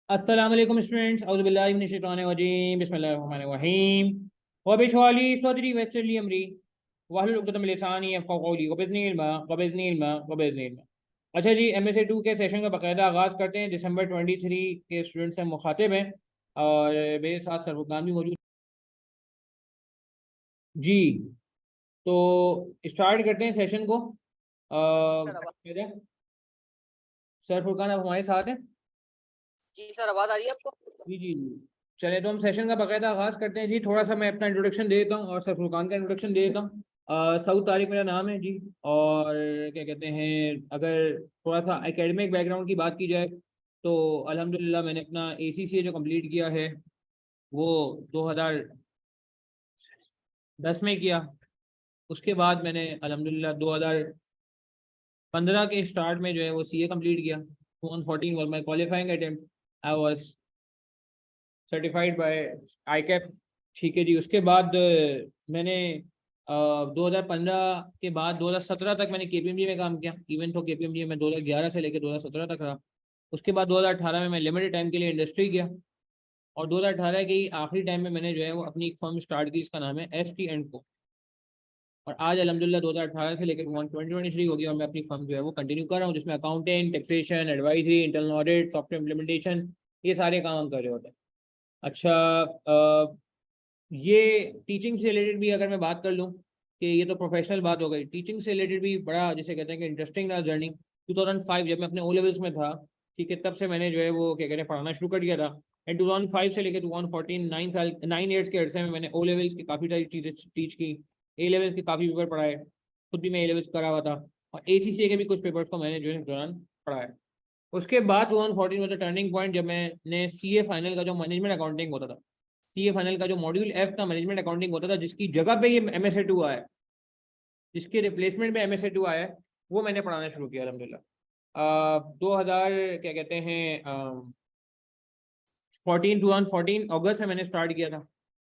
अस्सलाम वालेकुम स्टूडेंट्स, औज़ु बिल्लाहि मिनश शैतानिर रजीम, बिस्मिल्लाहिर रहमानिर रहीम। व बिशवाली सदरी वयस्सिर ली अमरी वहलुल उक़दतम मिन लिसानी यफ़क़हू क़ौली क़बिज़नी इल्मा क़बिज़नी इल्मा क़बिज़नी इल्मा। अच्छा जी, MSA 2 के सेशन का बाकायदा आगाज़ करते हैं। दिसंबर 23 के स्टूडेंट्स से मुखातिब हैं और मेरे साथ सरफुरकान भी मौजूद जी। तो स्टार्ट करते हैं सेशन को। सर आवाज सरफुरकान आप हमारे साथ हैं? जी सर, आवाज आ रही है आपको? जी जी जी। चले तो हम सेशन का बाकायदा आगाज़ करते हैं जी। थोड़ा सा मैं अपना इंट्रोडक्शन दे देता हूँ और सर फुरकान का इंट्रोडक्शन दे देता हूँ। सऊद तारिक मेरा नाम है जी। और क्या कहते हैं, अगर थोड़ा सा एकेडमिक बैकग्राउंड की बात की जाए तो अल्हम्दुलिल्लाह मैंने अपना ACCA जो कंप्लीट किया है वो 2010 में किया। उसके बाद मैंने अल्हम्दुलिल्लाह 2015 के स्टार्ट में जो है वो CA कंप्लीट किया। 2014 was my qualifying attempt. I was certified by ICAP। ठीक है जी। उसके बाद मैंने 2015 के बाद 2017 तक मैंने KPMG में काम किया। इवन तो KPMG में 2011 से लेकर 2017 तक रहा। उसके बाद 2018 में मैं लिमिटेड टाइम के लिए इंडस्ट्री गया और 2018 के ही आखिरी टाइम में मैंने जो है वो अपनी एक फर्म स्टार्ट की, इसका नाम है ST&Co। और आज अल्हम्दुलिल्लाह 2018 से लेकर 2023 हो गया और मैं अपनी फर्म जो है वो कंटिन्यू कर रहा हूँ, जिसमें accountant, taxation, advisory, internal audit, software implementation, ये सारे काम हम कर रहे होते हैं। अच्छा, ये टीचिंग से रिलेटेड भी अगर मैं बात कर लूँ कि ये तो प्रोफेशनल बात हो गई, टीचिंग से रिलेटेड भी बड़ा जिसे कहते हैं कि इंटरेस्टिंग रहा जर्नी। 2005 जब मैं अपने O लेवल्स में था, ठीक है, तब से मैंने जो है वो क्या कहते हैं पढ़ाना शुरू कर दिया था। एंड 2005 से लेकर 2014 9 ईयर्स के अरसे में मैंने O लेवल्स की काफ़ी सारी चीज़ें टीच की, A लेवल्स के काफ़ी पेपर पढ़ाए, खुद भी मैं A लेवल्स करा हुआ था, और ACCA के भी कुछ पेपर्स को मैंने जो है इस दौरान पढ़ाया। उसके बाद 2014 में टर्निंग पॉइंट, जब मैंने CA फाइनल का जो मैनेजमेंट अकाउंटिंग होता था, CA फाइनल का जो मॉड्यूल F का मैनेजमेंट अकाउंटिंग होता था, जिसकी जगह पे ये MSA 2 आया है, जिसके रिप्लेसमेंट में MSA 2 आया है, वो मैंने पढ़ाना शुरू किया अल्हम्दुलिल्लाह। 2000 क्या कहते हैं 2014 अगस्त में मैंने स्टार्ट किया था।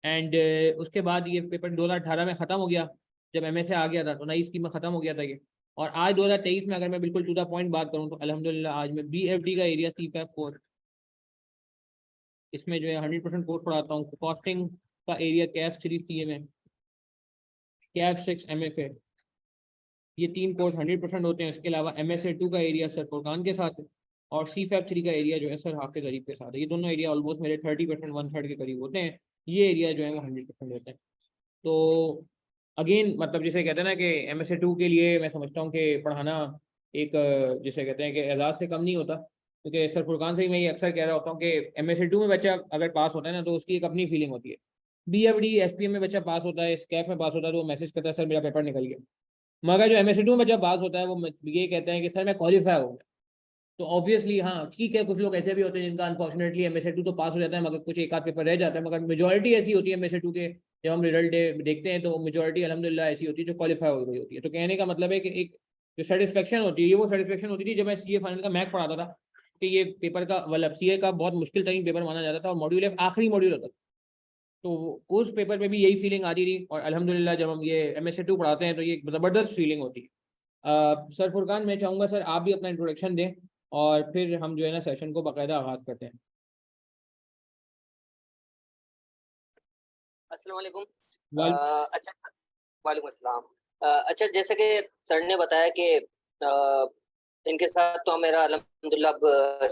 एंड उसके बाद ये पेपर 2018 में ख़त्म हो गया, जब MSA आ गया था तो नई स्कीम में ख़त्म हो गया था ये। और आज 2023 में अगर मैं बिल्कुल टू द पॉइंट बात करूँ तो अल्हम्दुलिल्लाह आज मैं BFD का एरिया CFAP 4, इसमें जो है 100% कोर्स पढ़ाता हूँ। कॉस्टिंग का एरिया CAF 3 CA में, CAF 6 MFA, ये 3 कोर्स 100% होते हैं। इसके अलावा MSA 2 का एरिया सर फुरकान के साथ है और CFAP 3 का एरिया जो है सर हाफिज अरीफ के साथ है। ये दोनों एरिया ऑलमोस्ट मेरे 30% 1/3 के करीब होते हैं। ये एरिया जो है वो 100% होते हैं। तो अगेन मतलब जिसे कहते हैं ना कि MSA 2 के लिए मैं समझता हूँ कि पढ़ाना एक जिसे कहते हैं कि एजाज से कम नहीं होता, क्योंकि सर फुरकान से ही मैं ये अक्सर कह रहा होता हूँ कि MSA 2 में बच्चा अगर पास होता है ना तो उसकी एक अपनी फीलिंग होती है। BFD SPM में बच्चा पास होता है, स्कैफ में पास होता है तो वो मैसेज करता है सर मेरा पेपर निकल गया। मगर जो MSA 2 में जब पास होता है वो ये कहते हैं कि सर मैं क्वालिफाई हो गया। तो ऑब्वियसली हाँ ठीक है, कुछ लोग ऐसे भी होते हैं जिनका अनफॉर्चुनेटली MSA 2 तो पास हो जाता है, मगर कुछ एक आध पेपर रह जाता है, मगर मेजोरिटी ऐसी होती है MSA 2 के, जब हम रिजल्ट देखते हैं तो मेजोरिटी अल्हम्दुलिल्लाह ऐसी होती है जो क्वालिफाई हो गई होती है। तो कहने का मतलब है कि एक जो सेटिस्फेक्शन होती है, ये वो सेटिस्फेक्शन होती थी जब मैं CA फाइनल का मैथ पढ़ाता था कि ये पेपर का मतलब CA का बहुत मुश्किल तरीन पेपर माना जाता था और मॉड्यूल F आखिरी मॉड्यूल होता था। तो उस पेपर पे भी यही फीलिंग आती थी और अल्हम्दुलिल्लाह जब हम ये MSA 2 पढ़ाते हैं तो ये ज़बरदस्त फीलिंग होती है। सर फुरकान, मैं चाहूँगा सर आप भी अपना इंट्रोडक्शन दें और फिर हम जो है ना सेशन को बाकायदा आगाज़ करते हैं। अस्सलाम वालेकुम। वाल अच्छा, वालेकुम अस्सलाम। अच्छा, जैसे कि सर ने बताया कि इनके साथ तो मेरा अल्हम्दुलिल्लाह अब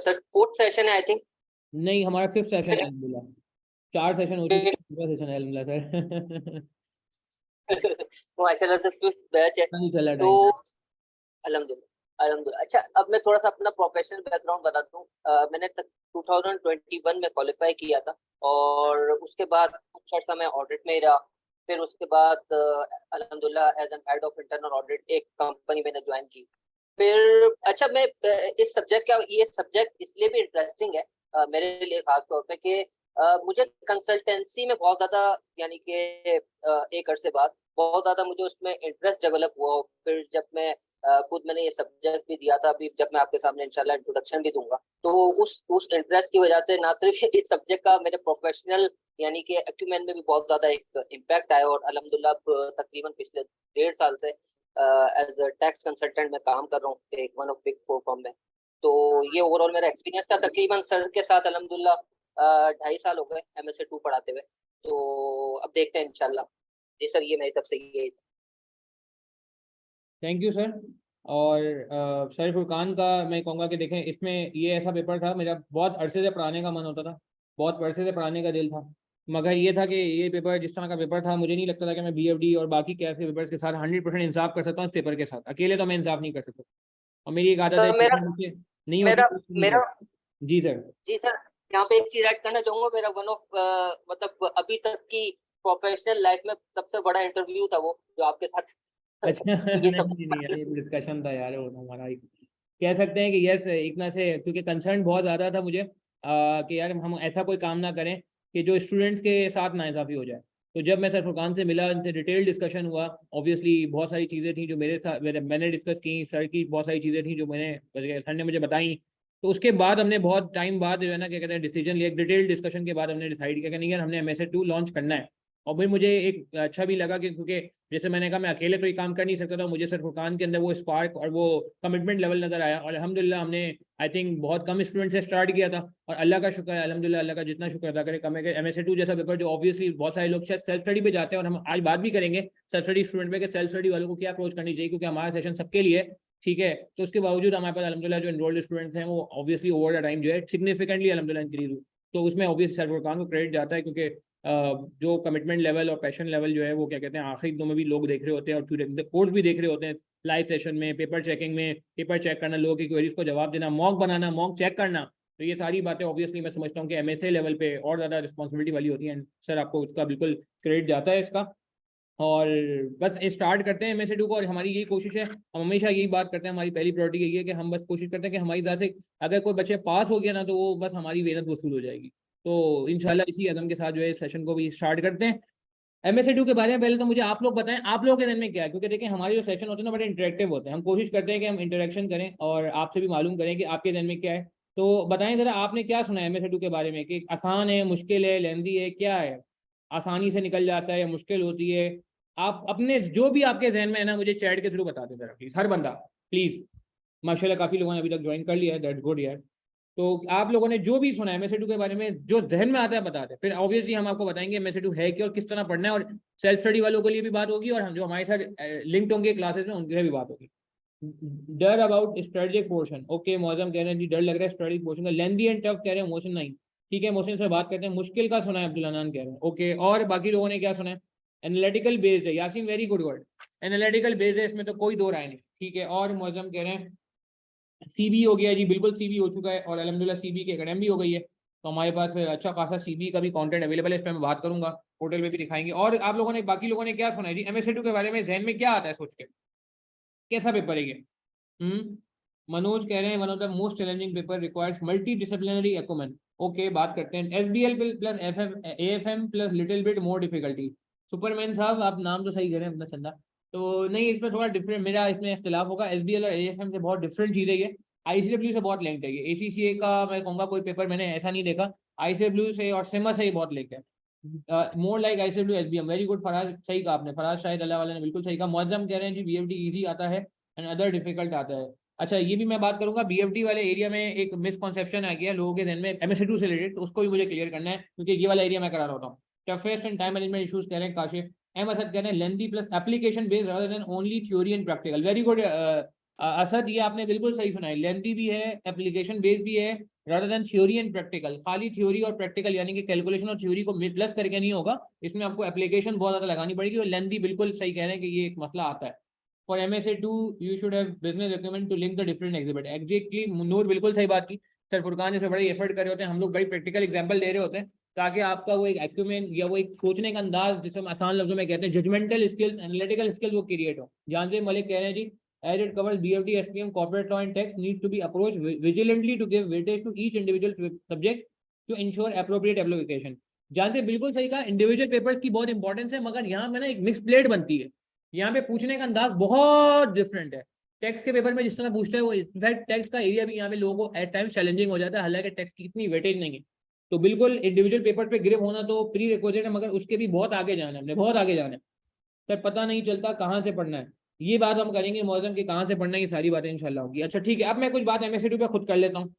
सर फोर्थ सेशन है आई थिंक। नहीं, हमारा 5th सेशन है अल्हम्दुलिल्लाह। 4 सेशन हो चुके हैं, 5वां सेशन है अल्हम्दुलिल्लाह सर। माशाल्लाह से फिफ्थ बैच है। नहीं चला तो टाइम। अल्हम्दुलिल्लाह अल्हम्दुलिल्लाह। अच्छा, अब मैं थोड़ा सा अपना प्रोफेशनल बैकग्राउंड बताता हूँ। मैंने 2021 में क्वालिफाई किया था और उसके बाद कुछ अर्सा मैं ऑडिट में ही रहा। फिर उसके बाद अल्हम्दुलिल्लाह as an head of internal audit एक कंपनी मैंने ज्वाइन की। फिर अच्छा, मैं इस सब्जेक्ट का ये सब्जेक्ट इसलिए भी इंटरेस्टिंग है मेरे लिए खास तौर पे कि मुझे कंसल्टेंसी में बहुत ज़्यादा यानी कि एक अरसे बाद बहुत ज़्यादा मुझे उसमें इंटरेस्ट डेवलप हुआ। फिर जब मैं खुद मैंने ये सब्जेक्ट भी दिया था, अभी जब मैं आपके सामने इंशाल्लाह इंट्रोडक्शन भी दूंगा, तो उस इंटरेस्ट की वजह से ना सिर्फ इस सब्जेक्ट का मेरे प्रोफेशनल यानी कि एक्यूमेन में भी बहुत ज़्यादा एक इम्पैक्ट आया और अल्हम्दुलिल्लाह अब तकरीबन पिछले 1.5 साल से एज अ टैक्स कंसल्टेंट मैं काम कर रहा हूँ एक one of big four firm में। तो ये ओवरऑल मेरा एक्सपीरियंस था। तकरीबन सर के साथ अल्हम्दुलिल्लाह 2.5 साल हो गए MSA2 पढ़ाते हुए। तो अब देखते हैं इंशाल्लाह। जी सर, ये मेरी तरफ से ये। Thank you sir. और सर फुरकान का मैं कहूँगा कि देखें, इसमें ये ऐसा पेपर था, मेरा बहुत अरसे से पढ़ाने का मन होता था, बहुत अरसे से पढ़ाने का दिल था, मगर ये था कि ये पेपर जिस तरह का पेपर था, मुझे नहीं लगता था कि मैं BFD और बाकी कैफ के पेपर्स के साथ 100% इंसाफ कर सकता हूँ इस पेपर के साथ। अकेले तो मैं इंसाफ नहीं कर सकता, और मेरी एक आदत है, सर मेरा चीज़ें मुझसे नहीं होती मेरा तो उसको नहीं मेरा करता। जी सर। जी सर, यहाँ पे एक चीज ऐड करना चाहूंगा। मेरा वन ऑफ मतलब अभी तक की प्रोफेशनल लाइफ में सबसे बड़ा इंटरव्यू था वो, जो आपके साथ अच्छा ये नहीं सब। नहीं नहीं यार, ये डिस्कशन था यार, वो हमारा एक कह सकते हैं कि यस, एक ना से, क्योंकि कंसर्न बहुत ज़्यादा था मुझे कि यार हम ऐसा कोई काम ना करें कि जो स्टूडेंट्स के साथ नाइंसाफ़ी हो जाए। तो जब मैं सर फुरकान से मिला, उनसे डिटेल डिस्कशन हुआ, ऑब्वियसली बहुत सारी चीज़ें थी जो मेरे साथ मैंने डिस्कस की, सर की बहुत सारी चीज़ें थी जो सर ने मुझे बताई। तो उसके बाद हमने बहुत टाइम बाद जो है ना, क्या कहते हैं, डिसीजन लिया, डिटेल डिस्कशन के बाद हमने डिसाइड किया कि नहीं यार, हमने MSA2 लॉन्च करना है। और फिर मुझे एक अच्छा भी लगा कि क्योंकि जैसे मैंने कहा, मैं अकेले तो ये काम कर नहीं सकता था, मुझे सर फुरकान के अंदर वो स्पार्क और वो कमिटमेंट लेवल नजर आया, और अल्हम्दुलिल्लाह हमने आई थिंक बहुत कम स्टूडेंट से स्टार्ट किया था, और अल्लाह का शुक्र है, अल्हम्दुलिल्लाह, अल्लाह का जितना शुक्र अदा करें कम है कि MSA2 जैसा पेपर, जो ऑब्वियसली बहुत सारे लोग शायद सेल्फ स्टडी पे जाते हैं, और हम आज बात भी करेंगे सेल्फ स्टडी स्टूडेंट पे कि सेल्फ स्टडी वालों को क्या अप्रोच करनी चाहिए, क्योंकि हमारा सेशन सबके लिए ठीक है। तो उसके बावजूद हमारे पास अल्हम्दुलिल्लाह जो एनरोल्ड स्टूडेंट्स हैं वो ऑब्वियसली ओवर द टाइम जो है सिग्निफिकेंटली अल्हम्दुलिल्लाह इंक्रीज हुई। तो उसमें ऑब्वियसली सर फुरकान को क्रेडिट जाता है, क्योंकि जो कमिटमेंट लेवल और पैशन लेवल जो है वो क्या कहते हैं, आखिरी दिनों में भी लोग देख रहे होते हैं, और पूरे कोर्स भी देख रहे होते हैं, लाइव सेशन में, पेपर चेकिंग में, पेपर चेक करना, लोगों की क्वेरीज को जवाब देना, मॉक बनाना, मॉक चेक करना। तो ये सारी बातें ऑब्वियसली मैं समझता हूँ कि MSA लेवल पे और ज़्यादा रिस्पॉन्सिबिलिटी वाली होती है। सर आपको उसका बिल्कुल क्रेडिट जाता है इसका। और बस स्टार्ट करते हैं MSA2 को, और हमारी यही कोशिश है, हम हमेशा यही बात करते हैं, हमारी पहली प्रायोरिटी यही है कि हम बस कोशिश करते हैं कि हमारी तरफ से अगर कोई बच्चे पास हो गया ना, तो वो बस हमारी मेहनत वसूल हो जाएगी। तो इंशाल्लाह इसी अज़म के साथ जो है सेशन को भी स्टार्ट करते हैं। MSA2 के बारे में पहले तो मुझे आप लोग बताएं, आप लोगों के दिन में क्या है, क्योंकि देखिए हमारे जो सेशन होते हैं ना बड़े इंटरेक्टिव होते हैं, हम कोशिश करते हैं कि हम इंटरेक्शन करें और आपसे भी मालूम करें कि आपके दिन में क्या है। तो बताएं ज़रा, आपने क्या सुना है MSA2 के बारे में, कि आसान है, मुश्किल है, लेंदी है, क्या है, आसानी से निकल जाता है या मुश्किल होती है? आप अपने जो भी आपके जहन में है ना, मुझे चैट के थ्रू बता दें जरा प्लीज़, हर बंदा प्लीज़। माशाल्लाह काफ़ी लोगों ने अभी तक ज्वाइन कर लिया है, दैट्स गुड यार। तो आप लोगों ने जो भी सुना है MSA2 के बारे में, जो जहन में आता है बता दें, फिर ऑब्वियसली हम आपको बताएंगे MSA2 है क्या और किस तरह पढ़ना है, और सेल्फ स्टडी वालों के लिए भी बात होगी, और हम जो हमारे साथ लिंक्ड होंगे क्लासेस में उनके भी बात होगी। डर about strategic portion, okay Maujam कह रहे हैं जी डर लग रहा है स्ट्रेटेजिक पोर्शन का, लेंदी एंड टफ कह रहे हैं मोशन नहीं, ठीक है, मोशन से बात करते हैं। मुश्किल का सुना है अब्दुल अनान कह रहे हैं, ओके, और बाकी लोगों ने क्या सुना है? एनालिटिकल बेस्ड है, Yasin very good word, analytical based है, इसमें तो कोई दो राय नहीं, ठीक है। और मौजम कह रहे हैं CB हो गया जी, बिल्कुल CB हो चुका है, और अलहमदुलिल्लाह CB की एकेडमी भी हो गई है, तो हमारे पास अच्छा खासा CB का भी कंटेंट अवेलेबल है, इस पर मैं बात करूंगा, पोर्टल पे भी दिखाएंगे। और आप लोगों ने, बाकी लोगों ने क्या सुना है जी MSA2 के बारे में, जहन में क्या आता है सोच के, कैसा पेपर है ये? मनोज कह रहे हैं one of the most challenging paper requires multi disciplinary acumen, okay बात करते हैं। SBL plus AFM plus little bit more difficulty. Superman साहब आप नाम तो सही कह रहे हैं अपना चंदा, तो नहीं, इसमें थोड़ा डिफरेंट, मेरा इसमें इख्तिलाफ होगा। SBL और AFM से बहुत डिफरेंट चीज़ है ये, ICW से बहुत लिंक्ड है ये, ACCA का मैं कहूँगा कोई पेपर मैंने ऐसा नहीं देखा, ICW से और सिमा से ही बहुत लिंक है, more like ICW SBM, very good Faraz, सही कहा आपने, फराज शाहिद अल्लाह वाले ने बिल्कुल सही कहा। मुअज्जम कह रहे हैं जी BFD ईजी आता है एंड अदर डिफिकल्ट आता है। अच्छा, ये भी मैं बात करूंगा, BFD वाले एरिया में एक मिसकॉन्सेप्शन आ गया लोगों के ध्यान में MSA2 से रिलेटेड, तो उसको भी मुझे क्लियर करना है, क्योंकि ये वाला एरिया मैं करा रहा हूँ। Toughest and time management issues कह रहे हैं काशिफ। असद कह रहे हैं lengthy plus application based rather than only theory and practical, very good Asad, ये आपने बिल्कुल सही सुना है, लेंदी भी है, एप्लीकेशन बेस्ड भी है, rather than theory and practical. खाली थ्योरी और प्रैक्टिकल यानी कि कैलकुलेशन और थ्योरी को प्लस करके नहीं होगा, इसमें आपको एप्लीकेशन बहुत ज्यादा लगानी पड़ेगी, और लेंदी बिल्कुल सही कह रहे हैं कि ये एक मसला आता है। For MSA2 you should have business acumen to link the different exhibit, exactly नूर बिल्कुल सही बात की। सर फुरकान इसमें बड़े एफर्ट कर रहे होते हैं, हम लोग बड़ी प्रैक्टिकल एग्जांपल दे रहे होते हैं, ताकि आपका वो एक एक्यूमेन या वो एक सोचने का अंदाज, जिसे हम आसान लफ्जों में कहते हैं जजमेंटल स्किल्स, एनालिटिकल स्किल्स, वो क्रिएट हो। जानते मलिक कह रहे हैं जी as it covers BFD SPM corporate law and tax needs to be approached vigilantly to give weightage to each individual subject to ensure appropriate application। जानते बिल्कुल सही कहा, इंडिविजुअल पेपर्स की बहुत इंपॉर्टेंस है, मगर यहाँ में ना एक मिक्स प्लेट बनती है, यहाँ पे पूछने का अंदाज बहुत डिफरेंट है। टैक्स के पेपर में जिस तरह पूछते हैं वो इनफैक्ट टैक्स का एरिया भी यहाँ पे लोगों को एट टाइम्स चैलेंजिंग हो जाता है, हालांकि टैक्स की इतनी वेटेज नहीं है। तो बिल्कुल इंडिविजुअल पेपर पे ग्रिप होना तो प्री रिक्विजिट है, मगर उसके भी बहुत आगे जाना है, हमने बहुत आगे जाना है सर, पता नहीं चलता कहाँ से पढ़ना है। ये बात हम करेंगे मौसम के कहाँ से पढ़ना है, ये सारी बातें इंशाल्लाह होगी। अच्छा ठीक है, अब मैं कुछ बात MSc2 पे खुद कर लेता हूँ।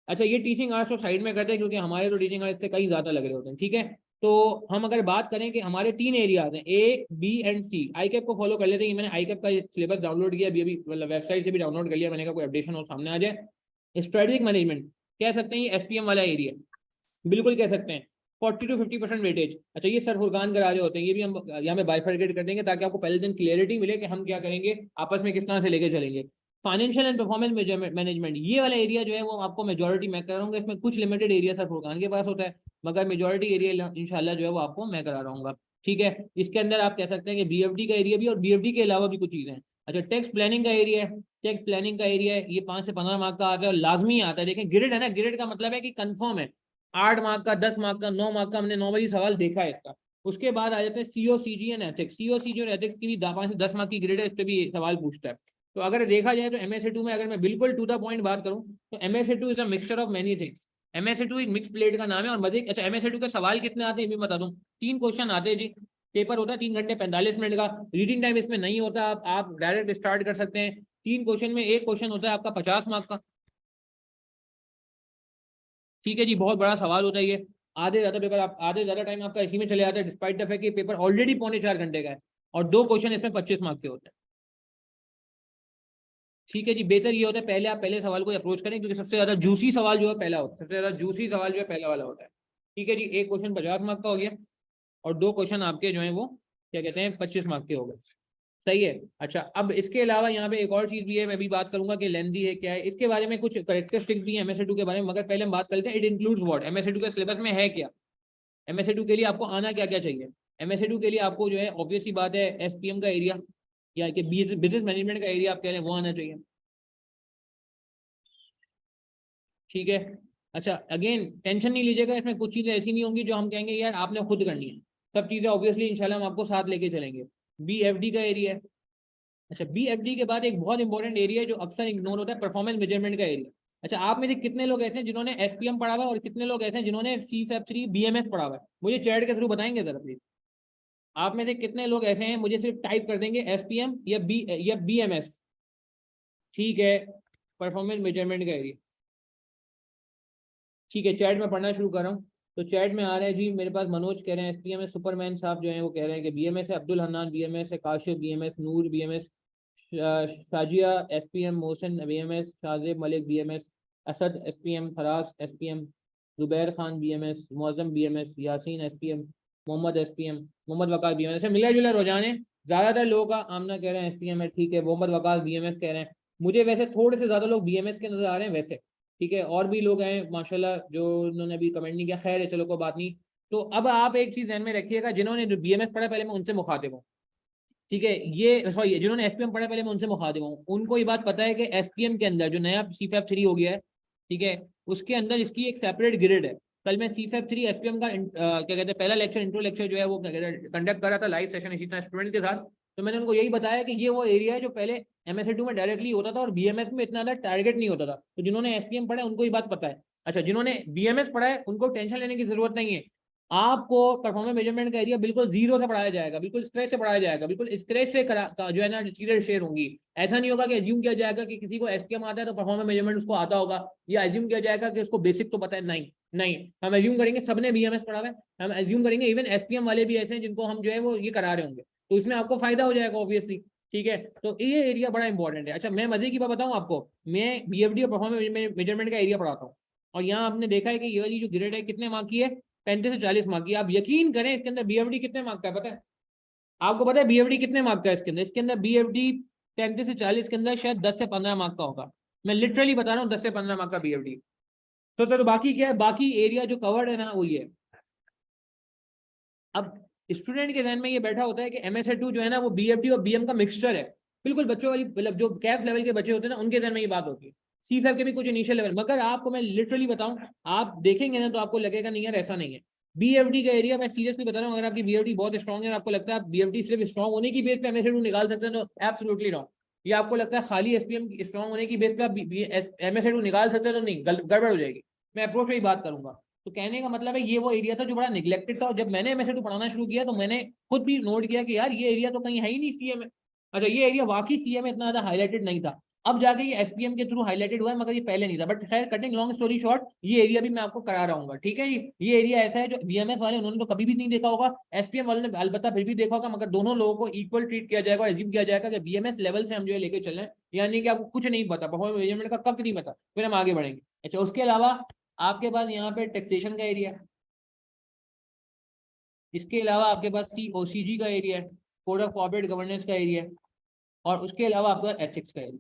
अच्छा ये टीचिंग आर्ट्स तो साइड में करते हैं क्योंकि हमारे तो टीचिंग आर्ट्स से कई ज़्यादा लग रहे होते हैं, ठीक है। तो हम अगर बात करें कि हमारे 3 एरियाज हैं A, B एंड C, आईकैप को फॉलो कर लेते हैं। मैंने आईकैप का सिलेबस डाउनलोड किया अभी, मतलब वेबसाइट से भी डाउनलोड कर लिया मैंने, कहा कोई अपडेशन हो सामने आ जाए। स्ट्रेटेजिक मैनेजमेंट कह सकते हैं, ये SPM वाला एरिया बिल्कुल कह सकते हैं। 40 to 50% वेटेज। अच्छा ये सर फुरकान करा रहे होते हैं, ये भी हम यहाँ पे बाइफरकेट कर देंगे ताकि आपको पहले दिन क्लियरिटी मिले कि हम क्या करेंगे, आपस में किस तरह से लेके चलेंगे। फाइनेंशियल एंड परफॉर्मेंस मैनेजमेंट, ये वाला एरिया जो है वो आपको मेजोरिटी मैं कराऊंगा। इसमें कुछ लिमिटेड एरिया सर फुरकान के पास होता है, मगर मेजोरिटी एरिया इंशाल्लाह जो है वो आपको मैं करा रहूंगा, ठीक है। इसके अंदर आप कह सकते हैं कि BFD का एरिया भी, और BFD के अलावा भी कुछ चीज़ें हैं। अच्छा टेक्स्ट प्लानिंग का एरिया है, टेक्स्ट प्लानिंग का एरिया है, ये 5 से 15 मार्क का आता है और लाजमी आता है। देखें ग्रिड है ना, ग्रिड का मतलब है कि कंफर्म है, 8 मार्क का, 10 मार्क का, 9 मार्क का, हमने नॉर्मली सवाल देखा है इसका। उसके बाद आ जाते हैं COCG एंड एथिक्स। COCG और एथिक्स की भी 5 से 10 मार्क की ग्रेड है, इस पर भी सवाल पूछता है। तो अगर देखा जाए तो MSc2 में अगर मैं बिल्कुल टू द पॉइंट बात करूं तो MSc2 is a mixture of many things. MSc2 एक मिक्स प्लेट का नाम है। और मजे, अच्छा MSc2 के सवाल कितने आते हैं ये भी बता दूं, 3 क्वेश्चन आते हैं जी। पेपर होता है 3 घंटे 45 मिनट का, रीडिंग टाइम इसमें नहीं होता, आप डायरेक्ट स्टार्ट कर सकते हैं। 3 क्वेश्चन में एक क्वेश्चन होता है आपका 50 मार्क का, ठीक है जी। बहुत बड़ा सवाल होता है ये। आधे ज्यादा पेपर आप, आधे ज्यादा टाइम आपका इसी में चले जाता है, डिस्पाइट द फैक्ट कि पेपर ऑलरेडी 3.25 घंटे का है और 2 क्वेश्चन इसमें 25 मार्क के होते हैं, ठीक है जी। बेहतर ये होता है पहले आप पहले सवाल को अप्रोच करें क्योंकि सबसे ज्यादा जूसी सवाल जो है पहला होता है, सबसे ज्यादा जूसी सवाल जो है पहला वाला होता है, ठीक है जी। एक क्वेश्चन 50 मार्क का हो गया और 2 क्वेश्चन आपके जो है वो क्या कहते हैं 25 मार्क के हो गए, सही है। अच्छा अब इसके अलावा यहाँ पे एक और चीज भी है, मैं भी बात करूंगा कि लेंदी है क्या है, इसके बारे में कुछ करेक्टरिस्टिक्स भी है MSc2 के बारे में, मगर पहले हम बात करते हैं इट इंक्लूड्स व्हाट, MSc2 के सिलेबस में है क्या। MSc2 के लिए आपको आना क्या क्या चाहिए। MSc2 के लिए आपको जो है ऑब्वियस सी बात है SPM का एरिया या कि बिजनेस मैनेजमेंट का एरिया आप कह रहे हैं वो आना चाहिए, ठीक है। अच्छा अगेन टेंशन नहीं लीजिएगा, इसमें कुछ चीजें ऐसी नहीं होंगी जो हम कहेंगे यार आपने खुद करनी है, सब चीजें ऑब्वियसली इंशाल्लाह हम आपको साथ लेके चलेंगे। BFD का एरिया है। अच्छा BFD के बाद एक बहुत इंपॉर्टेंट एरिया है जो अक्सर इग्नोर होता है, परफॉर्मेंस मेजरमेंट का एरिया। अच्छा आप में से कितने लोग ऐसे हैं जिन्होंने SPM पढ़ा हुआ है और कितने लोग ऐसे हैं जिन्होंने CFAP3 BMS पढ़ा हुआ है, मुझे चैट के थ्रू बताएंगे जरा प्लीज। आप में से कितने लोग ऐसे हैं, मुझे सिर्फ टाइप कर देंगे SPM या BMS, ठीक है, परफॉर्मेंस मेजरमेंट का एरिया, ठीक है। चैट में पढ़ना शुरू कर रहा हूँ। तो चैट में आ रहा है जी, मेरे पास मनोज कह रहे हैं SPM है, सुपरमैन साहब जो है वो कह रहे हैं कि BMS है, अब्दुल हन्नान BMS है, काशिफ BMS, नूर BMS, Shazia SPM, Mohsin BMS, Shajib Malik BMS, Asad SPM, Faraz SPM, Zubair Khan BMS, Maujam BMS, Yasin SPM, Mohammad SPM, Mohammad Waqas BMS। ऐसे मिला जुला रुझान है, ज्यादातर लोगों का। आमना कह रहे हैं SPM है, ठीक है। मोहम्मद वकास BMS कह रहे हैं, मुझे वैसे थोड़े से ज्यादा लोग BMS के नजर आ रहे हैं वैसे, ठीक है। और भी लोग हैं माशाल्लाह जो उन्होंने अभी कमेंट नहीं किया, खैर है चलो कोई बात नहीं। तो अब आप एक चीज ध्यान में रखिएगा, जिन्होंने BMS पढ़ा पहले मैं उनसे मुखातिब हूँ, ठीक है। ये सॉरी जिन्होंने SPM पढ़ा पहले मैं उनसे मुखातिब हूँ, उनको ये बात पता है कि SPM के अंदर जो नया CFAP3 हो गया है, ठीक है, उसके अंदर इसकी एक सेपरेट ग्रिड है। कल मैं CFAP3 SPM का क्या कहते हैं पहला लेक्चर, इंट्रो लेक्चर जो है वो कंडक्ट कर रहा था लाइव सेशन इसी तरह स्टूडेंट के साथ। तो मैंने उनको यही बताया कि ये वो एरिया है जो पहले MSc2 में डायरेक्टली होता था और BMS में इतना ज्यादा टारगेट नहीं होता था। तो जिन्होंने SPM पढ़ा है उनको ये बात पता है। अच्छा जिन्होंने BMS पढ़ा है उनको टेंशन लेने की जरूरत नहीं है, आपको परफॉर्मेंस मेजरमेंट का एरिया बिल्कुल जीरो से पढ़ाया जाएगा, बिल्कुल स्ट्रेस से पढ़ाया जाएगा, बिल्कुल स्ट्रेस से जो है ना चीजें शेयर होंगी। ऐसा नहीं होगा कि एज्यूम किया जाएगा कि किसी को SPM आता है तो परफॉर्मेंस मेजरमेंट उसको आता होगा, या एज्यूम किया जाएगा कि उसको बेसिक तो पता है, नहीं नहीं। हम एज्यूम करेंगे सबने BMS पढ़ा हुआ है, हम एज्यूम करेंगे इवन SPM वाले भी ऐसे हैं जिनको हम जो है वो ये करा रहे होंगे, तो इसमें आपको फायदा हो जाएगा ऑब्वियसली, ठीक है। तो ये एरिया बड़ा इंपॉर्टेंट है। अच्छा मैं मजे की बात बताऊं आपको, मैं BFD और परफॉर्मेंस मेजरमेंट का एरिया पढ़ाता हूँ और यहाँ आपने देखा है कि ये वाली जो ग्रेड है कितने मार्क की है, 35 से 40 मार्क की। आप यकीन करें इसके अंदर BFD कितने मार्क का है पता है आपको, पता है BFD कितने मार्क का है इसके अंदर BFD 35 से 40 के अंदर शायद 10 से 15 मार्क का होगा, मैं लिटरली बता रहा हूँ 10 से 15 मार्क का BFD। तो बाकी क्या है, बाकी एरिया जो कवर्ड है ना वो ये है। अब स्टूडेंट के ध्यान में ये बैठा होता है कि MSc2 जो है ना वो BFD और BM का मिक्सचर है, बिल्कुल बच्चों वाली, मतलब जो कैफ लेवल के बच्चे होते हैं ना उनके ध्यान में ये बात होती है, CFAP के भी कुछ इनिशियल लेवल। मगर आपको मैं लिटरली बताऊं, आप देखेंगे ना तो आपको लगेगा नहीं यार ऐसा नहीं है। BFD का एरिया मैं सीरियसली बता रहा हूँ, अगर आपकी BFD बहुत स्ट्रॉग है और आपको लगता है आप BFD सिर्फ स्ट्रॉग होने की बेस पे MSc2 निकाल सकते हैं तो एब्सोल्युटली रॉन्ग। ये आपको लगता है खाली SPM स्ट्रॉन्ग होने की बेस पे आप MSc2 निकाल सकते हैं तो नहीं, गड़बड़ हो जाएगी। मैं अप्रोच में ही बात करूंगा। तो कहने का मतलब है ये वो एरिया था जो बड़ा निगलेक्टेड था, और जब मैंने MSc2 पढ़ाना शुरू किया तो मैंने खुद भी नोट किया कि यार ये एरिया तो कहीं है ही नहीं CA में। अच्छा ये एरिया वाकई सीए में इतना ज्यादा हाईलाइटेड नहीं था, अब जाके ये एसपीएम के थ्रू हाईलाइटेड हुआ है, मगर ये पहले नहीं था। बट खैर कटिंग लॉन्ग स्टोरी शॉर्ट, ये एरिया भी मैं आपको करा रहा हूँ, ठीक है जी। ये एरिया ऐसा है जो बीएमएस वाले उन्होंने तो कभी भी नहीं देखा होगा, एसपीएम वाले ने अलबत्ता फिर भी देखा होगा, मगर दोनों लोगों को इक्वल ट्रीट किया जाएगा और एज्यूम किया जाएगा कि बीएमएस लेवल से हम जो है लेके चलें, यानी कि आपको कुछ नहीं पता, परफॉर्मेंस मेजरमेंट का कब नहीं पता, फिर हम आगे बढ़ेंगे। अच्छा उसके अलावा आपके पास यहाँ पे टैक्सेशन का एरिया, इसके अलावा आपके पास COCG का एरिया है, कोड ऑफ कॉर्पोरेट गवर्नेंस का एरिया है, और उसके अलावा आपके पास एथिक्स का एरिया।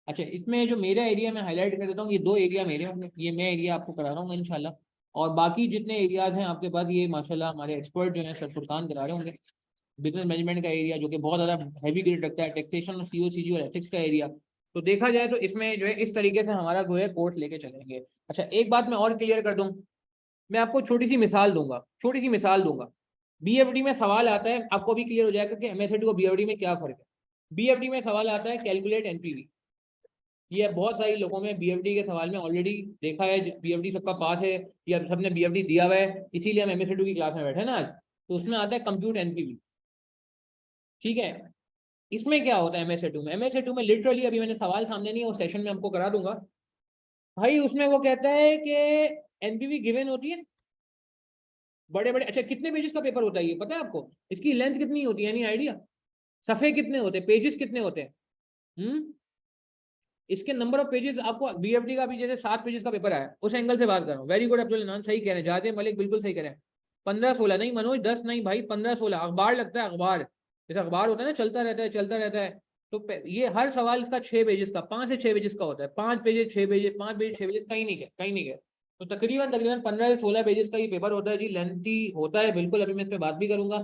अच्छा इसमें जो मेरा एरिया मैं हाईलाइट कर देता हूँ, ये 2 एरिया मेरे होंगे, ये मैं एरिया आपको करा रहा हूँ इंशाल्लाह, और बाकी जितने एरियाज हैं आपके पास ये माशाल्लाह हमारे एक्सपर्ट जो हैं सर फुरकान करा रहे होंगे। बिजनेस मैनेजमेंट का एरिया जो कि बहुत ज़्यादा हैवी ग्रेड रखता है, टैक्सेशन और COCG और एथिक्स का एरिया, तो देखा जाए तो इसमें जो है इस तरीके से हमारा जो है कोर्स लेके चलेंगे। अच्छा एक बात मैं और क्लियर कर दूँ, मैं आपको छोटी सी मिसाल दूंगा, छोटी सी मिसाल दूंगा। BFD में सवाल आता है, आपको भी क्लियर हो जाएगा कि MSAT को BFD में क्या फर्क है। BFD में सवाल आता है कैलकुलेट NPV, ये बहुत सारे लोगों में BFD के सवाल में ऑलरेडी देखा है, BFD सबका पास है या सबने BFD दिया हुआ है, इसीलिए हम MSAT की क्लास में बैठे ना आज। तो उसमें आता है कंप्यूट NPV, ठीक है। इसमें क्या होता है MSAT में लिटरली, अभी मैंने सवाल सामने नहीं है, वो सेशन में आपको करा दूंगा भाई। उसमें वो कहता है कि NPV गिवन होती है बड़े बड़े, अच्छा कितने पेजेस का पेपर होता है ये पता है आपको, इसकी लेंथ कितनी होती है, एनी आइडिया, सफ़े कितने होते हैं, पेजेस कितने होते हैं? इसके नंबर ऑफ पेजेस आपको, BFD का भी जैसे 7 पेजेस का पेपर आया, उस एंगल से बात कर रहा हूँ। वेरी गुड अब्दुल नान, सही कह रहे हैं, जाते मलिक बिल्कुल सही कह रहे हैं। 15-16 नहीं मनोज, 10 नहीं भाई, 15-16 अखबार लगता है, अखबार जैसे अखबार होता है ना, चलता रहता है चलता रहता है। तो ये हर सवाल इसका 6 पेजेस का, 5 से 6 पेजेस का होता है, 5 पेजेस 6 पेजेस, 5 पेजेस 6 पेजेस, कहीं नहीं गए कहीं नहीं गए। तो तकरीबन तकरीबन 15 से 16 पेजेस का ये पेपर होता है जी, लेंथी होता है बिल्कुल, अभी मैं इस पर बात भी करूंगा।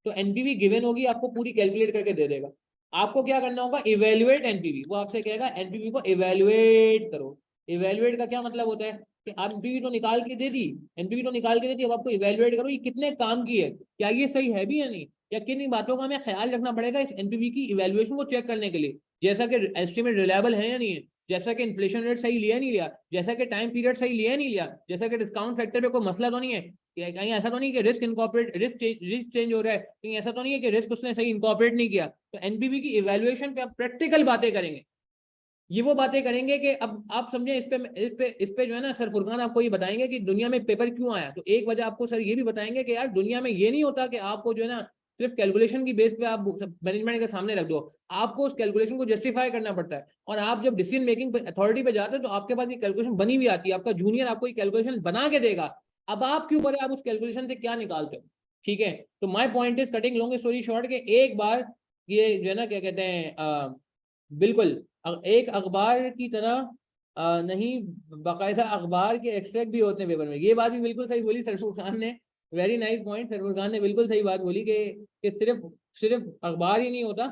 तो NPV गिवन होगी, आपको पूरी कैलकुलेट करके दे देगा। आपको क्या करना होगा, इवेल्युएट NPV, वो आपसे कहेगा NPV को इवेल्युएट करो। इवेल्युएट का क्या मतलब होता है कि आप NPV तो निकाल के दे दी, NPV तो निकाल के दे दी, अब आपको इवेल्युएट करो ये कितने काम की है, क्या ये सही है भी या नहीं, या किन बातों का हमें ख्याल रखना पड़ेगा इस NPV की इवेल्युएशन को चेक करने के लिए, जैसा कि एस्टिमेट रिलायबल है या नहीं है, जैसा कि इन्फ्लेशन रेट सही लिया नहीं लिया, जैसा कि टाइम पीरियड सही लिया नहीं लिया, जैसा कि डिस्काउंट फैक्टर पे कोई मसला तो नहीं है, कहीं ऐसा तो नहीं कि रिस्क इनकॉर्पोरेट रिस्क चेंज हो रहा है, कहीं ऐसा तो नहीं है कि रिस्क उसने सही इनकॉर्पोरेट नहीं किया। तो NPV की इवैल्यूएशन पे आप प्रैक्टिकल बातें करेंगे, ये वो बातें करेंगे कि अब आप समझे इस पे जो है ना सर फुरकान आपको ये बताएंगे कि दुनिया में पेपर क्यों आया। तो एक वजह आपको सर ये भी बताएंगे कि यार दुनिया में ये नहीं होता कि आपको जो है ना सिर्फ कैलकुलेशन की बेस पे आप मैनेजमेंट के सामने रख दो, आपको उस कैलकुलेशन को जस्टिफाई करना पड़ता है। और आप जब डिसीजन मेकिंग अथॉरिटी पे जाते हो तो आपके पास ये कैलकुलेशन बनी हुई आती है, आपका जूनियर आपको ये कैलकुलेशन बना के देगा, अब आपके ऊपर आप उस कैलकुलेशन से क्या निकालते हो, ठीक है। तो my point is cutting long story short के एक बार ये जो है ना क्या कहते हैं बिल्कुल एक अखबार की तरह नहीं, बाकायदा अखबार के एक्सट्रैक्ट भी होते हैं पेपर में, ये बात भी बिल्कुल सही बोली सरफुर खान ने, वेरी नाइस पॉइंट, सरफुर खान ने बिल्कुल सही बात बोली कि सिर्फ सिर्फ अखबार ही नहीं होता,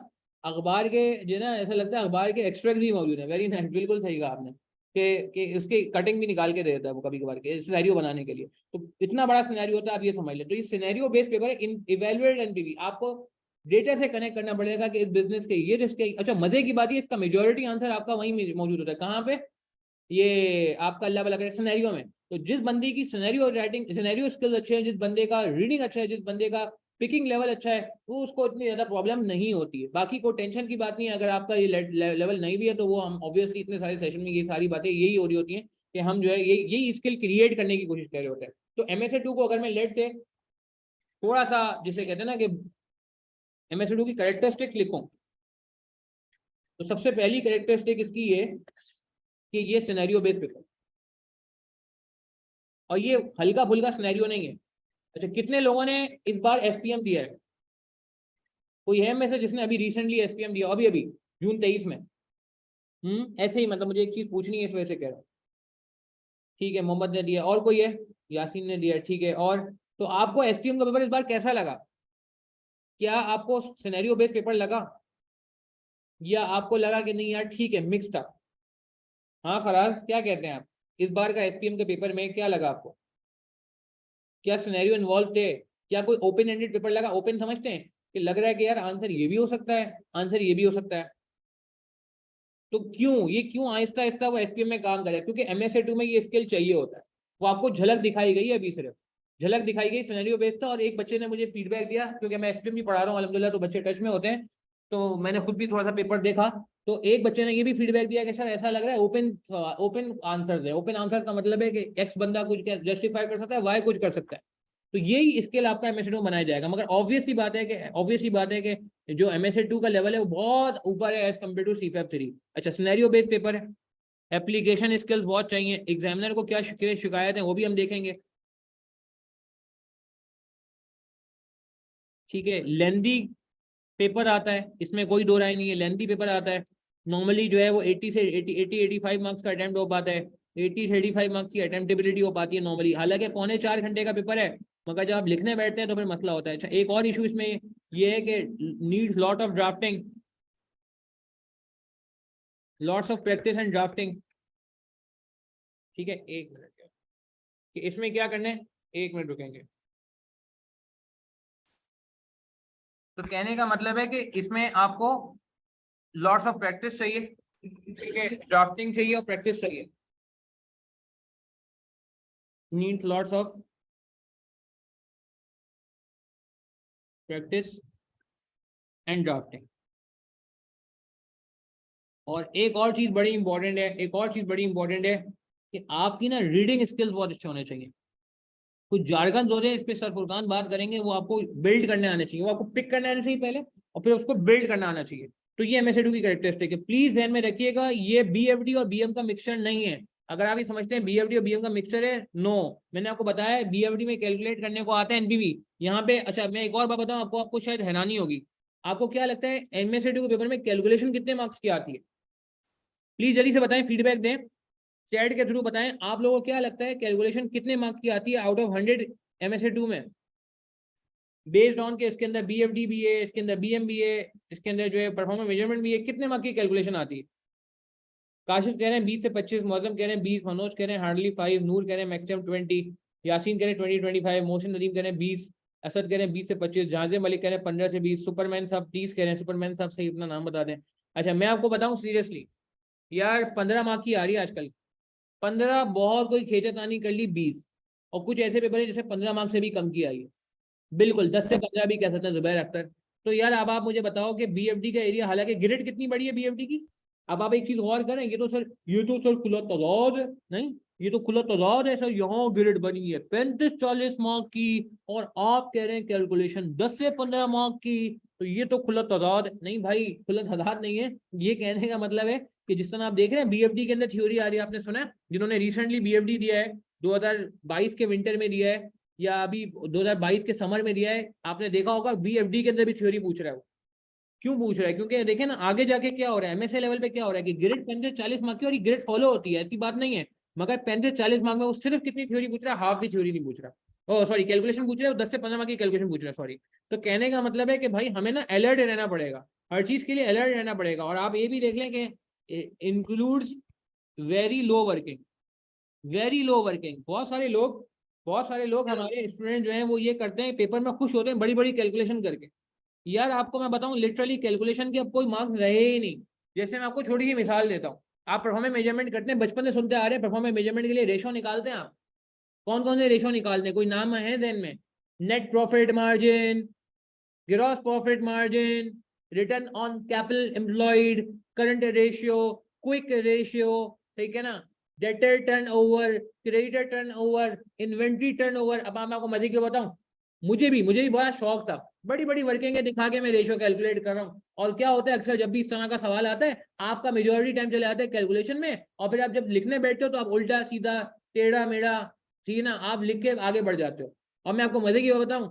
अखबार के जो है ना ऐसा लगता है अखबार के एक्सट्रैक्ट भी मौजूद है, वेरी नाइस, बिल्कुल सही कहा आपने कि उसकी कटिंग भी निकाल के दे देता है वो कभी कभार के सिनेरियो बनाने के लिए। तो इतना बड़ा सिनेरियो होता है, आप ये समझ लें। तो ये सिनेरियो बेस्ड पेपर है, इन इवेल्युएट NPV आपको डेटा से कनेक्ट करना पड़ेगा कि इस बिजनेस के ये रिस्क है। अच्छा मजे की बात है इसका मेजोरिटी आंसर आपका वहीं मौजूद होता है, कहाँ पे, ये आपका अल्लाह भला करे सिनेरियो में। तो जिस बंदे की सिनेरियो राइटिंग सिनेरियो स्किल्स अच्छे हैं, जिस बंदे का रीडिंग अच्छा है, जिस बंदे का पिकिंग लेवल अच्छा है, वो उसको इतनी ज्यादा प्रॉब्लम नहीं होती है। बाकी कोई टेंशन की बात नहीं है, अगर आपका ये लेवल नहीं भी है तो वो हम ऑब्वियसली इतने सारे सेशन में ये सारी बातें यही हो रही होती हैं कि हम जो है यही स्किल क्रिएट करने की कोशिश कर रहे होते हैं। तो MSA2 को अगर मैं लेट से थोड़ा सा जिसे कहते हैं ना कि MSA2 की कैरेक्टरिस्टिक लिखूं, तो सबसे पहली कैरेक्टरिस्टिक इसकी ये कि ये सिनेरियो बेस्ड पेपर, और ये हल्का फुल्का सिनेरियो नहीं है। अच्छा कितने लोगों ने इस बार SPM दिया है, कोई है में से जिसने अभी रिसेंटली SPM दिया, अभी अभी जून 23 में? ऐसे ही मतलब मुझे एक चीज पूछनी है इस वजह से कह रहा हूँ। ठीक है मोहम्मद ने दिया, और कोई है? यासीन ने दिया, ठीक है। और तो आपको SPM का पेपर इस बार कैसा लगा? क्या आपको सिनेरियो बेस्ड पेपर लगा, या आपको लगा कि नहीं यार ठीक है मिक्स था? हाँ फराज क्या कहते हैं आप, इस बार का SPM के पेपर में क्या लगा आपको, क्या सिनेरियो इन्वॉल्व थे, क्या कोई ओपन एंडेड पेपर लगा? ओपन समझते हैं कि लग रहा है कि यार आंसर ये भी हो सकता है, आंसर ये भी हो सकता है। तो क्यों आहिस्ता आहिस्ता वो SPM में काम करे? क्योंकि MSA2 में ये स्किल चाहिए होता है, वो आपको झलक दिखाई गई है, अभी सिर्फ झलक दिखाई गई सिनेरियो बेस्ड था। और एक बच्चे ने मुझे फीडबैक दिया, क्योंकि मैं SPM भी पढ़ा रहा हूँ अल्हम्दुलिल्लाह, तो बच्चे टच में होते हैं। तो मैंने खुद भी थोड़ा सा पेपर देखा, तो एक बच्चे ने ये भी फीडबैक दिया कि सर ऐसा लग रहा है ओपन आंसर है। ओपन आंसर का मतलब है कि एक्स बंदा कुछ जस्टिफाई कर सकता है, वाई कुछ कर सकता है। तो यही स्किल आपका एमएसए 2 बनाया जाएगा। मगर ऑब्वियस सी बात है कि जो एमएसए 2 का लेवल है वो बहुत ऊपर है एज कम्पेयर टू सीफैप 3। अच्छा, सिनेरियो बेस्ड पेपर है, एप्लीकेशन स्किल्स बहुत चाहिए। एग्जामिनर को क्या शिकायत है वो भी हम देखेंगे। ठीक है, लेंदी पेपर आता है, इसमें कोई दो राय नहीं है, लेंदी पेपर आता है। नॉर्मली जो है वो 80 से 85 मार्क्स का अटेम्प्ट हो पाता है, 80 से 85 मार्क्स की अटेम्प्टेबिलिटी हो पाती है नॉर्मली। हालांकि 3.25 घंटे का पेपर है, मगर जब आप लिखने बैठते हैं तो फिर मसला होता है। अच्छा, एक और इशू इसमें ये है कि needs lot of drafting, lots of practice and drafting. ठीक है, एक मिनट, कि इसमें क्या करना है, एक मिनट रुकेंगे। तो कहने का मतलब है कि इसमें आपको लॉट्स ऑफ प्रैक्टिस चाहिए, ठीक है, ड्राफ्टिंग चाहिए और प्रैक्टिस चाहिए। Needs lots of practice and drafting. और एक और चीज बड़ी इंपॉर्टेंट है, कि आपकी ना रीडिंग स्किल्स बहुत अच्छे होने चाहिए। कुछ जार्गन होते हैं, इस पे सर फुरकान बात करेंगे, वो आपको बिल्ड करने आने चाहिए, वो आपको पिक करने आने चाहिए पहले, और फिर उसको बिल्ड करना आना चाहिए। तो ये एमएसए 2 की कैरेक्टरिस्टिक है। प्लीज ध्यान में रखिएगा, ये बीएफडी और बीएम का मिक्सचर नहीं है। अगर आप ये समझते हैं बीएफडी और बीएम का मिक्सचर है, नो, मैंने आपको बताया बीएफडी में कैलकुलेट करने को आता है एनपीवी यहाँ पे। अच्छा, मैं एक और बात बताऊं आपको, आपको शायद हैरानी होगी। आपको क्या लगता है एमएसए 2 के पेपर में कैलकुलेशन कितने मार्क्स की आती है? प्लीज जल्दी से बताएं, फीडबैक दें, चैट के थ्रू बताएं, आप लोगों को क्या लगता है कैलकुलेशन कितने मार्क्स की आती है आउट ऑफ 100 एमएसए 2 में? बेस्ड ऑन के इसके अंदर बीएफडी भी है, इसके अंदर बीएम भी है, इसके अंदर जो है परफॉर्मेंस मेजरमेंट भी है, कितने मार्क्स की कैलकुलेशन आती है? काशिफ कह रहे हैं 20 से 25, मौजम कह रहे हैं 20, मनोज कह रहे हैं हार्डली 5, नूर कह रहे हैं मैक्सिमम 20, यासीन कह रहे हैं 20-25, मोहसिन नदीम कह रहे हैं 20, असद कह रहे हैं 20 से 25, जहाजे मलिक कह रहे हैं 15 से 20, सुपरमैन साहब 30 कह रहे हैं। सुपरमैन साहब सही अपना नाम बता दें। अच्छा, मैं आपको बताऊं सीरियसली यार, 15 मार्क्स की आ रही है आजकल। 15 बहुत, कोई खींचातानी कर ली 20, और कुछ ऐसे पेपर है जैसे 15 मार्क्स से भी कम की आई है। बिल्कुल 10 से 15 भी कह सकते हैं जुबैर अख्तर। तो यार अब आप मुझे बताओ कि बीएफडी का एरिया, हालांकि ग्रेड कितनी बड़ी है बीएफडी की। अब आप एक चीज गौर करें, ये तो सर खुला तजाद है, नहीं, ये तो खुला तजाद है सर, यहाँ ग्रेड बनी है 35-40 मार्क की, और आप कह रहे हैं कैलकुलेशन 10 से 15 मार्क की, तो ये तो खुला तजाद नहीं भाई, खुला तजाद नहीं है। ये कहने का मतलब है कि जिस तरह आप देख रहे हैं बीएफडी के अंदर थ्योरी आ रही है, आपने सुना है जिन्होंने रिसेंटली बीएफडी दिया है 2022 के विंटर में दिया है, या अभी 2022 के समर में दिया है, आपने देखा होगा बीएफडी के अंदर भी थ्योरी पूछ रहा है वो। क्यों पूछ रहा है? क्योंकि देखे ना आगे जाके क्या हो रहा है, एमएसए लेवल पे क्या हो रहा है कि ग्रेड 35-40 मार्क की, और ये ग्रेड फॉलो होती है, ऐसी बात नहीं है। मगर 35-40 मार्क में वो सिर्फ कितनी थ्योरी पूछ रहा है, हाफ भी थ्योरी नहीं पूछ रहा। ओ सॉरी, कैलकुलेशन पूछ रहा है, 10 से 15 मार्क की कैलकुलेशन पूछ रहा है, सॉरी। तो कहने का मतलब है कि भाई हमें ना अलर्ट रहना पड़ेगा, हर चीज के लिए अलर्ट रहना पड़ेगा। और आप ये भी देख लें कि includes very low working, very low working. बहुत सारे लोग हमारे स्टूडेंट जो हैं वो ये करते हैं, पेपर में खुश होते हैं बड़ी बड़ी कैलकुलेशन करके। यार आपको मैं बताऊं, लिटरली कैलकुलेशन के अब कोई मार्क्स रहे ही नहीं। जैसे मैं आपको छोटी सी मिसाल देता हूँ, आप परफॉर्मेंस मेजरमेंट करते हैं, बचपन से सुनते आ रहे हैं, परफॉर्मेंस मेजरमेंट के लिए रेशो निकालते हैं आप। कौन कौन से रेशो निकालते हैं, कोई नाम है देन में? Net profit margin, gross profit margin, return on capital employed, current ratio, quick ratio, ठीक है ना, debtor turnover, creditor turnover, inventory turnover. अब मैं आपको मजे क्यों बताऊं, मुझे भी बड़ा शौक था, बड़ी बड़ी वर्किंग दिखा के मैं रेशियो कैलकुलेट कर रहा हूँ। और क्या होता है अक्सर जब भी इस तरह का सवाल आता है, आपका मेजोरिटी टाइम चले जाता है कैलकुलेशन में, और फिर आप जब लिखने बैठते हो तो आप उल्टा सीधा टेढ़ा मेढ़ा, ठीक ना, आप लिख के आगे बढ़ जाते हो। और मैं आपको मजे की बात बताऊं,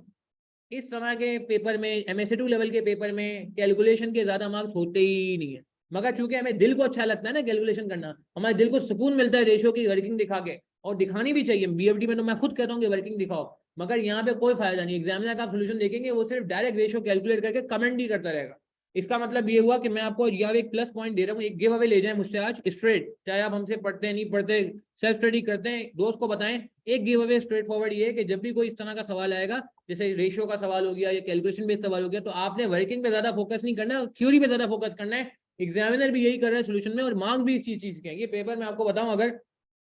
इस तरह के पेपर में, एमएसए 2 लेवल के पेपर में कैलकुलेशन के ज्यादा मार्क्स होते ही नहीं है। मगर चूंकि हमें दिल को अच्छा लगता है ना कैलकुलेशन करना, हमारे दिल को सुकून मिलता है रेशियो की वर्किंग दिखा के, और दिखानी भी चाहिए। बीएफडी में तो मैं खुद कहता हूँ कि वर्किंग दिखाओ, मगर यहाँ पे कोई फायदा नहीं। एग्जामिनर का सोल्यूशन देखेंगे, वो सिर्फ डायरेक्ट रेशियो कैलकुलेट करके कमेंट ही करता रहेगा। इसका मतलब ये हुआ कि मैं आपको यह एक प्लस पॉइंट दे रहा हूँ, एक गिव अवे ले जाए मुझसे आज स्ट्रेट, चाहे आप हमसे पढ़ते हैं नहीं पढ़ते, सेल्फ स्टडी करते हैं, दोस्त को बताएं। एक गिव अवे स्ट्रेट फॉरवर्ड ये है कि जब भी कोई इस तरह का सवाल आएगा, जैसे रेशियो का सवाल हो गया या कैलकुलेशन बेस्ड सवाल हो गया, तो आपने वर्किंग पे ज्यादा फोकस नहीं करना है, थ्योरी पे ज्यादा फोकस करना है। एग्जामिनर भी यही कर रहा है सोल्यूशन में, और मार्क्स भी इस चीज के हैं। ये पेपर में आपको बताऊं, अगर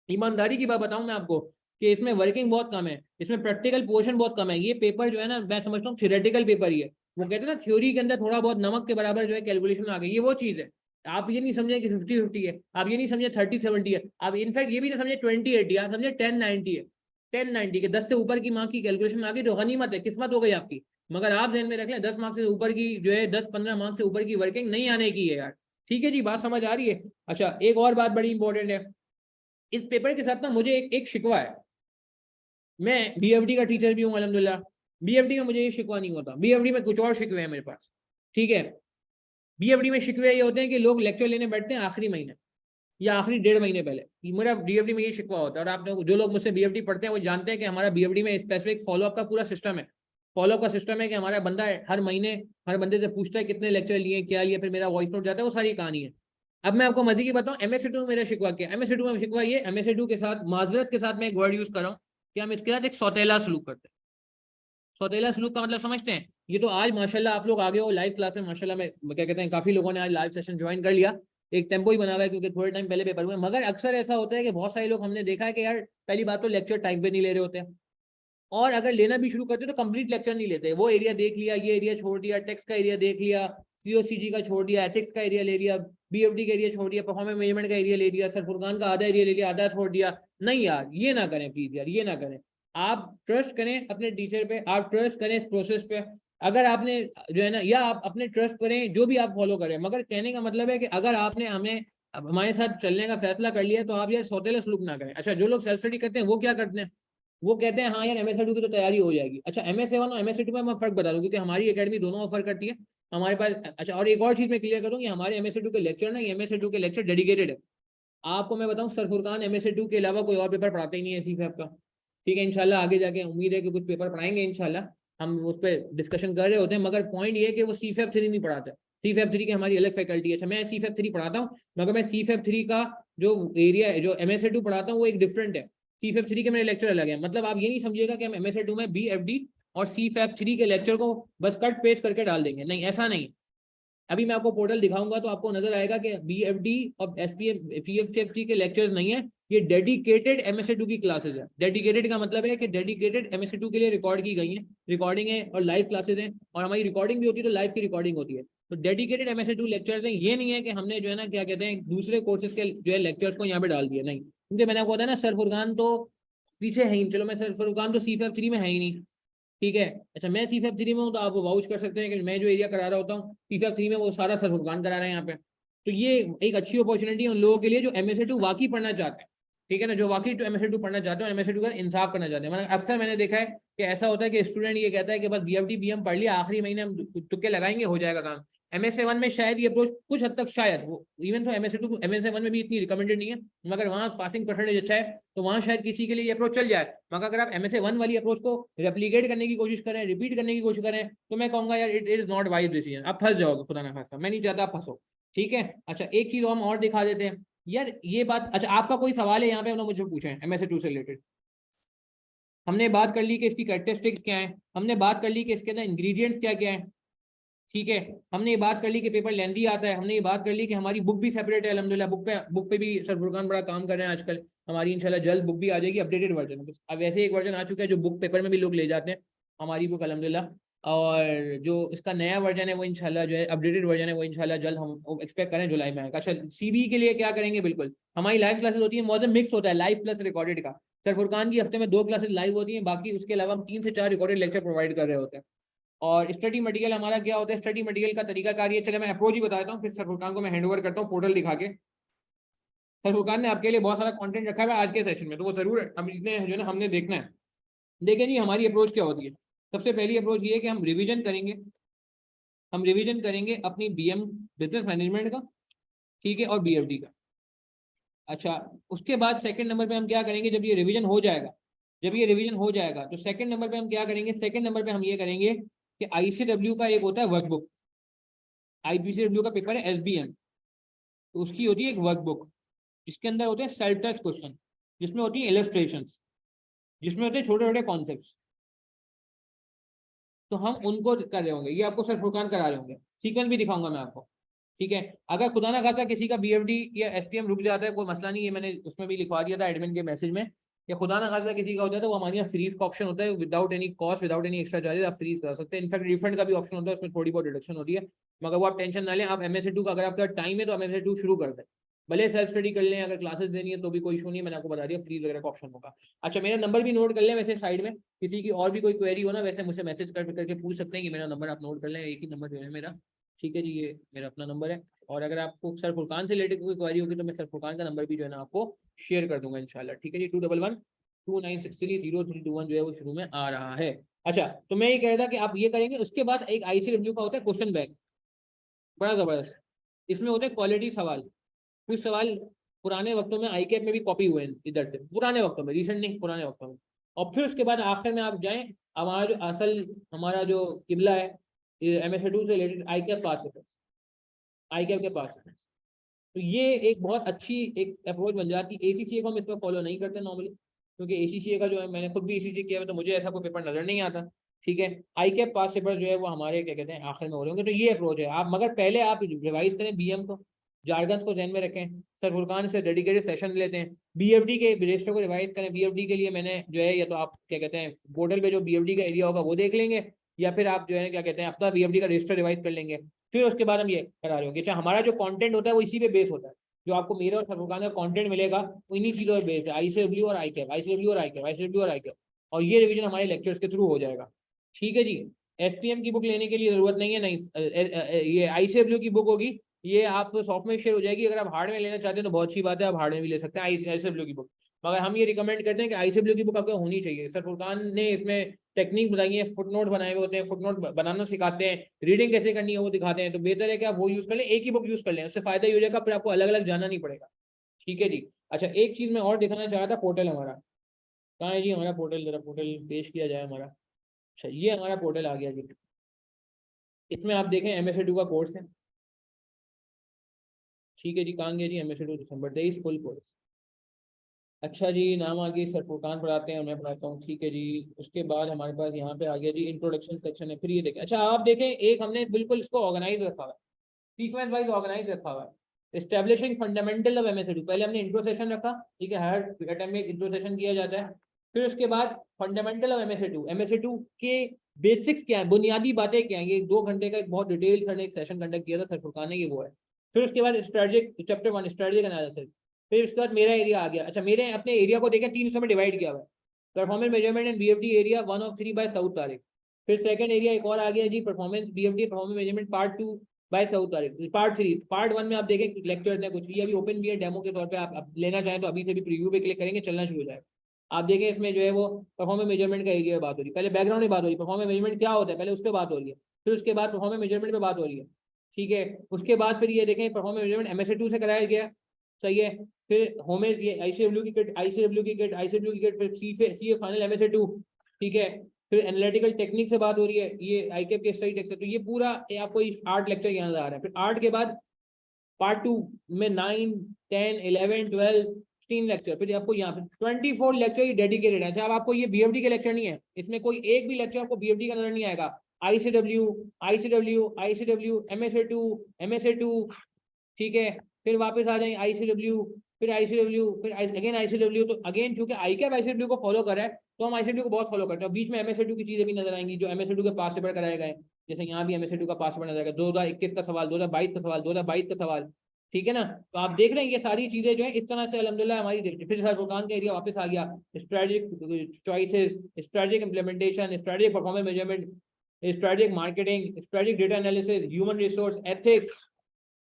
ईमानदारी की बात बताऊं मैं आपको, कि इसमें वर्किंग बहुत कम है, इसमें प्रैक्टिकल पोर्शन बहुत कम है। ये पेपर जो है ना, मैं समझता हूँ थियोरेटिकल पेपर ही है। वो कहते हैं ना थ्योरी के अंदर थोड़ा बहुत नमक के बराबर जो है कैलकुलेशन आ गई, ये वो चीज है। आप ये नहीं समझे कि 50-50 है, आप ये नहीं समझे 30-70 है, आप इनफैक्ट ये भी नहीं समझे 20-80, आप समझे 10-90 है। 10-90 के 10 से ऊपर की मार्क की कैलकुलेशन आ गई तो गनीमत है, किस्मत हो गई आपकी। मगर आप ध्यान में रख लें 10 मार्क्स से ऊपर की जो है 10-15 मार्क्स से ऊपर की वर्किंग नहीं आने की है यार। ठीक है जी, बात समझ आ रही है। अच्छा एक और बात बड़ी इंपॉर्टेंट है इस पेपर के साथ ना, मुझे एक शिकवा है। मैं बीएफडी का टीचर भी हूँ अल्हम्दुलिल्लाह, बीएफडी में मुझे ये शिकवा नहीं होता, बीएफडी में कुछ और शिकवे हैं मेरे पास। ठीक है, बीएफडी में शिकवे ये होते हैं कि लोग लेक्चर लेने बैठते हैं आखिरी महीने या आखिरी 1.5 महीने पहले, मेरा बीएफडी में ये शिकवा होता है। और आप जो लोग मुझसे बीएफडी पढ़ते हैं वो जानते हैं कि हमारा बीएफडी में स्पेसिफिक फॉलोअप का पूरा सिस्टम है। फॉलोअप का सिस्टम है कि हमारा बंदा हर महीने हर बंदे से पूछता है कितने लेक्चर लिए, क्या लिए, फिर मेरा वॉइस नोट जाता है, वो सारी कहानी है। अब मैं आपको मजे की बताऊं, एमएससी2 में मेरा शिकवा क्या, एमएससी2 में शिकवा ये, एमएससी2 के साथ माजरत के साथ मैं एक वर्ड यूज कर रहा हूँ कि हम इसके साथ एक सौतेला सलूक करते हैं। सौतेला सलूक का मतलब समझते हैं? ये तो आज माशाल्लाह आप लोग आगे हो लाइव क्लास में, माशाल्लाह में क्या कहते हैं, काफी लोगों ने आज लाइव सेशन ज्वाइन कर लिया, एक टेम्पो ही बना हुआ है क्योंकि थोड़े टाइम पहले पेपर हुए। मगर अक्सर ऐसा होता है कि बहुत सारे लोग हमने देखा है कि यार पहली बात तो लेक्चर टाइम पे नहीं ले रहे होते हैं, और अगर लेना भी शुरू करते तो कंप्लीट लेक्चर नहीं लेते, वो एरिया देख लिया, ये एरिया छोड़ दिया, टेक्स्ट का एरिया देख लिया, सीओसीजी का छोड़ दिया, एथिक्स का एरिया ले लिया, बीएफडी का एरिया छोड़ दिया, परफॉर्मेंस मैनेजमेंट का एरिया ले लिया, सर फुरकान का आधा एरिया ले लिया, आधा छोड़ दिया। नहीं यार, ये ना करें प्लीज यार, ये ना करें। आप ट्रस्ट करें अपने टीचर पे, आप ट्रस्ट करें इस प्रोसेस पे। अगर आपने जो है ना, या आप अपने ट्रस्ट करें जो भी आप फॉलो करें, मगर कहने का मतलब है कि अगर आपने हमें अब हमारे साथ चलने का फैसला कर लिया तो आप यार सौतेला सलूक ना करें। अच्छा जो लोग सेल्फ स्टडी करते हैं वो क्या करते हैं, वो कहते हैं हाँ यार एमएसए2 की तो तैयारी हो जाएगी। अच्छा एमएसए1 और एमएसए2 में मैं फर्क बता दूं, क्योंकि हमारी एकेडमी दोनों ऑफर करती है हमारे पास। अच्छा और एक और चीज मैं क्लियर करूँ कि हमारे एमएसए2 के लेक्चर ना, एमएसए2 के लेक्चर डेडिकेटेड है। आपको मैं बताऊं सर फुरकान एमएसए2 के अलावा कोई और पेपर पढ़ाते ही नहीं है सीफैप का। ठीक है, इंशाल्लाह आगे जाके उम्मीद है कि कुछ पेपर पढ़ाएंगे इंशाल्लाह, हम उस पर डिस्कशन कर रहे होते हैं। मगर पॉइंट ये है कि वो सीफैप 3 नहीं पढ़ाते, सीफैप 3 की हमारी अलग फैकल्टी है। अच्छा मैं सीफैप 3 पढ़ाता हूँ, मगर मैं सीफैप 3 का जो एरिया है, जो एमएसए2 पढ़ाता हूँ वो एक डिफरेंट है। सीफैप 3 के मेरे लेक्चर अलग है। मतलब आप ये नहीं समझिएगा कि हम एमएसए2 में बीएफडी और सीफैप 3 के लेक्चर को बस कट पेस्ट करके डाल देंगे, नहीं ऐसा नहीं। अभी मैं आपको पोर्टल दिखाऊंगा तो आपको नजर आएगा कि बीएफडी और एसपीएम पीएफसी के लेक्चर्स नहीं है, ये डेडिकेटेड एमएसए2 की क्लासेस है। डेडिकेटेड का मतलब है कि डेडिकेटेड एमएसए2 के लिए रिकॉर्ड की गई है, रिकॉर्डिंग है और लाइव क्लासेस हैं, और हमारी रिकॉर्डिंग भी होती है तो लाइव की रिकॉर्डिंग होती है। तो डेडिकेटेड एमएसए2 लेक्चर्स हैं, ये नहीं है कि हमने जो है ना क्या कहते हैं दूसरे कोर्सेज के जो है लेक्चर्स को यहाँ पे डाल दिया, नहीं। क्योंकि मैंने आपको बताया ना सर फुरकान तो पीछे है ही, चलो मैं सर फुरकान तो सीफैप 3 में है ही नहीं। ठीक है, अच्छा मैं सीफैप 3 में हूँ तो आप वाउच कर सकते हैं कि मैं जो एरिया करा रहा होता हूँ सीफैप 3 में वो सारा सर फुरकान करा रहे हैं यहाँ पे। तो ये एक अच्छी अपॉर्चुनिटी है उन लोगों के लिए जो एमएसए2 वाकई पढ़ना चाहते हैं। ठीक है ना, जो वाकई एमएसए2 पढ़ना चाहते हैं, एमएसए2 का इंसाफ करना चाहते हैं। मतलब अक्सर मैंने देखा है कि ऐसा होता है कि स्टूडेंट ये कहता है कि बस बीएफडी बीएम पढ़ लिया, आखिरी महीने हम तुक्के लगाएंगे हो जाएगा काम। एमएसए1 में शायद ये अप्रोच कुछ हद तक शायद वो इवन तो एमएसए1 में भी इतनी रिकमेंडेड नहीं है, मगर वहाँ पासिंग परसेंटेज अच्छा है तो वहाँ शायद किसी के लिए ये अप्रोच चल जाए। मगर अगर आप एमएसए1 वाली अप्रोच को रेप्लीकेट करने की कोशिश करें, रिपीट करने की कोशिश करें, तो मैं कहूँगा यार it is not wise decision, आप फंस जाओगे, खुदा ना खास्ता, मैं नहीं चाहता आप फंसो। ठीक है, अच्छा एक चीज हम और दिखा देते हैं यार ये बात। अच्छा आपका कोई सवाल है यहाँ पे, उन्होंने मुझे पूछे एमएसए2 से रिलेटेड? हमने बात कर ली कि इसकी कैरेक्टरिस्टिक्स क्या है, हमने बात कर ली कि इसके अंदर इंग्रेडिएंट्स क्या क्या है। ठीक है, हमने ये बात कर ली कि पेपर लेंदी आता है, हमने ये बात कर ली कि हमारी बुक भी सेपरेट है अल्हम्दुलिल्लाह, बुक पे भी सर फुरकान बड़ा काम कर रहे हैं आजकल। हमारी इंशाल्लाह जल्द बुक भी आ जाएगी, अपडेटेड वर्जन। अब वैसे एक वर्जन आ चुका है जो बुक पेपर में भी लोग ले जाते हैं हमारी बुक अल्हम्दुलिल्लाह, और जो इसका नया वर्जन है वो इंशाल्लाह जो है अपडेटेड वर्जन है वो इंशाल्लाह जल्द हम एक्सपेक्ट करें जुलाई में आएगा। अच्छा सीबी के लिए क्या करेंगे, बिल्कुल हमारी लाइव क्लासेस होती है, मौजूद मिक्स होता है लाइव प्लस रिकॉर्डेड का। सर फुरकान की हफ्ते में 2 क्लासेस लाइव होती हैं, बाकी उसके अलावा हम 3 से 4 रिकॉर्डेड लेक्चर प्रोवाइड कर रहे होते हैं। और स्टडी मटेरियल हमारा क्या होता है, स्टडी मटेरियल का तरीका कार्य, चले मैं अप्रोच ही बता देता हूँ, फिर सर फुरकान को मैं हैंडओवर करता हूँ पोर्टल दिखा के। सर फुरकान ने आपके लिए बहुत सारा कंटेंट रखा हुआ है आज के सेशन में, तो वो जरूर हम इतने जो है ना हमने देखना है। देखें जी हमारी अप्रोच क्या होती है। सबसे पहली अप्रोच ये है कि हम रिविजन करेंगे, हम रिविजन करेंगे अपनी बीएम बिजनेस मैनेजमेंट का, ठीक है, और बीएफडी का। अच्छा उसके बाद सेकंड नंबर पे हम क्या करेंगे, जब ये रिवीजन हो जाएगा, जब ये रिवीजन हो जाएगा तो सेकंड नंबर पे हम क्या करेंगे, सेकंड नंबर पे हम ये करेंगे कि आईसीडब्ल्यू का एक होता है वर्कबुक, आईपीसीडब्ल्यू का पेपर है एसबीएम, तो उसकी होती है एक वर्कबुक जिसके अंदर होते हैं सेल्फ टेस्ट क्वेश्चन, जिसमें होती है इलस्ट्रेशंस, जिसमें होते हैं छोटे छोटे कॉन्सेप्ट्स। तो हम उनको कर रहे होंगे, ये आपको सर फुरकान करा रहे होंगे, सीक्वेंस भी दिखाऊंगा मैं आपको। ठीक है, अगर खुदा ना खासा किसी का बीएफडी या एसपीएम रुक जाता है कोई मसला नहीं है, मैंने उसमें भी लिखवा दिया था एडमिन के मैसेज में या खुदा ना खास्ता किसी का होता है तो वो हमारे यहाँ फ्रीज का ऑप्शन होता है, without any cost, without any extra charges आप फ्रीज कर सकते हैं। इनफैक्ट रिफंड का भी ऑप्शन होता है, उसमें थोड़ी बहुत डिडक्शन होती है, मगर वो आप टेंशन ना लें। आप MSc2 का अगर आपका टाइम है तो MSc2 शुरू कर दें, भले सेल्फ स्टडी कर लें, अगर क्लासेस देनी है तो भी कोई इशू नहीं है, मैंने आपको बता दिया फ्रीज वगैरह का ऑप्शन होगा। अच्छा मेरा नंबर भी नोट कर लें वैसे साइड में, किसी की और भी कोई क्वेरी हो ना वैसे मुझसे मैसेज करके पूछ सकते हैं कि मेरा नंबर आप नोट कर लें, एक ही नंबर जो है मेरा, ठीक है जी, ये मेरा अपना नंबर है। और अगर आपको सर फुरकान से रिलेटेड कोई क्वेरी होगी तो मैं सर फुरकान का नंबर भी जो है ना आपको शेयर कर दूंगा इंशाल्लाह, ठीक है जी। 211-2963-0321 जो है वो शुरू में आ रहा है। अच्छा तो मैं ये कह रहा था कि आप ये करेंगे, उसके बाद एक ICW का होता है क्वेश्चन बैंक, बड़ा जबरदस्त। इसमें होते हैं क्वालिटी सवाल, कुछ सवाल पुराने वक्तों में ICAP में भी कॉपी हुए हैं इधर से, पुराने वक्तों में, रिसेंट नहीं, पुराने वक्तों में। और फिर उसके बाद आखिर में आप जाएं, हमारा जो असल, हमारा जो किबला है MSc2 से रिलेटेड ICAP पास है, ICAP के पास है। तो ये एक बहुत अच्छी एक अप्रोच बन जाती है। ACCA को हम इस पर फॉलो नहीं करते नॉर्मली, क्योंकि ACCA का जो है, मैंने खुद भी ACCA किया है तो मुझे ऐसा कोई पेपर नजर नहीं आता, ठीक है। ICAP पास पेपर जो है वो हमारे क्या कहते हैं आखिर में हो रहे होंगे, तो ये अप्रोच है आप, मगर पहले आप रिवाइज करें BM को, जार्गन्स को ध्यान में रखें, सर फुरकान से डेडिकेटेड सेशन लेते हैं, BFD के रजिस्टर को रिवाइज करें। BFD के लिए मैंने जो है, या तो आप क्या कहते हैं पोर्टल पे जो BFD का एरिया होगा वो देख लेंगे, या फिर आप जो है क्या कहते हैं अपना BFD का रजिस्टर रिवाइज कर लेंगे। फिर उसके बाद हम ये करा रहे होंगे, अच्छा हमारा जो कंटेंट होता है वो इसी पे बेस होता है, जो आपको मेरे और सरफुरकान का कंटेंट मिलेगा वो इन्हीं चीज़ों पर बेस है, ICW और ICAP, ICW और ICAP, ICW और ICAP, और ये रिवीजन हमारे लेक्चर्स के थ्रू हो जाएगा, ठीक है जी। FPM की बुक लेने के लिए जरूरत नहीं है, नहीं ये ICW की बुक होगी, ये आप सॉफ्ट में शेयर हो जाएगी। अगर आप हार्ड में लेना चाहते हैं तो बहुत अच्छी बात है, आप हार्ड में भी ले सकते हैं ICW की बुक, मगर हम ये रिकमेंड करते हैं कि ICW की बुक आपको होनी चाहिए। सर फुरकान ने इसमें टेक्निक बताई है, फुटनोट बनाए हुए होते हैं, फुटनोट बनाना सिखाते हैं, रीडिंग कैसे करनी है वो दिखाते हैं, तो बेहतर है कि आप वो यूज कर लें, एक ही बुक यूज कर लें, उससे फायदा ही हो जाएगा, फिर आपको अलग अलग जाना नहीं पड़ेगा, ठीक है जी। अच्छा एक चीज मैं और दिखाना चाह रहा था, पोर्टल हमारा कहाँ है जी, हमारा पोर्टल, जरा पोर्टल पेश किया जाए हमारा। अच्छा ये हमारा पोर्टल आ गया जी, इसमें आप देखें MSc2 का कोर्स है, ठीक है जी, कहाँ गया जी MSc2 दिसंबर 23 फुल कोर्स। अच्छा जी नाम आ गया, सर फुरकान पढ़ाते हैं और मैं पढ़ाता हूँ, ठीक है जी। उसके बाद हमारे पास यहाँ पे आ गया जी इंट्रोडक्शन सेक्शन है, फिर ये देखें, अच्छा आप देखें एक हमने बिल्कुल इसको ऑर्गेनाइज रखा हुआ है, सीक्वेंस वाइज ऑर्गेनाइज रखा हुआ है। एस्टेब्लिशिंग फंडामेंटल ऑफ MSc2, पहले हमने इंट्रो सेशन रखा, ठीक है, हर अटेम्प्ट में एक इंट्रो सेशन किया जाता है। फिर उसके बाद फंडामेंटल ऑफ MSc2 के बेसिक्स क्या है, बुनियादी बातें क्या है, ये 2 घंटे का एक बहुत डिटेल सर ने एक सेशन कंडक्ट किया था सर फुरकान ने, ये वो है। फिर उसके बाद स्ट्रेटेजिक चैप्टर 1 स्ट्रेटेजिक एनालिसिस, फिर उसके बाद मेरा एरिया आ गया। अच्छा मेरे अपने एरिया को देखें 3 हिस्सों में डिवाइड किया हुआ है, performance measurement and BFD area 1 of 3 by south Tariq. फिर सेकंड एरिया एक और आ गया जी, performance BFD performance measurement part 2 by south Tariq. Part 3, part 1 में आप देखें लेक्चर्स हैं कुछ, ये अभी ओपन भी है डेमो के तौर पे, आप लेना चाहें तो अभी से भी प्रीव्यू पे क्लिक करेंगे, चलना शुरू हो जाएगा। आप देखें इसमें जो है वो परफॉर्मेंस मेजरमेंट का एरिया बात हो रही है, पहले बैकग्राउंड में बात हो रही है, परफॉर्मेंस मेजरमेंट क्या होता है पहले उस पर बात हो रही है, फिर उसके बाद परफॉर्मेंस मेजरमेंट पे बात हो रही है, ठीक है। उसके बाद फिर ये देखें परफॉर्मेंस मेजरमेंट MSc2 से कराया गया, सही है। फिर होमेज ये ICW की किट, ICW की किट, फिर सी फाइनल MSc2, ठीक है। फिर एनालिटिकल टेक्निक से बात हो रही है, ये ICAP के स्टडी टेक्स्ट है, तो ये पूरा आपको 8 लेक्चर यहाँ आ रहा है। फिर 8 के बाद पार्ट 2 में 9, 10, 11, 12, 16 लेक्चर, फिर आपको यहाँ पे 24 लेक्चर ही डेडिकेटेड है। अच्छा अब आपको ये BFD के लेक्चर नहीं है, इसमें कोई एक भी लेक्चर आपको BFD का नजर नहीं आएगा। ICW, MSc2, ठीक है। फिर वापस आ जाए ICW, फिर ICW, फिर अगेन ICW, तो अगेन चूंकि ICAP ICW को फॉलो कर रहा है तो हम ICW को बहुत फॉलो करते हैं। बीच में MSc2 की चीजें भी नजर आएंगी जो MSc2 के पास पेपर कराए गए, जैसे यहाँ भी MSc2 का पास पेपर नजर आएगा, 2021 का सवाल, 2022 का सवाल, 2022 का सवाल, ठीक है ना। तो आप देख रहे हैं ये सारी चीजें जो है इस तरह से अल्हम्दुलिल्लाह हमारी। फिर सर फुरकान का एरिया वापस आ गया, strategic choices, strategic implementation, strategic performance measurement, strategic marketing, strategic data analysis, human resource, ethics,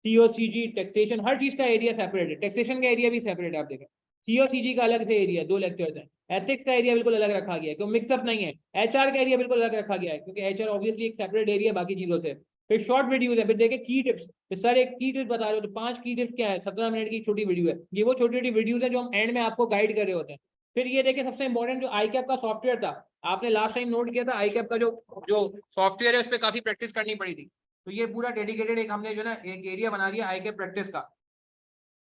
COCG, taxation, हर चीज का एरिया सेपरेट है, टैक्सेशन का एरिया भी सेपरेट है। आप देखें COCG का अलग से एरिया, 2 लेक्चर्स हैं, एथिक्स का एरिया बिल्कुल अलग रखा गया है, क्योंकि मिक्सअप नहीं है। HR का एरिया बिल्कुल अलग रखा गया है, क्योंकि HR ऑब्वियसली एक सेपरेट एरिया बाकी चीजों से। फिर शॉर्ट वीडियोज है, फिर देखें की टिप्स, फिर सर एक की टिप्स बता रहे हो तो 5 की टिप्स क्या है, 17 मिनट की छोटी वीडियो है, ये वो छोटी छोटी वीडियोज है जो हम एंड में आपको गाइड कर रहे होते हैं। फिर ये देखें सबसे इंपॉर्टेंट जो ICAP का सॉफ्टवेयर था, आपने लास्ट टाइम नोट किया था ICAP का जो जो सॉफ्टवेयर है उस पर काफी प्रैक्टिस करनी पड़ी थी, तो ये पूरा डेडिकेटेड एक हमने जो ना एक एरिया बना दिया ICAP प्रैक्टिस का,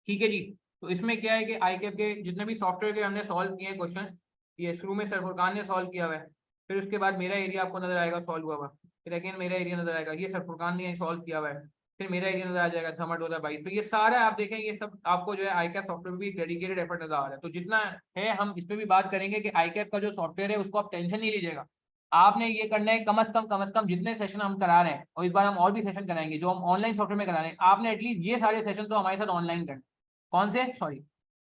ठीक है जी। तो इसमें क्या है कि ICAP के जितने भी सॉफ्टवेयर के हमने सॉल्व किए हैं क्वेश्चन, ये शुरू में सर फुरकान ने सॉल्व किया हुआ है, फिर उसके बाद मेरा एरिया आपको नजर आएगा सॉल्व हुआ हुआ, फिर अगेन मेरा एरिया नजर आएगा, ये सर फुरकान ने सॉल्व किया हुआ है, फिर मेरा एरिया नजर आ जाएगा समर 2022। तो ये सारा आप देखें, ये सब आपको जो है आईकैप सॉफ्टवेयर भी डेडिकेटेड एफर्ट नजर आ रहा है। तो जितना है हम इस पे भी बात करेंगे कि आईकैप का जो सॉफ्टवेयर है उसको आप टेंशन नहीं लीजिएगा, आपने ये करना है कम से कम जितने सेशन हम करा रहे हैं, और इस बार हम और भी सेशन कराएंगे जो हम ऑनलाइन सॉफ्टवेयर में करा रहे हैं, आपने एटलीस्ट ये सारे सेशन तो हमारे साथ ऑनलाइन करने। कौन से, सॉरी,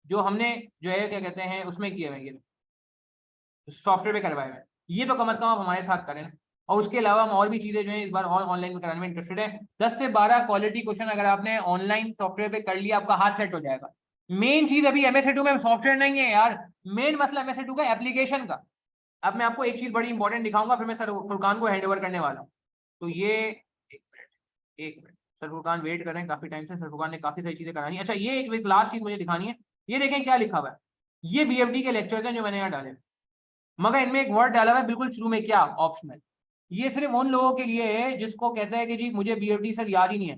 जो हमने जो है क्या कहते हैं उसमें किए हुए, ये सॉफ्टवेयर पे करवाए हुए हैं, ये तो कम से कम आप हमारे साथ करें ना। और उसके अलावा हम और भी चीजें जो है इस बार और ऑनलाइन में कराने में इंटरेस्टेड है। 10 से 12 क्वालिटी क्वेश्चन अगर आपने ऑनलाइन सॉफ्टवेयर पे कर लिया, आपका हाथ सेट हो जाएगा। मेन चीज अभी MSA2 में सॉफ्टवेयर नहीं है यार, मेन मसला MSA2 का एप्लीकेशन का। अब मैं आपको एक चीज बड़ी इंपॉर्टेंट दिखाऊंगा, फिर मैं सर फुरकान को हैंड ओवर करने वाला हूँ। तो ये एक मिनट सर फुरकान वेट कर रहे हैं काफी टाइम से, सर फुरकान ने काफी सारी चीजें करानी है। अच्छा ये एक लास्ट चीज मुझे दिखानी है, ये देखें क्या लिखा हुआ है, ये BFD के लेक्चर हैं जो मैंने यहाँ डाले, मगर इनमें एक वर्ड डाला हुआ है बिल्कुल शुरू में, क्या, ऑप्शनल। ये सिर्फ उन लोगों के लिए है जिसको कहता है कि जी मुझे BFD सर याद ही नहीं है,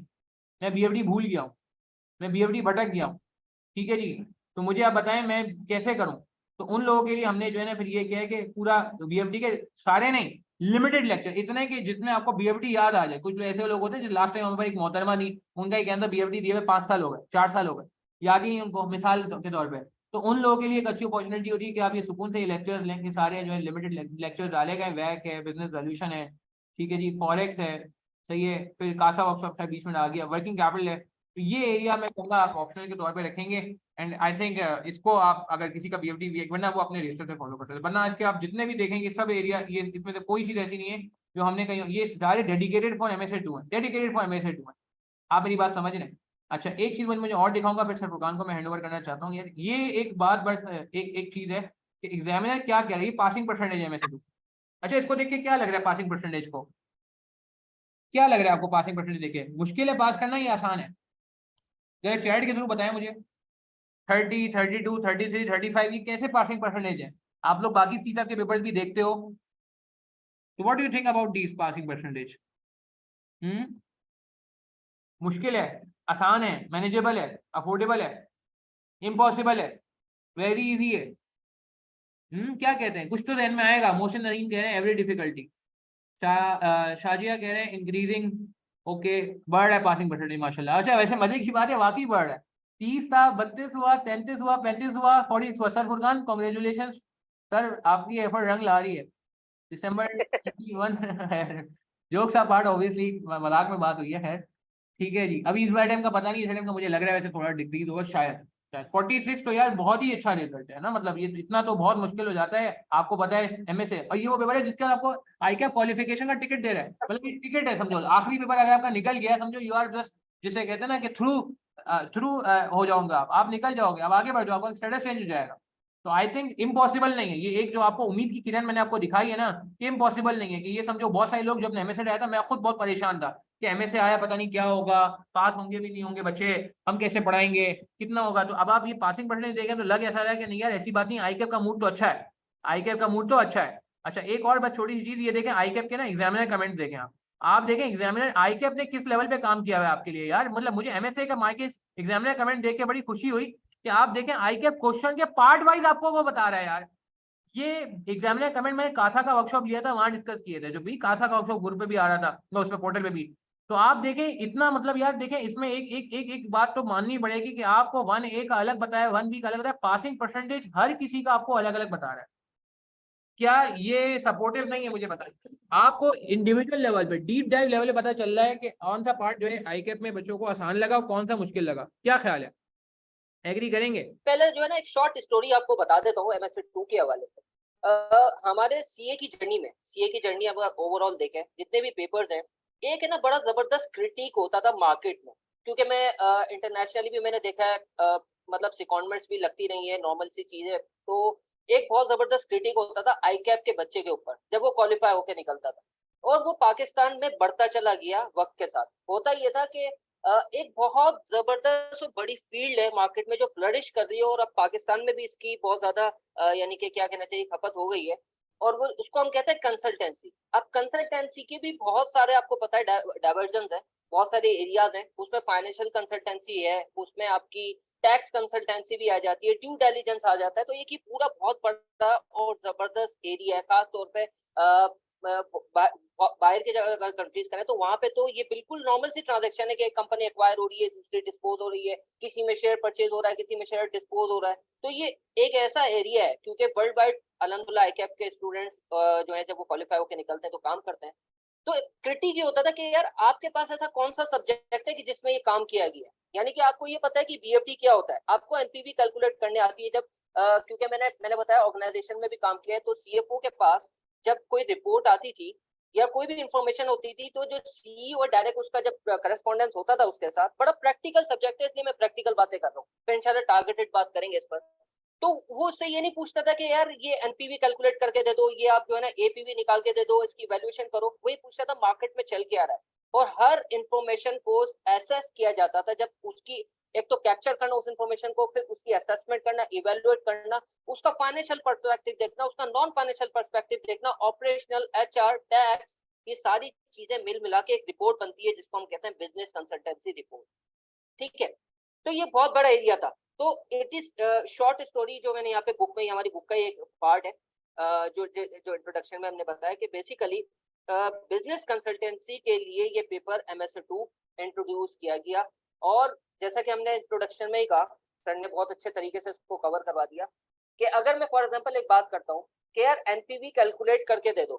मैं BFD भूल गया हूँ, मैं BFD भटक गया हूँ, ठीक है जी, तो मुझे आप बताएं मैं कैसे करूं। तो उन लोगों के लिए हमने जो है ना फिर ये किया है कि पूरा BFD के सारे नहीं, लिमिटेड लेक्चर इतने कि जिसमें आपको BFD याद आ जाए। कुछ ऐसे लोग होते हैं जो लास्ट टाइम हमारे एक मोहतरमा थी, उनका एक अंदर BFD दिए हुए 5 साल हो गए, 4 साल हो गए, याद ही नहीं उनको, मिसाल के तौर पर। तो उन लोगों के लिए एक अच्छी अपॉर्चुनिटी होती है कि आप ये सुकून से ये लेक्चर लें कि सारे जो है लिमिटेड लेक्चर डाले गए, वैक है, बिजनेस वैल्यूएशन है, ठीक है जी, फॉरेक्स है, सही है, फिर कासा वर्कशॉप है बीच में आ गया, वर्किंग कैपिटल है। तो ये एरिया मैं कहूँगा आप ऑप्शनल के तौर पे रखेंगे। एंड आई थिंक इसको आप अगर किसी का BFD वरना वो अपने रजिस्टर से फॉलो कर सकते हैं, वरना इसके आप जितने भी देखेंगे सब एरिया, ये इसमें से कोई चीज़ ऐसी नहीं है जो हमने कहीं, ये सारे डेडिकेटेड फॉर MSA2 है, डेडिकेटेड फॉर MSA2 है। आप मेरी बात समझ रहे हैं। अच्छा एक चीज़ मुझे और दिखाऊंगा, फिर सर फुरकान को मैं हैंड ओवर करना चाहता हूँ यार। ये एक बात बस एक एक चीज़ है कि एग्जामिनर क्या कह रही है, पासिंग परसेंटेज है MSA2। अच्छा इसको देख के क्या लग रहा है, पासिंग परसेंटेज को क्या लग रहा है आपको, पासिंग परसेंटेज देख के मुश्किल है पास करना या आसान है? जरा चैट के थ्रू बताएं मुझे। 30, 32, 33, 35, ये कैसे पासिंग परसेंटेज है? आप लोग बाकी सीसा के पेपर्स भी देखते हो, तो what do you think about this passing percentage? मुश्किल है, आसान है, मैनेजेबल है, अफोर्डेबल है, इम्पॉसिबल है, वेरी इजी है? क्या कहते हैं, कुछ तो ध्यान में आएगा। मोशन नदीम कह रहे हैं एवरी डिफिकल्टी, शाजिया कह रहे हैं इंक्रीजिंग, ओके, बढ़ है पासिंग परसेंटेज माशाल्लाह। अच्छा वैसे मजे की बात है, वाकई बढ़ रहा है, 30 था, 32 हुआ, 33 हुआ, 35 हुआ, 40 हुआ। सर फुरकान कॉन्ग्रेचुलेशन सर, आपकी एफर्ट रंग ला रही है। दिसंबर 21 जोक्स अपार्ट, ऑब्वियसली मजाक में बात हुई है, ठीक है जी। अभी इस बार टाइम का पता नहीं, इस टाइम का मुझे लग रहा है वैसे थोड़ा डिक्रीज होगा शायद, 46 तो यार बहुत ही अच्छा रिजल्ट है ना, मतलब ये इतना तो बहुत मुश्किल हो जाता है, आपको पता है MSA, और ये वो पेपर है जिसके आपको आईकैप क्वालिफिकेशन का टिकट दे रहा है, मतलब ये टिकट है समझो, आखिरी पेपर अगर आपका निकल गया समझो यू आर जस्ट, जिसे कहते हैं ना कि थ्रू थ्रू हो जाऊंगा, आप निकल जाओगे, आप आगे बढ़ जाओगे, आपका स्टेटस चेंज हो जाएगा। तो आई थिंक इम्पॉसिबल नहीं है ये, एक जो आपको उम्मीद की किरण मैंने आपको दिखाई है ना, ये इम्पॉसिबल नहीं है। कि ये समझो बहुत सारे लोग, जब MSA आया था मैं खुद बहुत परेशान था कि MSA आया पता नहीं क्या होगा, पास होंगे भी नहीं होंगे बच्चे, हम कैसे पढ़ाएंगे, कितना होगा। तो अब आप ये पासिंग परसेंटेज देखें तो लग ऐसा रहा है कि नहीं यार ऐसी बात नहीं, आईकैप का मूड तो अच्छा है, आईकैप का मूड तो अच्छा है। अच्छा एक और बस छोटी सी चीज ये देखें, आईकैप के ना एग्जामिनर कमेंट देखें आप देखें एग्जामिनर आईकैप ने किस लेवल पे काम किया हुआ है आपके लिए यार। मतलब मुझे MSA का मार्क एग्जामिनर कमेंट देख के बड़ी खुशी हुई कि आप देखें आईकैप क्वेश्चन के पार्ट वाइज आपको वो बता रहा है यार। ये एग्जामिनर कमेंट मैंने कासा का वर्कशॉप लिया था, वहां डिस्कस किए थे, जो भी कासा का वर्कशॉप ग्रुप पे भी आ रहा था, मैं उसमें पोर्टल पे भी। तो आप देखें इतना मतलब यार देखें इसमें एक बात तो माननी पड़ेगी कि आपको 1A का अलग बताया, 1B का अलग बताया, पासिंग परसेंटेज हर किसी का आपको अलग अलग बता रहा है। क्या ये सपोर्टिव नहीं है? मुझे बताइए, आपको इंडिविजुअल लेवल पे, डीप डाइव लेवल पे पता चल रहा है कि कौन सा पार्ट जो है आईकैप में बच्चों को आसान लगा और कौन सा मुश्किल लगा। क्या ख्याल है, एग्री करेंगे? पहले जो है ना एक शॉर्ट स्टोरी आपको बता देता हूँ MSA2 के हवाले से। हमारे सीए की जर्नी अब ओवरऑल देखें, जितने भी पेपर्स हैं, एक है ना बड़ा जबरदस्त क्रिटिक होता था मार्केट में, क्योंकि मैं इंटरनेशनली भी मैंने देखा है, मतलब सिकॉन्डमेंट्स भी लगती रही है, नॉर्मल सी चीज है। तो एक बहुत जबरदस्त क्रिटिक होता था आईकैप के बच्चे के ऊपर जब वो क्वालिफाई होकर निकलता था, और वो पाकिस्तान में बढ़ता चला गया वक्त के साथ। होता ये था कि एक बहुत जबरदस्त और बड़ी फील्ड है मार्केट में जो फ्लरिश कर रही है, और अब पाकिस्तान में भी इसकी बहुत ज्यादा यानी कि क्या कहना चाहिए खपत हो गई है, और वो उसको हम कहते हैं कंसल्टेंसी। अब कंसल्टेंसी के भी बहुत सारे आपको पता है डाइवर्जन है, बहुत सारे एरियाज हैं, उसमें फाइनेंशियल कंसल्टेंसी है, उसमें आपकी टैक्स कंसल्टेंसी भी आ जाती है, ड्यू डिलिजेंस आ जाता है। तो ये की पूरा बहुत बड़ा और जबरदस्त एरिया है, खास तौर पे बाहर के अगर कंट्रीज करें तो वहां पे तो ये बिल्कुल नॉर्मल सी ट्रांजैक्शन है कि एक कंपनी एक्वायर हो रही है, दूसरी डिस्पोज हो रही है, किसी में शेयर परचेज हो रहा है, किसी में शेयर डिस्पोज हो रहा है। तो ये एक ऐसा एरिया है, क्योंकि वर्ल्ड वाइड अल्हम्दुलिल्लाह आईकैप के स्टूडेंट्स जो है जब वो क्वालिफाई होकर निकलते हैं तो काम करते हैं। तो क्रिटिक ये होता था कि यार आपके पास ऐसा कौन सा सब्जेक्ट है कि जिसमें ये काम किया गया है, यानी कि आपको ये पता है कि बीएफटी क्या होता है, आपको एनपीवी कैलकुलेट करने आती है। जब क्योंकि मैंने बताया ऑर्गेनाइजेशन में भी काम किया है, तो सीएफओ के पास जब कोई रिपोर्ट आती थी या कोई भी इंफॉर्मेशन होती थी तो जो सीईओ और डायरेक्ट उसका जब करस्पॉन्डेंस होता था उसके साथ, बड़ा प्रैक्टिकल सब्जेक्ट है इसलिए मैं प्रैक्टिकल बातें कर रहा हूँ, फिर इंशाल्लाह टारगेटेड बात करेंगे इस पर। तो वो उससे ये नहीं पूछता था कि यार ये एनपीवी कैलकुलेट करके दे दो, ये आप जो है ना एपीवी निकाल के दे दो, इसकी वैल्यूएशन करो। वही पूछता था मार्केट में चल के आ रहा है, और हर इंफॉर्मेशन को एसेस किया जाता था। जब उसकी एक तो कैप्चर करना उस इंफॉर्मेशन को, फिर उसकी असेसमेंट करना, इवेल्युएट करना, उसका फाइनेंशियल पर्सपेक्टिव देखना, उसका नॉन फाइनेंशियल पर्सपेक्टिव देखना, ऑपरेशनल, एचआर, टैक्स, ये सारी चीजें मिल मिला के एक रिपोर्ट बनती है जिसको हम कहते हैं बिजनेस कंसल्टेंसी रिपोर्ट। ठीक है, तो ये बहुत बड़ा एरिया था। तो इट इज शॉर्ट स्टोरी जो मैंने यहाँ पे बुक में, हमारी बुक का एक पार्ट है, जो इंट्रोडक्शन में हमने बताया कि बेसिकली बिजनेस कंसल्टेंसी के लिए ये पेपर MS2 इंट्रोड्यूस किया गया। और जैसा कि हमने इंट्रोडक्शन में ही कहा, सर ने बहुत अच्छे तरीके से उसको कवर करवा दिया कि अगर मैं फॉर एग्जांपल एक बात करता हूँ कि यार एनपीवी कैलकुलेट करके दे दो,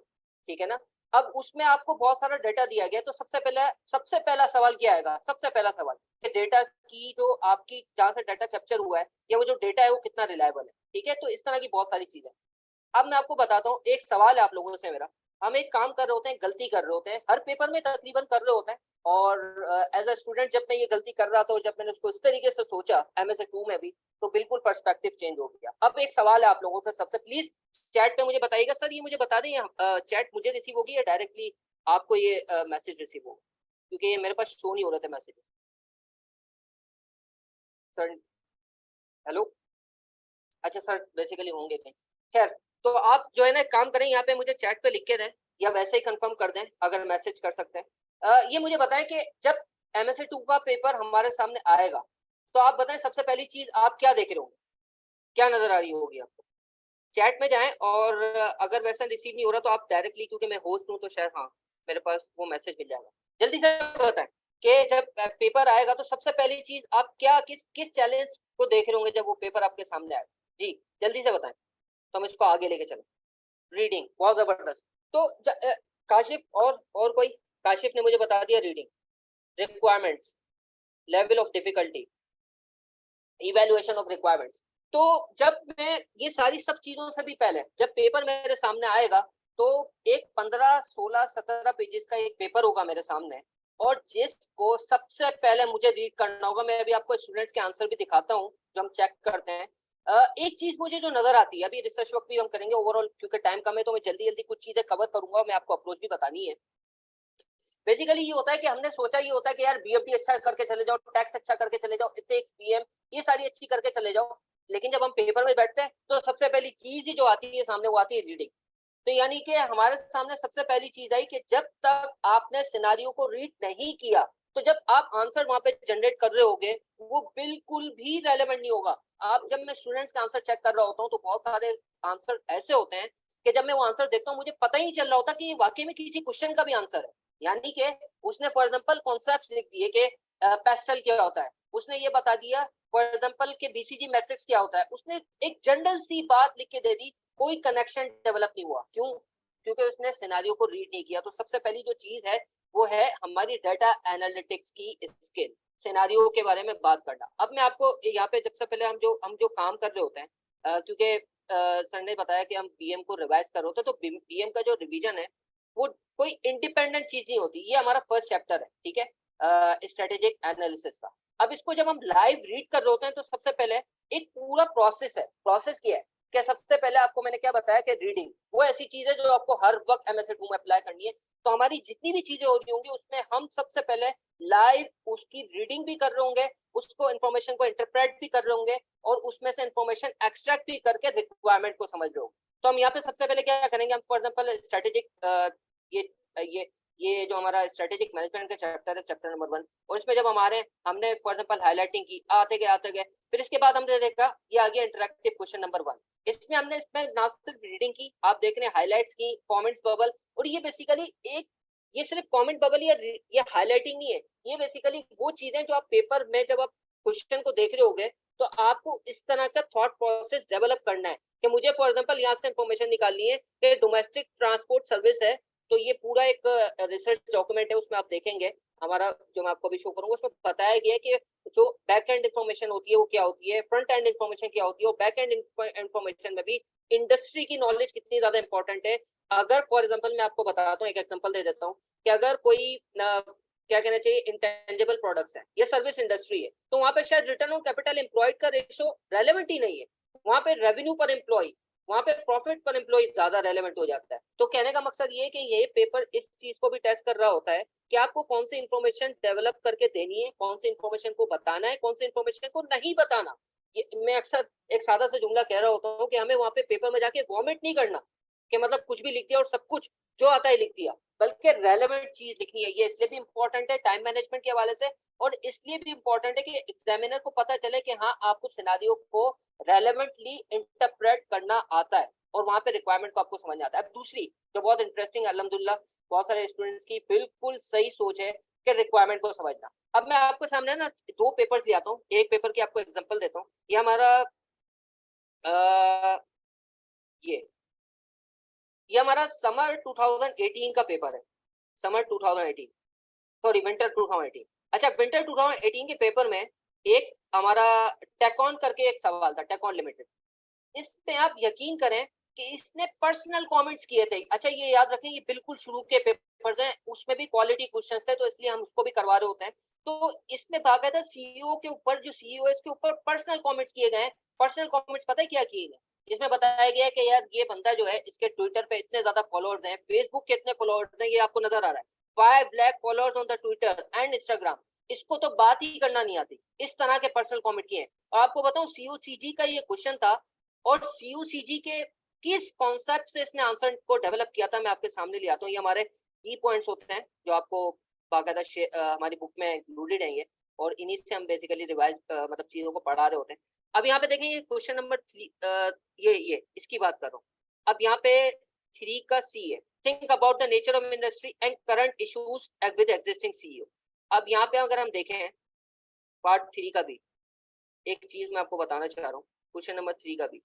ठीक है ना, अब उसमें आपको बहुत सारा डेटा दिया गया, तो सबसे पहला सवाल क्या आएगा? सबसे पहला सवाल कि डेटा की जो आपकी जहां से डाटा कैप्चर हुआ है या वो जो डेटा है वो कितना रिलायबल है। ठीक है, तो इस तरह की बहुत सारी चीजें। अब मैं आपको बताता हूँ, एक सवाल है आप लोगों से मेरा, हम एक काम कर रहे होते हैं, गलती कर रहे होते हैं, हर पेपर में तकरीबन कर रहे होते हैं, और एज अ स्टूडेंट जब मैं ये गलती कर रहा था और जब मैंने उसको इस तरीके से सोचा MS2 में भी, तो बिल्कुल पर्सपेक्टिव चेंज हो गया। अब एक सवाल है आप लोगों से, सबसे प्लीज चैट पे मुझे बताइएगा, सर ये मुझे बता दें चैट मुझे रिसीव होगी या डायरेक्टली आपको ये मैसेज रिसीव होगा, क्योंकि ये मेरे पास शो नहीं हो रहे थे मैसेज। सर हेलो, अच्छा सर बेसिकली होंगे कहीं। खैर, तो आप जो है ना काम करें, यहाँ पे मुझे चैट पे लिख के दें या वैसे ही कंफर्म कर दें अगर मैसेज कर सकते हैं। ये मुझे बताएं कि जब MS2 का पेपर हमारे सामने आएगा तो आप बताएं सबसे पहली चीज आप क्या देख रहे होंगे, क्या नजर आ रही होगी आपको? चैट में जाएं, और अगर वैसा रिसीव नहीं हो रहा तो आप डायरेक्टली, क्योंकि मैं होस्ट हूँ तो शायद हाँ मेरे पास वो मैसेज मिल जाएगा। जल्दी से बताएं कि जब पेपर आएगा तो सबसे पहली चीज आप क्या किस किस चैलेंज को देख रहे होंगे जब वो पेपर आपके सामने आएगा। जी जल्दी से बताएं तो हम इसको आगे लेके चलें। रीडिंग बहुत जबरदस्त। तो काशिफ और कोई? काशिफ ने मुझे बता दिया reading, requirements, level of difficulty, evaluation of requirements. तो जब मैं ये सारी सब चीजों से भी पहले जब पेपर मेरे सामने आएगा तो एक 15, 16, 17 पेजेस का एक पेपर होगा मेरे सामने, और जिसको सबसे पहले मुझे रीड करना होगा। मैं अभी आपको स्टूडेंट्स के आंसर भी दिखाता हूँ जो हम चेक करते हैं। एक चीज मुझे जो नजर आती है, अभी रिसर्च वक्त भी हम करेंगे ओवरऑल, क्योंकि टाइम कम है तो मैं जल्दी जल्दी कुछ चीजें कवर करूंगा, मैं आपको अप्रोच भी बतानी है। बेसिकली ये होता है कि हमने सोचा ये होता है कि यार बीएफटी अच्छा करके चले जाओ, टैक्स अच्छा करके चले जाओ, इथेक्स, पीएम, ये सारी अच्छी करके चले जाओ। लेकिन जब हम पेपर में बैठते हैं तो सबसे पहली चीज ही जो आती है सामने वो आती है रीडिंग। तो यानी कि हमारे सामने सबसे पहली चीज आई कि जब तक आपने सिनारियो को रीड नहीं किया, तो जब आप आंसर वहां पे जनरेट कर रहे होगे वो बिल्कुल भी रेलेवेंट नहीं होगा। आप जब मैं स्टूडेंट्स के आंसर चेक कर रहा होता हूँ तो बहुत सारे आंसर ऐसे होते हैं कि जब मैं वो आंसर देखता हूँ मुझे पता ही नहीं चल रहा होता कि ये वाकई में किसी क्वेश्चन का भी आंसर है। यानी कि उसने फॉर एग्जांपल कॉन्सेप्ट लिख दिए कि पेस्टल क्या होता है, उसने ये बता दिया फॉर एग्जांपल के बीसीजी मैट्रिक्स क्या होता है, उसने एक जनरल सी बात लिख के दे दी, कोई कनेक्शन डेवलप नहीं हुआ। क्यों? क्योंकि उसने सिनेरियो को रीड नहीं किया। तो सबसे पहली जो चीज है वो है हमारी डाटा एनालिटिक्स की स्किल, सिनेरियो के बारे में बात करना। अब मैं आपको यहाँ पे सबसे पहले हम जो काम कर रहे होते हैं, क्योंकि सर ने बताया कि हम बीएम को रिवाइज कर रहे होते हैं, तो बीएम का जो रिवीजन है वो कोई इंडिपेंडेंट चीज नहीं होती। ये हमारा फर्स्ट चैप्टर है, ठीक है, स्ट्रेटेजिक एनालिसिस का। अब इसको जब हम लाइव रीड कर रहे होते हैं तो सबसे पहले एक पूरा प्रोसेस है। प्रोसेस क्या है? क्या सबसे पहले आपको मैंने क्या बताया कि रीडिंग वो ऐसी चीज है जो आपको हर वक्त MS2 में अप्लाई करनी है। तो हमारी जितनी भी चीजें हो रही होंगी उसमें हम सबसे पहले लाइव उसकी रीडिंग भी कर रहे होंगे, उसको इन्फॉर्मेशन को इंटरप्रेट भी कर रहे होंगे, और उसमें से इन्फॉर्मेशन एक्सट्रैक्ट भी करके रिक्वायरमेंट को समझ रहे होंगे। तो हम यहाँ पे सबसे पहले क्या करेंगे, हम फॉर एग्जाम्पल स्ट्रेटेजिक ये ये ये जो हमारा स्ट्रेटेजिक मैनेजमेंट का चैप्टर है, चैप्टर नंबर 1, और इसमें जब हमने फॉर एग्जांपल हाइलाइटिंग की, आते गए, फिर इसके बाद हमने देखा ये आ गया इंटरैक्टिव क्वेश्चन नंबर 1। इसमें ना सिर्फ रीडिंग की, आप देख रहे हैं हाइलाइट्स की, कमेंट्स बबल, और ये बेसिकली एक, ये सिर्फ कमेंट बबल या ये हाइलाइटिंग नहीं है, ये बेसिकली वो चीजें जो आप पेपर में जब आप क्वेश्चन को देख रहे होगे तो आपको इस तरह का थॉट प्रोसेस डेवलप करना है कि मुझे फॉर एग्जांपल यहाँ से इंफॉर्मेशन निकालनी है कि डोमेस्टिक ट्रांसपोर्ट सर्विस है, तो ये पूरा एक रिसर्च डॉक्यूमेंट है, उसमें आप देखेंगे हमारा जो मैं आपको अभी शो करूंगा उसमें बताया गया है कि जो बैक एंड इन्फॉर्मेशन होती है वो क्या होती है, फ्रंट एंड इन्फॉर्मेशन क्या होती है, और बैक एंड इन्फॉर्मेशन में भी इंडस्ट्री की नॉलेज कितनी ज्यादा इंपॉर्टेंट है। अगर फॉर एग्जांपल मैं आपको बताता हूँ, एक एग्जांपल दे देता हूँ कि अगर कोई क्या कहना चाहिए इंटेंजिबल प्रोडक्ट्स है या सर्विस इंडस्ट्री है, तो वहां पे शायद रिटर्न ऑन कैपिटल एम्प्लॉयड का रेशियो रेलेवेंट ही नहीं है, वहां पे रेवेन्यू पर एम्प्लॉय, वहां पे प्रॉफिट पर एम्प्लॉय ज्यादा रेलेवेंट हो जाता है। तो कहने का मकसद ये है कि ये पेपर इस चीज को भी टेस्ट कर रहा होता है कि आपको कौन सी इंफॉर्मेशन डेवलप करके देनी है, कौन सी इंफॉर्मेशन को बताना है, कौन सी इंफॉर्मेशन को नहीं बताना। ये मैं अक्सर एक सादा सा जुमला कह रहा होता हूँ कि हमें वहां पे पेपर में जाके वॉमिट नहीं करना कि मतलब कुछ भी लिख दिया और सब कुछ जो आता है लिख दिया, बल्कि रेलेवेंट चीज लिखनी है। ये इसलिए भी इंपॉर्टेंट है टाइम मैनेजमेंट के हवाले से, और इसलिए भी इंपॉर्टेंट है कि एग्जामिनर को पता चले कि हाँ आपको सिनेरियो को रेलेवेंटली इंटरप्रेट करना आता है और वहां पे रिक्वायरमेंट को आपको समझ आता है। अब दूसरी जो बहुत इंटरेस्टिंग, अल्हम्दुलिल्लाह बहुत सारे स्टूडेंट्स की बिल्कुल सही सोच है कि रिक्वायरमेंट को समझना। अब मैं आपके सामने ना 2 पेपर्स ले आता हूँ, एक पेपर की आपको एग्जांपल देता हूँ। ये हमारा ये ये हमारा समर 2018 का पेपर है, समर 2018, सॉरी विंटर 2018। अच्छा, विंटर 2018 के पेपर में एक हमारा टेकॉन करके एक सवाल था, टेकॉन लिमिटेड। इसमें आप यकीन करें कि इसने पर्सनल कमेंट्स किए थे। अच्छा ये याद रखें, ये बिल्कुल शुरू के पेपर्स हैं, उसमें भी क्वालिटी क्वेश्चंस थे, तो इसलिए हम उसको भी करवा रहे होते हैं। तो इसमें बाकायदा सीईओ के ऊपर, जो सीईओ है इसके ऊपर पर्सनल कमेंट्स किए गए हैं। पर्सनल कमेंट्स पता है क्या किए गए? इसमें बताया गया है कि यार ये बंदा जो है, इसके ट्विटर पे इतने ज्यादा फॉलोअर्स हैं, फेसबुक के इतने फॉलोअर्स हैं, ये आपको नजर आ रहा है, 5 lakh followers on the Twitter and Instagram, इसको तो बात ही करना नहीं आती। इस तरह के पर्सनल कमेंट किए हैं। और आपको बताऊं सीओसीजी का ये क्वेश्चन था, और सीयूसीजी के किस कॉन्सेप्ट से इसने आंसर को डेवलप किया था, मैं आपके सामने ले आता हूँ। ये हमारे की पॉइंट्स होते हैं जो आपको बाकायदा हमारी बुक में इंक्लूडेड है ये, और इन्हीं से हम बेसिकली रिवाइज मतलब चीजों को पढ़ा रहे होते हैं। अब यहाँ पे देखें, ये क्वेश्चन नंबर 3, ये इसकी बात कर रहा हूँ। अब यहाँ पे 3 का सी है, think about the nature of industry and current issues with existing CEO. अब यहाँ पे अगर हम देखें पार्ट 3 का भी एक चीज मैं आपको बताना चाह रहा हूँ, क्वेश्चन नंबर 3 का भी,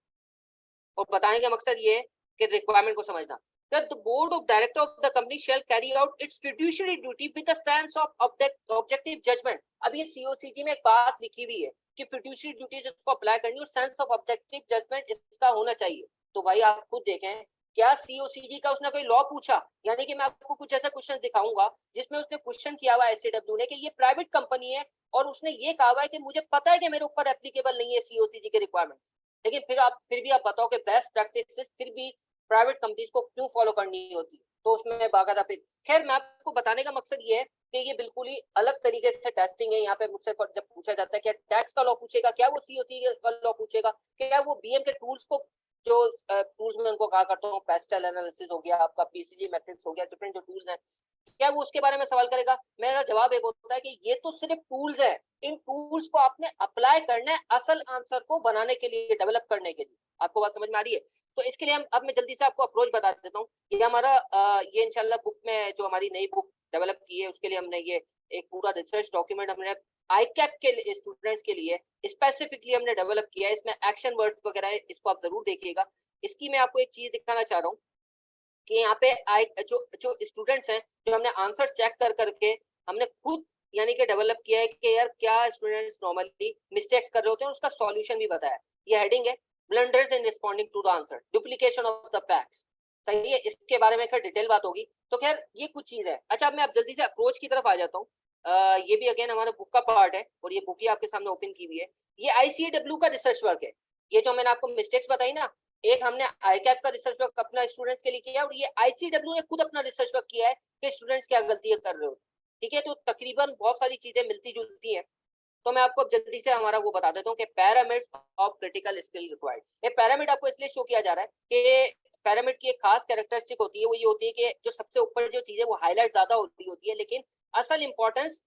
और बताने का मकसद ये है कि रिक्वायरमेंट को समझना। That the board of director of the company shall carry out its fiduciary duty with a sense of objective judgment। अब ये सीओसीजी में एक बात लिखी हुई है कि fiduciary duty जिसको अप्लाई करनी है और sense of objective judgment इसका होना चाहिए। तो भाई आप खुद देखें, क्या सीओसीजी का उसने कोई लॉ पूछा? यानी कि मैं आपको कुछ ऐसा क्वेश्चन दिखाऊंगा जिसमें उसने क्वेश्चन किया हुआ एससीडब्ल्यू ने कि ये प्राइवेट कंपनी है और उसने ये कहा हुआ है कि मुझे पता है कि मेरे ऊपर एप्लीकेबल नहीं है सीओसीजी के रिक्वायरमेंट, लेकिन फिर भी आप बताओ कि बेस्ट प्रैक्टिस फिर भी प्राइवेट कंपनीज को क्यों फॉलो करनी होती है? तो उसमें बाकायदा फिर, खैर मैं आपको बताने का मकसद ये है कि ये बिल्कुल ही अलग तरीके से टेस्टिंग है। यहाँ पे मुझसे जब पूछा जाता है क्या टैक्स का लॉ पूछेगा, क्या वो सीओटी का लॉ पूछेगा, क्या वो बीएम के टूल्स को, जो टूल्स में उनको कहा करता हूँ, पेस्टल एनालिसिस हो गया, आपका पीसीजी मैट्रिक्स हो गया, डिफरेंट जो टूल्स हैं, क्या वो उसके बारे में सवाल करेगा? मेरा जवाब एक होता है कि ये तो सिर्फ टूल्स है, इन टूल्स को आपने अप्लाई करना है असल आंसर को बनाने के लिए, डेवलप करने के लिए। आपको बात समझ में आ रही है? तो इसके लिए हम अब मैं जल्दी से आपको अप्रोच बता देता हूँ। ये हमारा ये इंशाल्लाह बुक में जो हमारी नई बुक डेवलप की है उसके लिए हमने ये एक पूरा रिसर्च डॉक्यूमेंट हमने आईकैप के स्टूडेंट्स के लिए स्पेसिफिकली हमने डेवलप किया है। इसमें एक्शन वर्ड्स वगैरह है, इसको आप जरूर देखिएगा। इसकी मैं आपको एक चीज दिखाना चाह रहा हूँ कि यहाँ पे जो स्टूडेंट्स हैं, जो हमने आंसर चेक कर करके हमने खुद यानी कि डेवलप किया है कि यार क्या स्टूडेंट्स नॉर्मली मिस्टेक्स कर रहे होते हैं, उसका सॉल्यूशन भी बताया। ये हेडिंग है blunders in responding to the answer, duplication of the facts. सही है, इसके बारे में खैर डिटेल बात होगी। तो खैर ये कुछ चीज है। अच्छा, अब मैं अब जल्दी से अप्रोच की तरफ आ जाता हूँ। ये भी अगेन हमारा बुक का पार्ट है और ये बुक ही आपके सामने ओपन की हुई है। ये आईसीडब्ल्यू का रिसर्च वर्क है। ये जो मैंने आपको मिस्टेक्स बताई ना, एक हमने आईकैप का रिसर्च वर्क अपना स्टूडेंट्स के लिए किया और ये आईसीडब्ल्यू ने खुद अपना रिसर्च वर्क किया है कि स्टूडेंट्स क्या गलतियां कर रहे हो। ठीक है, तो तकरीबन बहुत सारी चीजें मिलती जुलती हैं। तो मैं आपको जल्दी से हमारा वो बता देता हूँ कि pyramid of critical skill required. ये पैरामिड आपको इसलिए शो किया जा रहा है कि पिरामिड की एक खास कैरेक्टरिस्टिक होती है, वो ये होती है कि जो सबसे ऊपर जो चीज है वो हाईलाइट ज्यादा होती है, लेकिन असल इंपॉर्टेंस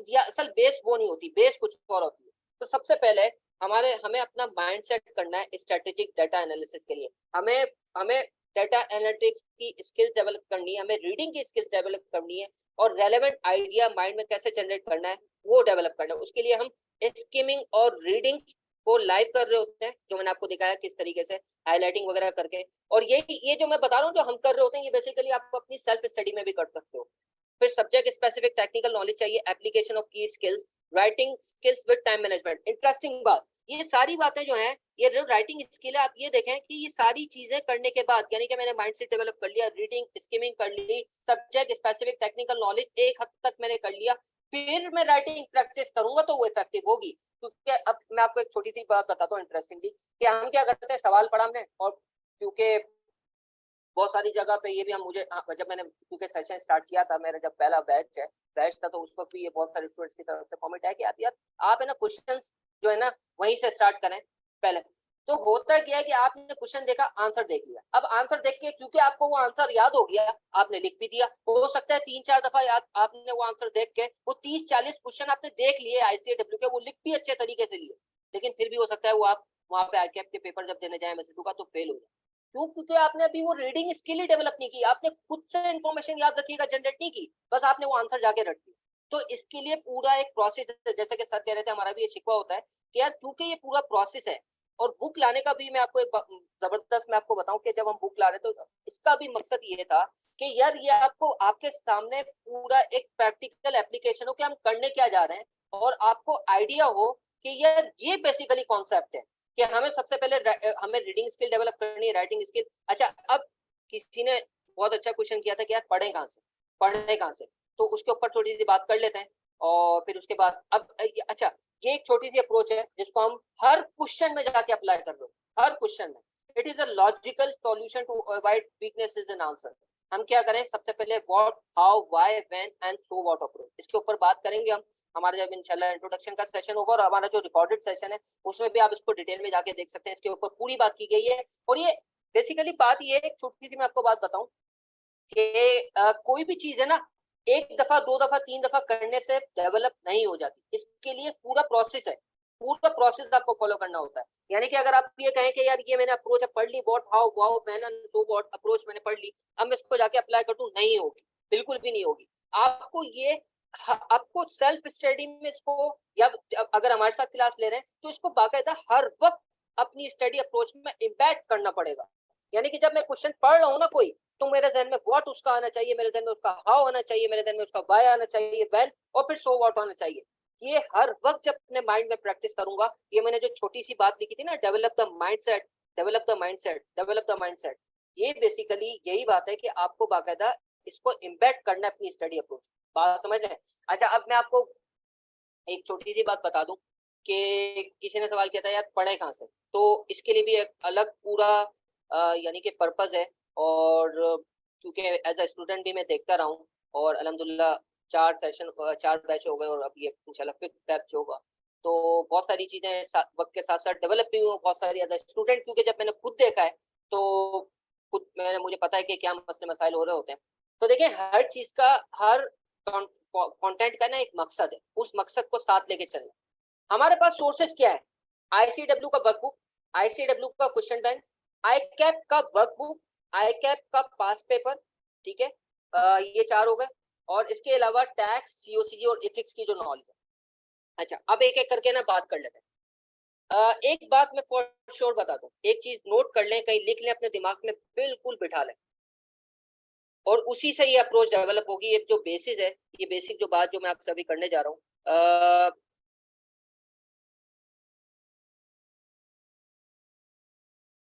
या असल बेस वो नहीं होती, बेस कुछ और होती है। तो सबसे पहले हमें अपना माइंड सेट करना है स्ट्रेटेजिक डाटा एनालिसिस के लिए। हमें हमें डाटा एनालिटिक्स की स्किल्स डेवलप करनी है, हमें रीडिंग की स्किल्स डेवलप करनी है, और रेलेवेंट आइडिया माइंड में कैसे जनरेट करना है वो डेवलप करना है। उसके लिए हम स्किमिंग और रीडिंग को लाइव कर रहे होते हैं, जो मैंने आपको दिखाया किस तरीके से हाईलाइटिंग वगैरह करके। और ये जो मैं बता रहा हूँ जो हम कर रहे होते हैं, ये बेसिकली आप अपनी सेल्फ स्टडी में भी कर सकते हो। फिर सब्जेक्ट स्पेसिफिक टेक्निकल नॉलेज चाहिए, एप्लीकेशन ऑफ की skills, writing skills with time management. Interesting बात, ये सारी बातें जो हैं, ये जो राइटिंग स्किल है, आप ये देखें कि ये सारी चीजें करने के बाद, यानी कि मैंने माइंडसेट डेवलप कर लिया, रीडिंग स्किमिंग कर ली, सब्जेक्ट स्पेसिफिक टेक्निकल नॉलेज एक हद तक मैंने कर लिया, फिर मैं राइटिंग प्रैक्टिस करूंगा तो वो इफेक्टिव होगी। क्योंकि अब मैं आपको एक छोटी सी बात बताता हूँ इंटरेस्टिंगली, कि हम क्या करते हैं, सवाल पढ़ा हमने, और क्योंकि बहुत सारी जगह पे ये भी हम मुझे जब मैंने क्योंकि सेशन स्टार्ट किया था, मेरा जब पहला बैच था, तो उस वक्त भी ये बहुत सारे स्टूडेंट्स की तरफ से कमेंट है कि यार आप है ना क्वेश्चंस जो है ना वहीं से स्टार्ट करें पहले। तो होता क्या है कि आपने क्वेश्चन देखा, आंसर देख लिया, अब आंसर देख के क्योंकि आपको वो आंसर याद हो गया, आपने लिख भी दिया, हो सकता है 3-4 दफा याद आपने वो आंसर देख के वो 30-40 क्वेश्चन आपने देख लिए आईसीडब्ल्यू के, वो लिख भी अच्छे तरीके से लिए, लेकिन फिर भी हो सकता है वो आप वहां पे आईकेएफ के पेपर जब देने जाए एमएसडब्ल्यू का, तो फेल हो जाए। क्यों? क्योंकि आपने अभी वो रीडिंग स्किल ही डेवलप नहीं की, आपने खुद से इंफॉर्मेशन याद रखिएगा जनरेट नहीं की, बस आपने वो आंसर जाके रख दिया। तो इसके लिए पूरा एक प्रोसेस है, जैसे कि सर कह रहे थे, हमारा भी ये शिकवा होता है कि यार क्योंकि ये पूरा प्रोसेस है। और बुक लाने का भी मैं आपको एक जबरदस्त मैं आपको बताऊं कि जब हम बुक ला रहे तो इसका भी मकसद ये था कि यार ये आपको आपके सामने पूरा एक प्रैक्टिकल एप्लीकेशन हो कि हम करने क्या जा रहे हैं, और आपको आइडिया हो कि यार ये बेसिकली कॉन्सेप्ट है कि हमें सबसे पहले हमें रीडिंग स्किल डेवलप करनी है, राइटिंग स्किल। अच्छा, अब किसी ने बहुत अच्छा क्वेश्चन किया था कि यार पढ़े कहाँ से, तो उसके ऊपर थोड़ी सी बात कर लेते हैं। और फिर उसके बाद अब अच्छा, ये एक छोटी सी अप्रोच है जिसको हम हर क्वेश्चन में जाके अप्लाई कर लो, हर क्वेश्चन में। It is a logical solution to avoid weaknesses in answer. हम क्या करें, सबसे पहले what, how, why, when and so what approach, इसके ऊपर बात करेंगे हम। हमारा जब इंशाल्लाह इंट्रोडक्शन का सेशन होगा, और हमारा जो रिकॉर्डेड सेशन है उसमें भी आप इसको डिटेल में जाके देख सकते हैं, इसके ऊपर पूरी बात की गई है। और ये बेसिकली बात ये है, एक छोटी सी मैं आपको बात बताऊं कि कोई भी चीज है ना, एक दफा, 2 दफा, 3 दफा करने से डेवलप नहीं हो जाती, इसके लिए पूरा प्रोसेस है, पूरा प्रोसेस आपको फॉलो करना होता है। यानी कि अगर आप ये कहें कि यार ये मैंने अप्रोच पढ़ ली, what, how, wow, when and so what approach मैंने पढ़ ली, अब मैं इसको जाके अप्लाई कर दूं, नहीं होगी, बिल्कुल भी नहीं होगी। आपको ये आपको सेल्फ स्टडी में इसको, या अगर हमारे साथ क्लास ले रहे हैं तो इसको बाकायदा हर वक्त अपनी स्टडी अप्रोच में इम्बैड करना पड़ेगा। यानी कि जब मैं क्वेश्चन पढ़ रहा हूँ ना कोई, तो मेरे जहन में व्हाट उसका आना चाहिए, मेरे जहन में उसका हाउ आना चाहिए, मेरे जहन में उसका व्हाई आना चाहिए, व्हेन, और फिर सो व्हाट आना चाहिए। ये हर वक्त जब अपने माइंड में प्रैक्टिस करूंगा, ये मैंने जो छोटी सी बात लिखी थी ना, develop the mindset, develop the mindset, develop the mindset, ये बेसिकली यही बात है कि आपको बाकायदा इसको इम्बेड करना है अपनी स्टडी अप्रोच। बात समझ रहे हैं? अच्छा, अब मैं आपको एक छोटी सी बात बता दूं कि किसी ने सवाल किया था यार पढ़े कहाँ से, तो इसके लिए भी एक अलग पूरा यानी कि पर्पस है। और क्योंकि एज अ स्टूडेंट भी मैं देखता रहा हूँ, और अल्हम्दुलिल्लाह 4 बैच हो गए, और अब ये इंशाल्लाह 5th बैच होगा, तो बहुत सारी चीजें वक्त के साथ साथ डेवलप भी हुई, बहुत सारी एज अ स्टूडेंट, क्योंकि जब मैंने खुद देखा है तो खुद मुझे पता है कि क्या मसले मसाइल हो रहे होते हैं। तो देखिए, हर चीज का, हर कंटेंट का ना एक मकसद है, उस मकसद को साथ लेके चलना। हमारे पास सोर्सेस क्या है, आईसीडब्ल्यू का वर्कबुक, आईसीडब्ल्यू का क्वेश्चन बैंक, आईकैप का वर्कबुक, आईकैप का पास पेपर, ठीक है, ये 4 हो गए। और इसके अलावा टैक्स, सीओसीजी और एथिक्स की जो नॉलेज है। अच्छा, अब एक एक करके ना बात कर लेते हैं। एक बात मैं फॉर श्योर बता दूं, एक चीज नोट कर लें, कहीं लिख लें, अपने दिमाग में बिल्कुल बिठा लें, और उसी से ये अप्रोच डेवलप होगी। ये जो बेसिस है, ये बेसिक जो बात जो मैं आपसे अभी करने जा रहा हूँ,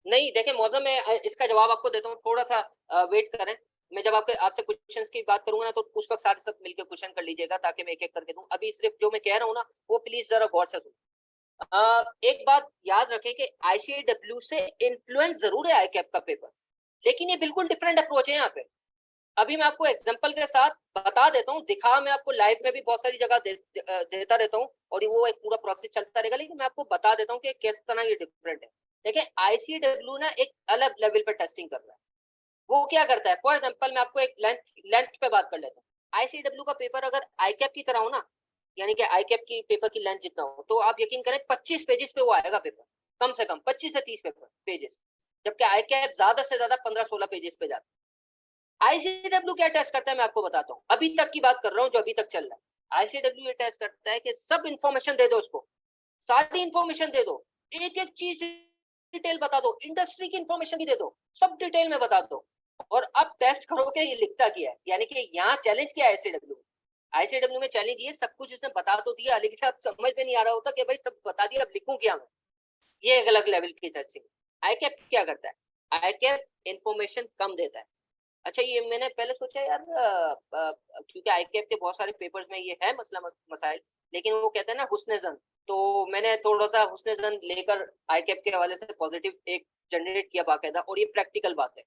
नहीं देखें मौजम, मैं इसका जवाब आपको देता हूँ, थोड़ा सा वेट करें। मैं जब आपसे क्वेश्चंस की बात करूंगा ना, तो उस वक्त साथ साथ मिलकर क्वेश्चन कर लीजिएगा, ताकि मैं एक एक करके दूं। अभी सिर्फ जो मैं कह रहा हूँ ना, वो प्लीज जरा गौर से सुन। एक बात याद रखें कि आईसीडब्ल्यू से इन्फ्लुएंस जरूर है आईकैप का पेपर, लेकिन ये बिल्कुल डिफरेंट अप्रोच है यहाँ पे। अभी मैं आपको एग्जांपल के साथ बता देता हूँ, दिखा मैं आपको लाइव में भी बहुत सारी जगह देता रहता हूँ, और वो एक पूरा प्रोसेस चलता रहेगा, लेकिन मैं आपको बता देता हूँ कि किस तरह ये डिफरेंट है। देखिए, आईसीडब्ल्यू ना एक अलग लेवल पर टेस्टिंग कर रहा है, वो क्या करता है, फॉर एग्जाम्पल मैं आपको एक लेंथ पे बात कर लेता हूँ। आईसीडब्ल्यू का पेपर अगर आईकैप की तरह हो ना, यानी कि आईकैप की पेपर की लेंथ जितना हो, तो आप यकीन करें 25 पेजेस पे वो आएगा पेपर, कम से कम 25 से 30 पेपर पेजेस, जबकि आईकैप ज्यादा से ज्यादा 15-16 पेजेस पे जाता है। आईसीडब्ल्यू क्या टेस्ट करता है मैं आपको बताता हूँ, अभी तक की बात कर रहा हूँ जो अभी तक चल रहा है। आईसीडब्ल्यू ये टेस्ट करता है कि सब इंफॉर्मेशन दे दो उसको, सारी इंफॉर्मेशन दे दो, एक एक चीज डिटेल बता दो, इंडस्ट्री की इंफॉर्मेशन भी दे दो, सब डिटेल में बता दो, और अब टेस्ट करो कि ये लिखता क्या है। यानी कि यहाँ चैलेंज क्या है आईसीडब्ल्यू, आईसीडब्ल्यू में चैलेंज ये सब कुछ उसने बता तो दिया, लेकिन अब समझ में नहीं आ रहा होता कि भाई सब बता दिया, अब लिखूं क्या मैं। ये एक अलग लेवल की टेस्टिंग। आईकैप क्या करता है, आईकैप इंफॉर्मेशन कम देता है। अच्छा, ये मैंने पहले सोचा यार क्योंकि आईकैप के बहुत सारे पेपर्स में ये है मसला मसाइल, लेकिन वो कहते हैं ना हुस्न जन, तो मैंने थोड़ा सा हुस्न जन लेकर आईकैप के हवाले से पॉजिटिव एक जनरेट किया बाकायदा, और ये प्रैक्टिकल बात है।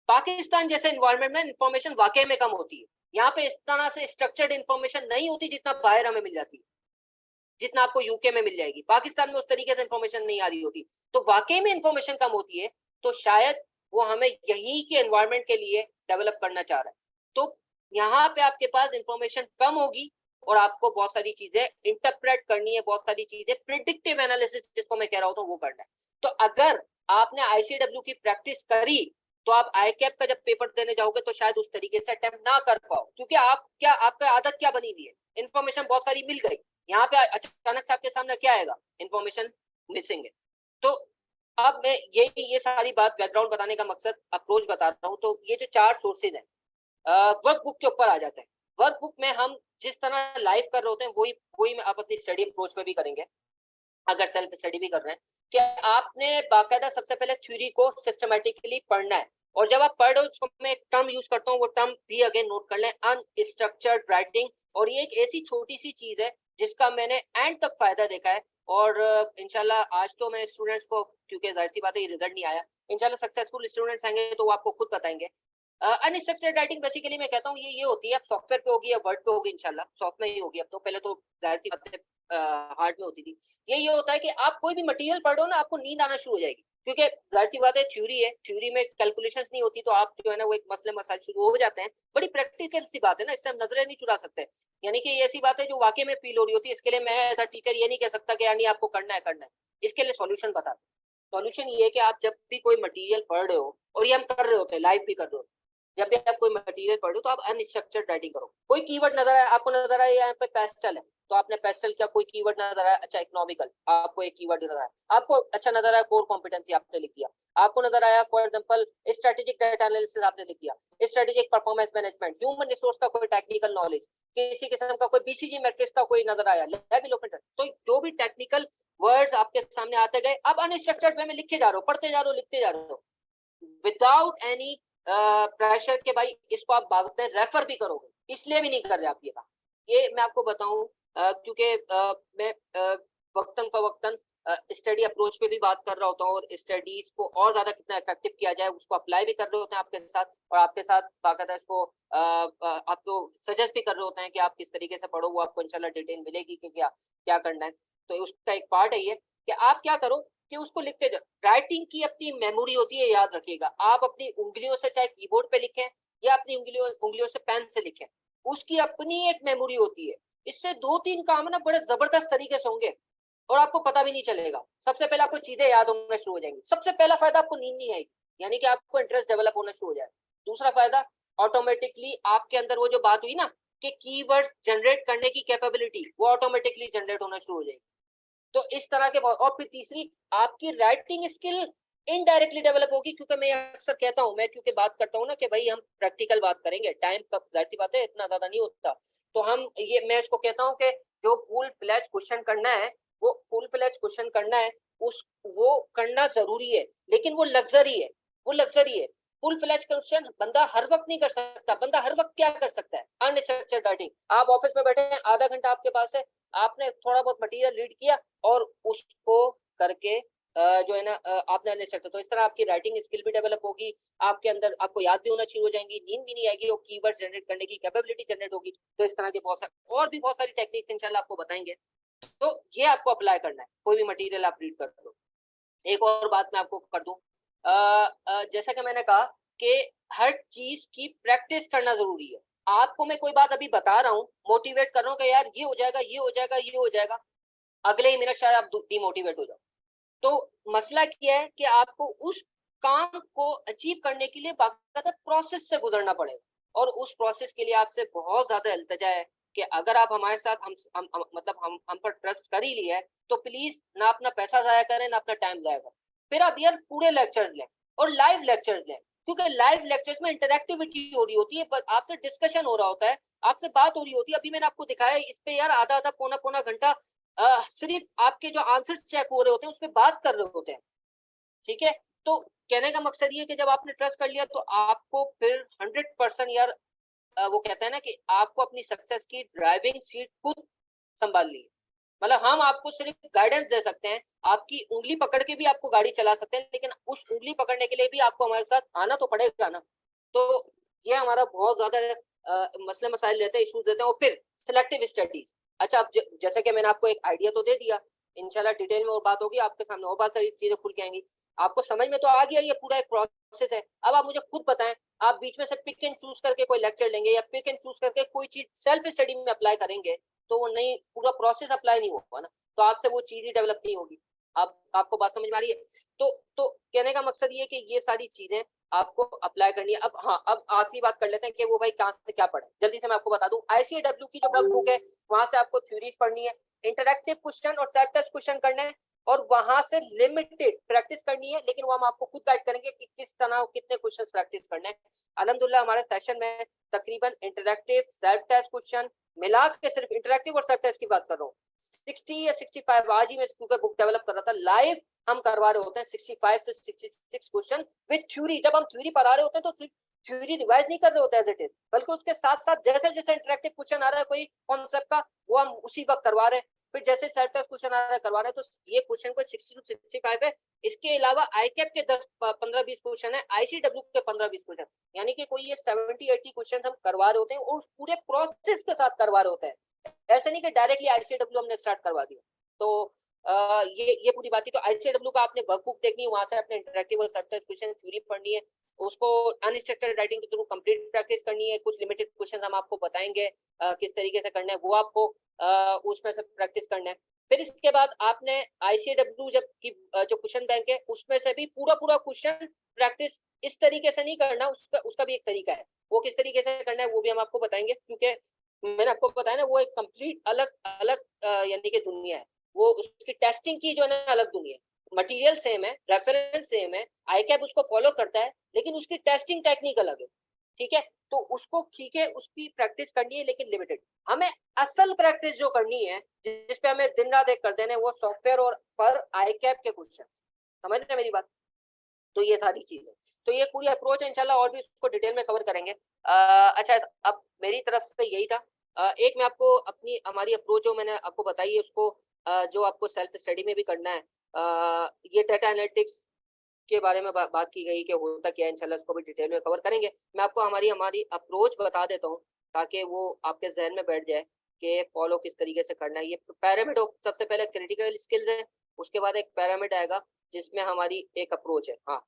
पाकिस्तान जैसे एनवायरनमेंट में इंफॉर्मेशन वाकई में कम होती है, यहाँ पे इस तरह से स्ट्रक्चर्ड इंफॉर्मेशन नहीं होती जितना बाहर हमें मिल जाती है, जितना आपको यूके में मिल जाएगी। पाकिस्तान में उस तरीके से इंफॉर्मेशन नहीं आ रही होती, तो वाकई में इंफॉर्मेशन कम होती है, तो शायद वो हमें यही के एनवायरनमेंट के लिए डेवलप करना चाह रहा है। तो यहाँ पे आपके पास इंफॉर्मेशन कम होगी और आपको बहुत सारी चीजें इंटरप्रेट करनी है, बहुत सारी चीजें प्रिडिक्टिव एनालिसिस जिसको मैं कह रहा हूँ वो करना है। तो अगर आपने आईसीडब्ल्यू की प्रैक्टिस करी, तो आप आईकैप का जब पेपर देने जाओगे तो शायद उस तरीके से अटेम्प्ट ना कर पाओ, क्योंकि आप क्या, आपका आदत क्या बनी हुई है, इंफॉर्मेशन बहुत सारी मिल गई, यहाँ पे अचानक से आपके सामने क्या आएगा, इंफॉर्मेशन मिसिंग है। तो अब मैं ये सारी बात बैकग्राउंड बताने का मकसद, अप्रोच बता रहा हूँ। तो ये जो 4 सोर्सेज है, वर्क बुक के ऊपर आ जाते हैं। वर्क बुक में हम जिस तरह लाइव कर रहे होते हैं वही वही आप अपनी स्टडी अप्रोच में भी करेंगे, अगर सेल्फ स्टडी भी कर रहे हैं, कि आपने बाकायदा सबसे पहले थ्योरी को सिस्टमेटिकली पढ़ना है। और जब आप पढ़ रहे हो, उसको मैं एक टर्म यूज करता हूँ, वो टर्म भी अगेन नोट कर लें, अनस्ट्रक्चर्ड राइटिंग। और ये एक ऐसी छोटी सी चीज है जिसका मैंने एंड तक फायदा देखा है, और इंशाल्लाह आज तो मैं स्टूडेंट्स को, क्योंकि जाहिर सी बात है रिजल्ट नहीं आया, इंशाल्लाह सक्सेसफुल स्टूडेंट्स आएंगे तो वो आपको खुद बताएंगे। अनस्ट्रक्चर्ड राइटिंग बेसिकली मैं कहता हूँ ये होती है, अब सॉफ्टवेयर पे होगी या वर्ड पे होगी, इंशाल्लाह सॉफ्ट में ही होगी अब तो, पहले तो जाहिर सी बात है हार्ड में होती थी। ये होता है कि आप कोई भी मटेरियल पढ़ रहे हो ना, आपको नींद आना शुरू हो जाएगी, क्योंकि जाहिर सी बात है थ्योरी है, थ्योरी में कैलकुलेशंस नहीं होती, तो आप जो है ना वो एक मसले मसाइल शुरू हो जाते हैं। बड़ी प्रैक्टिकल सी बात है ना, इससे हम नजरें नहीं चुरा सकते। यानी कि ये ऐसी बात है जो वाकई में फील हो रही होती है। इसके लिए मैं एज अ टीचर ये नहीं कह सकता कि यार नहीं आपको करना है। इसके लिए सॉल्यूशन बता, सॉल्यूशन ये है कि आप जब भी कोई मटेरियल पढ़ रहे हो, और ये हम कर रहे होते हैं, लाइव भी कर रहे हो, जब भी आप कोई मटेरियल पढ़ो तो आप अनस्ट्रक्चर्ड राइटिंग करो। कोई कीवर्ड नजर आया आपको, नजर आया यहाँ पे पेस्टल है, तो आपने पेस्टल का कोई कीवर्ड नजर आया, अच्छा इकोनॉमिकल, आपको एक कीवर्ड नजर आया, आपको अच्छा नजर आया कोर कॉम्पिटेंसी, आपने लिख दिया। आपको नजर आया for example strategic data analysis, आपने लिख दिया। Strategic performance management, human resource का कोई टेक्निकल नॉलेज, किसी किस्म का कोई बीसीजी मैट्रिक्स का कोई नजर आया, लेवल ऑफ इंटरेस्ट, तो जो भी टेक्निकल वर्ड्स आपके सामने आते गए, आप अनस्ट्रक्चर्ड वे में लिखे जा रहे हो, पढ़ते जा रहे हो, लिखते जा रहे हो, विदाउट एनी प्रेशर के भाई इसको आप बाद में रेफर भी करोगे, इसलिए भी नहीं कर रहे आप ये काम। ये मैं आपको बताऊं क्योंकि मैं वक्तन फवक्तन स्टडी अप्रोच पे भी बात कर रहा होता हूँ, और स्टडीज को और ज्यादा कितना इफेक्टिव किया जाए उसको अप्लाई भी कर रहे होते हैं आपके साथ, और आपके साथ बाकायदा इसको आपको सजेस्ट भी कर रहे होते हैं कि आप किस तरीके से पढ़ो, वो आपको इंशाल्लाह डिटेल मिलेगी कि क्या क्या करना है। तो उसका एक पार्ट है ये कि आप क्या करो कि उसको लिखते जाओ। राइटिंग की अपनी मेमोरी होती है, याद रखिएगा। आप अपनी उंगलियों से चाहे कीबोर्ड पे लिखें या अपनी उंगलियों से पेन से लिखें, उसकी अपनी एक मेमोरी होती है। इससे 2-3 काम ना बड़े जबरदस्त तरीके से होंगे और आपको पता भी नहीं चलेगा। सबसे पहले आपको चीजें याद होना शुरू हो जाएंगी। सबसे पहला फायदा, आपको नींद नहीं आएगी, यानी कि आपको इंटरेस्ट डेवलप होना शुरू हो जाए। दूसरा फायदा, ऑटोमेटिकली आपके अंदर वो जो बात हुई ना कि कीवर्ड्स जनरेट करने की कैपेबिलिटी, वो ऑटोमेटिकली जनरेट होना शुरू हो जाएगी। तो इस तरह के, और फिर तीसरी, आपकी राइटिंग स्किल इनडायरेक्टली डेवलप होगी, क्योंकि मैं अक्सर कहता हूं, मैं क्योंकि बात करता हूं ना कि भाई हम प्रैक्टिकल बात करेंगे, टाइम कब, जाहिर सी बात है इतना ज्यादा नहीं होता, तो हम ये, मैं इसको कहता हूं कि जो फुल फ्लैश क्वेश्चन करना है, वो फुल फ्लैश क्वेश्चन करना है, उस वो करना जरूरी है, लेकिन वो लग्जरी है, वो लग्जरी है। फुल फ्लैश क्वेश्चन बंदा हर वक्त नहीं कर सकता। बंदा हर वक्त क्या कर सकता है, अनस्ट्रक्चर्ड राइटिंग। आप ऑफिस में बैठे हैं, आधा घंटा आपके पास है, आपने थोड़ा बहुत मटेरियल रीड किया और उसको करके जो है ना आपने अनस्ट्रक्चर, तो इस तरह आपकी राइटिंग स्किल भी डेवलप होगी, आपके अंदर आपको याद भी होना शुरू हो जाएंगी, नींद भी नहीं आएगी, और कीवर्ड जनरेट करने की कैपेबिलिटी जनरेट होगी। तो इस तरह के बहुत सारे और भी बहुत सारी टेक्निक्स इंशाल्लाह आपको बताएंगे। तो ये आपको अप्लाई करना है, कोई भी मटेरियल आप रीड कर लो। एक और बात मैं आपको कर दूं, जैसा कि मैंने कहा कि हर चीज की प्रैक्टिस करना जरूरी है। आपको मैं कोई बात अभी बता रहा हूँ, मोटिवेट कर रहा हूँ कि यार ये हो जाएगा, ये हो जाएगा, ये हो जाएगा, अगले ही मिनट शायद आप डिमोटिवेट हो जाओ। तो मसला क्या है कि आपको उस काम को अचीव करने के लिए बाकायदा प्रोसेस से गुजरना पड़ेगा, और उस प्रोसेस के लिए आपसे बहुत ज्यादा इल्तिजा है कि अगर आप हमारे साथ मतलब हम पर ट्रस्ट कर ही लिया है, तो प्लीज ना अपना पैसा जाया करें, ना अपना टाइम जाया करें। फिर आप यार पूरे लेक्चर्स लें और लाइव लेक्चर्स लें, क्योंकि लाइव लेक्चर्स में इंटरेक्टिविटी हो रही होती है, आपसे डिस्कशन हो रहा होता है, आपसे बात हो रही होती है। अभी मैंने आपको दिखाया इस पे यार आधा आधा पौना पौना घंटा सिर्फ आपके जो आंसर चेक हो रहे होते हैं उस पर बात कर रहे होते हैं। ठीक है, तो कहने का मकसद ये कि जब आपने ट्रस्ट कर लिया तो आपको फिर 100% यार वो कहते हैं ना कि आपको अपनी सक्सेस की ड्राइविंग सीट खुद संभाल ली। मतलब हम आपको सिर्फ गाइडेंस दे सकते हैं, आपकी उंगली पकड़ के भी आपको गाड़ी चला सकते हैं, लेकिन उस उंगली पकड़ने के लिए भी आपको हमारे साथ आना तो पड़ेगा ना। तो ये हमारा बहुत ज्यादा मसले मसाइल रहते हैं, इश्यूज रहते हैं। और फिर सिलेक्टिव स्टडीज, अच्छा अब जैसे कि मैंने आपको एक आइडिया तो दे दिया, इंशाल्लाह डिटेल में और बात होगी आपके सामने, और बहुत सारी चीजें खुल के आएंगी, आपको समझ में तो आ गया ये पूरा एक प्रोसेस है। अब आप मुझे खुद बताएं, आप बीच में से पिक एंड चूज करके कोई लेक्चर लेंगे या पिक एंड चूज करके कोई चीज सेल्फ स्टडी में अप्लाई करेंगे, तो वो नहीं, पूरा प्रोसेस अप्लाई नहीं होगा ना, तो आपसे वो चीज ही डेवलप नहीं होगी। आपको बात समझ में आ रही है? तो कहने का मकसद ये है कि ये सारी चीजें आपको अप्लाई करनी है। अब हाँ, अब आखिरी बात कर लेते हैं कि वो भाई कहाँ से क्या पढ़े। जल्दी से मैं आपको बता दूं, ICAW की जो वर्क बुक है वहां से आपको थ्योरीज पढ़नी है, इंटरैक्टिव क्वेश्चन और सेल्फ टेस्ट क्वेश्चन करना है, और वहां से लिमिटेड प्रैक्टिस करनी है, लेकिन वो हम आपको खुद गाइड करेंगे कि किस तरह कितने क्वेश्चन प्रैक्टिस करने हैं। अल्हम्दुलिल्लाह हमारे सेशन में तकरीबन इंटरैक्टिव सेल्फ टेस्ट क्वेश्चन मिला के, सिर्फ इंटरैक्टिव और सेल्फ टेस्ट की बात कर रहा हूँ, 60 या 65, आज ही मैं क्योंकि बुक डेवलप कर रहा था, लाइव हम करवा रहे होते हैं 65 से 66 क्वेश्चन विद थ्योरी। जब हम थ्योरी पढ़ा रहे होते हैं तो थ्योरी रिवाइज नहीं कर रहे होते एज इट इज, बल्कि उसके साथ साथ जैसे जैसे इंटरैक्टिव क्वेश्चन आ रहा है कोई कॉन्सेप्ट का, वो हम उसी वक्त करवा रहे हैं। फिर जैसे सेल्फ टेस्ट क्वेश्चन आ रहा है करवा रहे हैं, तो ये क्वेश्चन को 60 to 65 है। इसके अलावा आईकैप के 10 15-20 क्वेश्चन है, ICAW के 15-20 क्वेश्चन, यानी कि कोई ये 70-80 क्वेश्चन हम करवा रहे होते हैं, और पूरे प्रोसेस के साथ करवा रहे होते हैं। ऐसे नहीं कि डायरेक्टली ICAW हमने स्टार्ट करवा दिया। तो ये पूरी बात थी। तो ICAW का आपने वर्कबुक देखनी है, वहां से अपने इंटरैक्टिव और सेल्फ टेस्ट क्वेश्चन थ्योरी पढ़नी है, उसको अनस्ट्रक्चर्ड राइटिंग के थ्रू कंप्लीट प्रैक्टिस करनी है। कुछ लिमिटेड क्वेश्चन हम आपको बताएंगे किस तरीके से करना है, वो आपको उसमें से प्रैक्टिस करना है। फिर इसके बाद आपने ICAW जब की जो क्वेश्चन बैंक है उसमें से भी पूरा पूरा क्वेश्चन प्रैक्टिस इस तरीके से नहीं करना, उसका भी एक तरीका है, वो किस तरीके से करना है वो भी हम आपको बताएंगे, क्योंकि मैंने आपको बताया ना वो एक कंप्लीट अलग अलग यानी कि दुनिया है, वो उसकी टेस्टिंग की जो है ना अलग दुनिया है। मटेरियल सेम है, रेफरेंस सेम है, आईकैप उसको फॉलो करता है, लेकिन उसकी टेस्टिंग टेक्निक अलग है। ठीक है, तो उसको ठीक है उसकी प्रैक्टिस करनी है, लेकिन लिमिटेड। हमें असल प्रैक्टिस जो करनी है, जिस पे हमें दिन रात एक कर देना है, वो सॉफ्टवेयर और पर आईकैप के क्वेश्चन। समझ रहे हैं मेरी बात? तो ये सारी चीजें, तो ये पूरी अप्रोच है, इंशाल्लाह और भी उसको डिटेल में कवर करेंगे। अच्छा, अब मेरी तरफ से यही था। एक मैं आपको अपनी हमारी अप्रोच जो मैंने आपको बताई है उसको जो आपको सेल्फ स्टडी में भी करना है, ये डाटा एनालिटिक्स के बारे में बात की गई कि होता क्या है, इंशाल्लाह इसको भी डिटेल में कवर करेंगे। मैं आपको हमारी अप्रोच बता देता हूँ ताकि वो आपके जहन में बैठ जाए कि फॉलो किस तरीके से करना है। ये पैरामिड सबसे पहले क्रिटिकल स्किल्स है, उसके बाद एक पैरामिड आएगा जिसमें हमारी एक अप्रोच है। हाँ,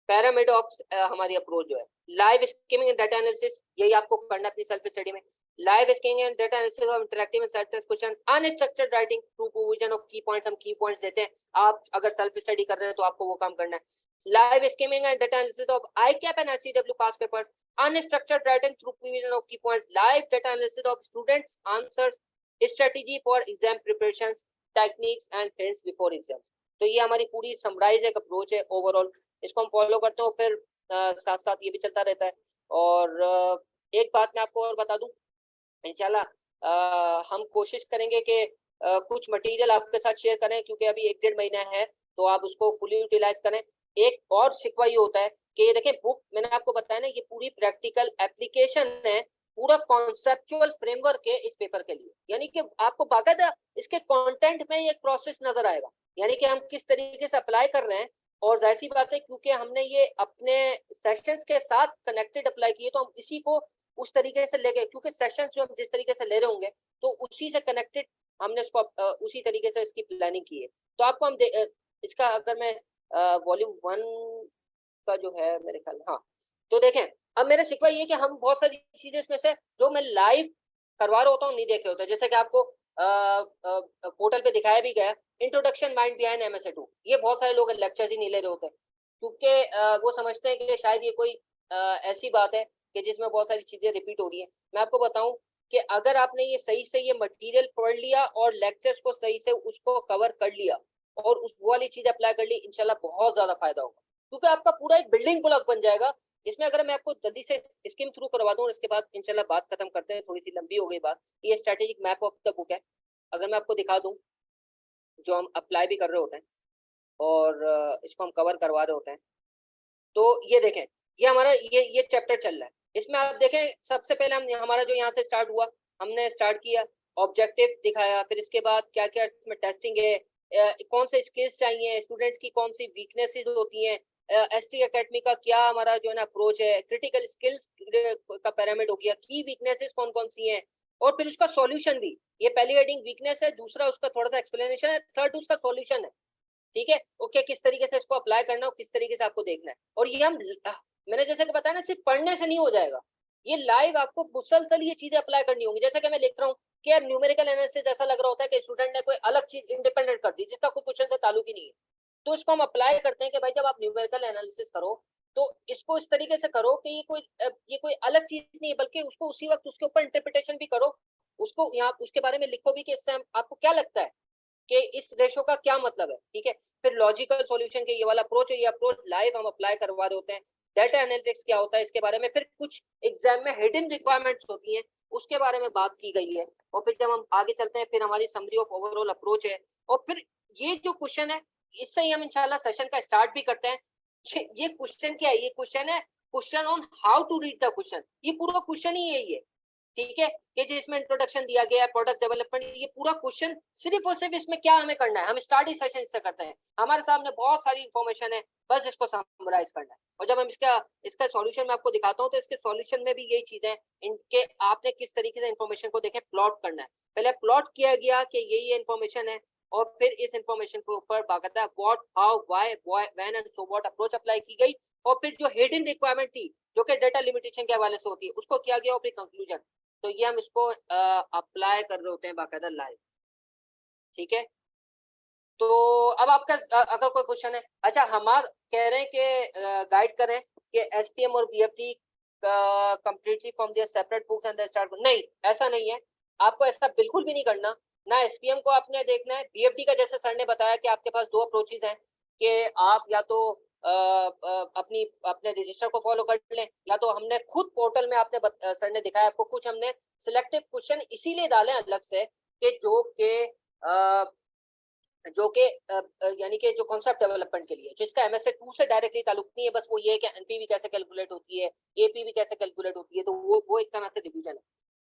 पैरामिड ऑफ हमारी अप्रोच जो है live skimming and data analysis, यही आपको करना अपनी सेल्फ स्टडी में। Live skimming and data analysis of interactive and self test question, unstructured writing through provision of key points, हम की पॉइंट्स देते हैं, आप अगर सेल्फ स्टडी कर रहे हैं तो आपको वो काम करना है। Live skimming and data analysis of ICAP and ICAW past papers, unstructured writing through provision of key points, live data analysis of students' answers, strategy for exam preparations, techniques and hints before exams। तो ये हमारी पूरी summarise एक approach है overall, इसको हम follow करते हो, फिर साथ साथ ये भी चलता रहता है। और एक बात मैं आपको और बता दूं, इंशाल्लाह हम कोशिश करेंगे कि कुछ मटेरियल आपके साथ शेयर करें, क्योंकि अभी 1-1.5 महीना है, तो आप उसको फुली यूटिलाइज करें। एक और शिकवा ये होता है कि ये देखें बुक मैंने आपको बताया ना, ये पूरी प्रैक्टिकल एप्लीकेशन है, पूरा कॉन्सेप्चुअल फ्रेमवर्क है इस पेपर के लिए, यानी कि आपको बाकायदा इसके कंटेंट में एक प्रोसेस नजर आएगा, यानी कि हम किस तरीके से अप्लाई कर रहे हैं। और जाहिर सी बात है क्योंकि हमने ये अपने सेशंस के साथ कनेक्टेड अप्लाई किए, तो हम इसी को उस तरीके से लेके, क्योंकि सेशंस जो हम जिस तरीके से ले रहे होंगे तो उसी से कनेक्टेड हमने इसको उसी तरीके से इसकी प्लानिंग की है। तो आपको हम इसका अगर मैं वॉल्यूम 1 का जो है मेरे ख्याल, हाँ, तो देखें अब मेरा शिकवा ये कि हम बहुत सारी चीजें इसमें से जो मैं लाइव करवा रहा होता हूँ नहीं देख रहे होते, जैसे कि आपको पोर्टल पे दिखाया भी गया इंट्रोडक्शन माइंड बिहाइंड MSA2, ये बहुत सारे लोग लेक्चर्स ही नहीं ले रहे होते क्योंकि वो समझते हैं कि शायद ये कोई ऐसी बात है कि जिसमें बहुत सारी चीजें रिपीट हो रही है। मैं आपको बताऊं कि अगर आपने ये सही से ये मटेरियल पढ़ लिया और लेक्चर्स को सही से उसको कवर कर लिया और उस वो वाली चीज अप्लाई कर ली, इंशाल्लाह बहुत ज्यादा फायदा होगा, क्योंकि आपका पूरा एक बिल्डिंग ब्लॉक बन जाएगा। इसमें अगर मैं आपको जल्दी से स्कीम थ्रू करवा दूं और इसके बाद इंशाल्लाह बात खत्म करते हैं, थोड़ी सी लंबी हो गई बात। ये strategic map of the book है, अगर मैं आपको दिखा दूं जो हम अप्लाई भी कर रहे होते हैं और इसको हम कवर करवा रहे होते हैं, तो ये देखें ये हमारा ये चैप्टर चल रहा है। इसमें आप देखें सबसे पहले हम हमारा जो यहाँ से स्टार्ट हुआ, हमने स्टार्ट किया ऑब्जेक्टिव दिखाया, फिर इसके बाद क्या क्या इसमें टेस्टिंग है, कौन से स्किल्स चाहिए स्टूडेंट्स की, कौन सी वीकनेसेस होती हैं, ST एकेडमी का क्या हमारा जो है ना अप्रोच है, क्रिटिकल स्किल्स का पिरामिड हो गया, की वीकनेसेस कौन कौन सी हैं, और फिर उसका सॉल्यूशन भी। ये पहली हेडिंग वीकनेस है, दूसरा उसका थोड़ा सा एक्सप्लेनेशन है, थर्ड उसका सॉल्यूशन है। ठीक है, ओके, किस तरीके से इसको अप्लाई करना है, किस तरीके से आपको देखना है। और ये हम मैंने जैसे कि बताया ना, सिर्फ पढ़ने से नहीं हो जाएगा, ये लाइव आपको मुसलसल ये चीजें अप्लाई करनी होंगी। जैसे कि मैं लिख रहा हूँ कि यार न्यूमेरिकल एनालिसिस ऐसा लग रहा होता है कि स्टूडेंट ने कोई अलग चीज इंडिपेंडेंट कर दी जिसका कोई क्वेश्चन से ताल्लुक ही नहीं है, तो इसको हम अप्लाई करते हैं कि भाई जब आप न्यूमेरिकल एनालिसिस करो तो इसको इस तरीके से करो कि ये कोई अलग चीज नहीं है, बल्कि उसको उसी वक्त उसके ऊपर इंटरप्रिटेशन भी करो, उसको यहाँ उसके बारे में लिखो भी कि इससे आपको क्या लगता है कि इस रेशो का क्या मतलब है। ठीक है, फिर लॉजिकल सॉल्यूशन के ये वाला अप्रोच है, ये अप्रोच लाइव हम अप्लाई करवा रहे होते हैं। डाटा एनालिटिक्स क्या होता है इसके बारे में, फिर कुछ एग्जाम में हिडन रिक्वायरमेंट्स होती हैं उसके बारे में बात की गई है। और फिर जब हम आगे चलते हैं फिर हमारी समरी ऑफ ओवरऑल अप्रोच है, और फिर ये जो क्वेश्चन है इससे ही हम इंशाल्लाह सेशन का स्टार्ट भी करते हैं। ये क्वेश्चन क्या है, ये क्वेश्चन है question on how to read the question, ये पूरा क्वेश्चन ही यही है। ठीक है, कि जिसमें इंट्रोडक्शन दिया गया है, प्रोडक्ट डेवलपमेंट, ये पूरा क्वेश्चन सिर्फ और सिर्फ इसमें क्या हमें करना है, हम स्टार्ट ही सेशन से करते हैं, हमारे सामने बहुत सारी इंफॉर्मेशन है, बस इसको समराइज करना है। और जब हम इसका सॉल्यूशन मैं आपको दिखाता हूँ तो इसके सॉल्यूशन में भी यही चीज है, इनके आपने किस तरीके से इंफॉर्मेशन को देखें प्लॉट करना है। पहले प्लॉट किया गया कि ये इंफॉर्मेशन है, और फिर इस इंफॉर्मेशन के ऊपर बाकायदा what, how, why, when and so what approach apply की गई, और फिर जो हिडन रिक्वायरमेंट थी जो कि डेटा लिमिटेशन के हवाले से होती है उसको किया गया, और फिर कंक्लूजन। तो ये हम इसको अप्लाई कर रहे होते हैं बाकायदा लाइव। ठीक है, तो अब आपका अगर कोई क्वेश्चन है, अच्छा हम कह रहे हैं कि गाइड करें कि SPM और BFD completely from there separate books and start, नहीं ऐसा नहीं है, आपको ऐसा बिल्कुल भी नहीं करना। ना SPM को आपने देखना है, BFD का जैसे सर ने बताया कि आपके पास दो अप्रोचेज हैं कि आप या तो अपने रजिस्टर को फॉलो कर लें, या तो हमने खुद पोर्टल में आपने सर ने दिखाया आपको कुछ हमने सिलेक्टिव क्वेश्चन इसीलिए डाले अलग से कि जो कि यानी कि जो कॉन्सेप्ट डेवलपमेंट के लिए, जिसका MSA2 से डायरेक्टली ताल्लुक नहीं है, बस वो ये है कि NPV कैसे कैलकुलेट होती है, APV कैसे कैलकुलेट होती है, तो वो एक तरह से रिवीजन है।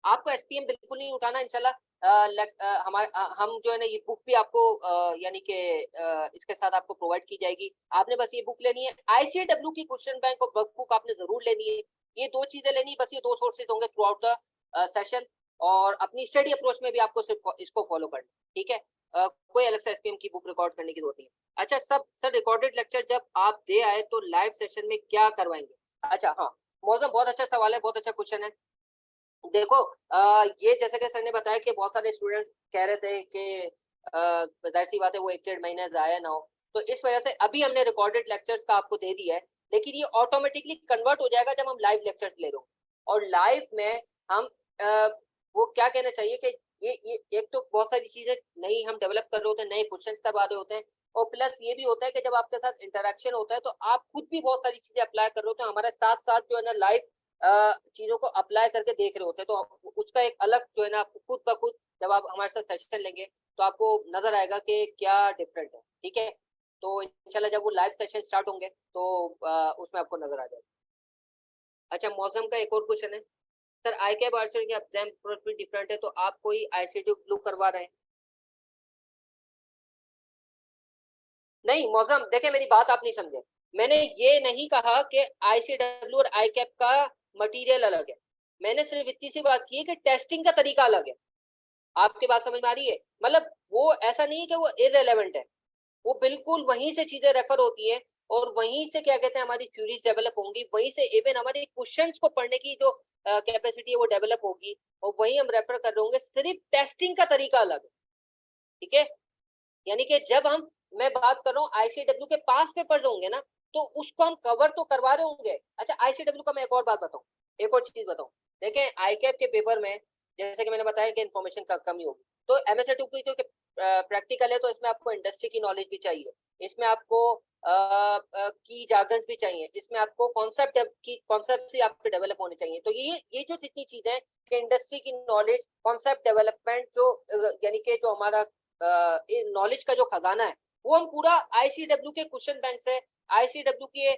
आपको SPM बिल्कुल नहीं उठाना इंशाल्लाह। हम जो है ना ये बुक भी आपको यानी कि इसके साथ आपको प्रोवाइड की जाएगी, आपने बस ये बुक लेनी है। ICAW की क्वेश्चन बैंक और वर्क बुक आपने जरूर लेनी है, ये दो चीजें लेनी है, बस ये दो सोर्सेज होंगे थ्रू आउट द सेशन, और अपनी स्टडी अप्रोच में भी आपको सिर्फ इसको फॉलो करना। ठीक है, कोई अलग से SPM की बुक रिकॉर्ड करने की जरूरत नहीं है। अच्छा सर रिकॉर्डेड लेक्चर जब आप दे आए तो लाइव सेशन में क्या करवाएंगे? अच्छा हाँ, मौसम बहुत अच्छा सवाल है, बहुत अच्छा क्वेश्चन है। देखो ये जैसे कि सर ने बताया कि बहुत सारे स्टूडेंट्स कह रहे थे कि जाहिर सी बात है वो 1-1.5 महीने जाया ना हो, तो इस वजह से अभी हमने रिकॉर्डेड लेक्चर्स का आपको दे दिया है, लेकिन ये ऑटोमेटिकली कन्वर्ट हो जाएगा जब हम लाइव लेक्चर्स ले रहे हो। और लाइव में हम वो क्या कहना चाहिए कि ये एक तो बहुत सारी चीजें नई हम डेवलप कर रहे होते हैं, नए क्वेश्चन तब आ रहे होते हैं, और प्लस ये भी होता है कि जब आपके साथ इंटरेक्शन होता है तो आप खुद भी बहुत सारी चीजें अप्लाई कर रहे होते हैं, हमारे साथ साथ जो है ना लाइव चीजों को अप्लाई करके देख रहे होते हैं, तो उसका एक अलग जो है ना आपको खुद ब खुद जब आप हमारे साथ सेशन लेंगे तो आपको नजर आएगा कि क्या डिफरेंट है। ठीक है, तो इंशाल्लाह जब वो लाइव सेशन स्टार्ट होंगे तो उसमें आपको नजर आ जाएगा। अच्छा मौसम का एक और क्वेश्चन है, सर ICAP आर्चर के एग्जाम प्रोफाइल डिफरेंट है तो आप कोई ICT लुक करवा रहे हैं? नहीं मौसम देखे, मेरी बात आप नहीं समझे, मैंने ये नहीं कहा कि ICW और ICAP का मटेरियल अलग है, मैंने सिर्फ इतनी सी बात की है कि टेस्टिंग का तरीका अलग है। आपकी बात समझ में आ रही है? मतलब वो ऐसा नहीं है कि वो इररिलेवेंट है, वो बिल्कुल वहीं से चीजें रेफर होती है और वहीं से क्या कहते हैं हमारी थ्योरीज डेवलप होंगी, वहीं से इवन हमारी क्वेश्चंस को पढ़ने की जो कैपेसिटी है वो डेवलप होगी, और वहीं हम रेफर कर रहे होंगे। सिर्फ टेस्टिंग का तरीका अलग है, ठीक है। यानी कि जब हम, मैं बात कर रहा हूँ आईसीडब्ल्यू के पास पेपर्स होंगे ना, तो उसको हम कवर तो करवा रहे होंगे। अच्छा, आईसीडब्ल्यू का मैं एक और बात बताऊं, एक और चीज बताऊं। देखें आईकैप के पेपर में जैसे कि मैंने बताया कि इन्फॉर्मेशन का कमी होगी, तो एमएसए2 की जो प्रैक्टिकल है, तो इसमें आपको इंडस्ट्री की नॉलेज भी चाहिए, इसमें आपको की जार्गन्स भी चाहिए, इसमें आपको कॉन्सेप्ट की कॉन्सेप्ट भी आपके डेवलप होने चाहिए। तो ये जो जितनी चीजें हैं कि इंडस्ट्री की नॉलेज, कॉन्सेप्ट डेवलपमेंट, जो यानी कि जो हमारा नॉलेज का जो खजाना है, वो हम पूरा आईसीडब्ल्यू के क्वेश्चन बैंक से, आईसीडब्ल्यू के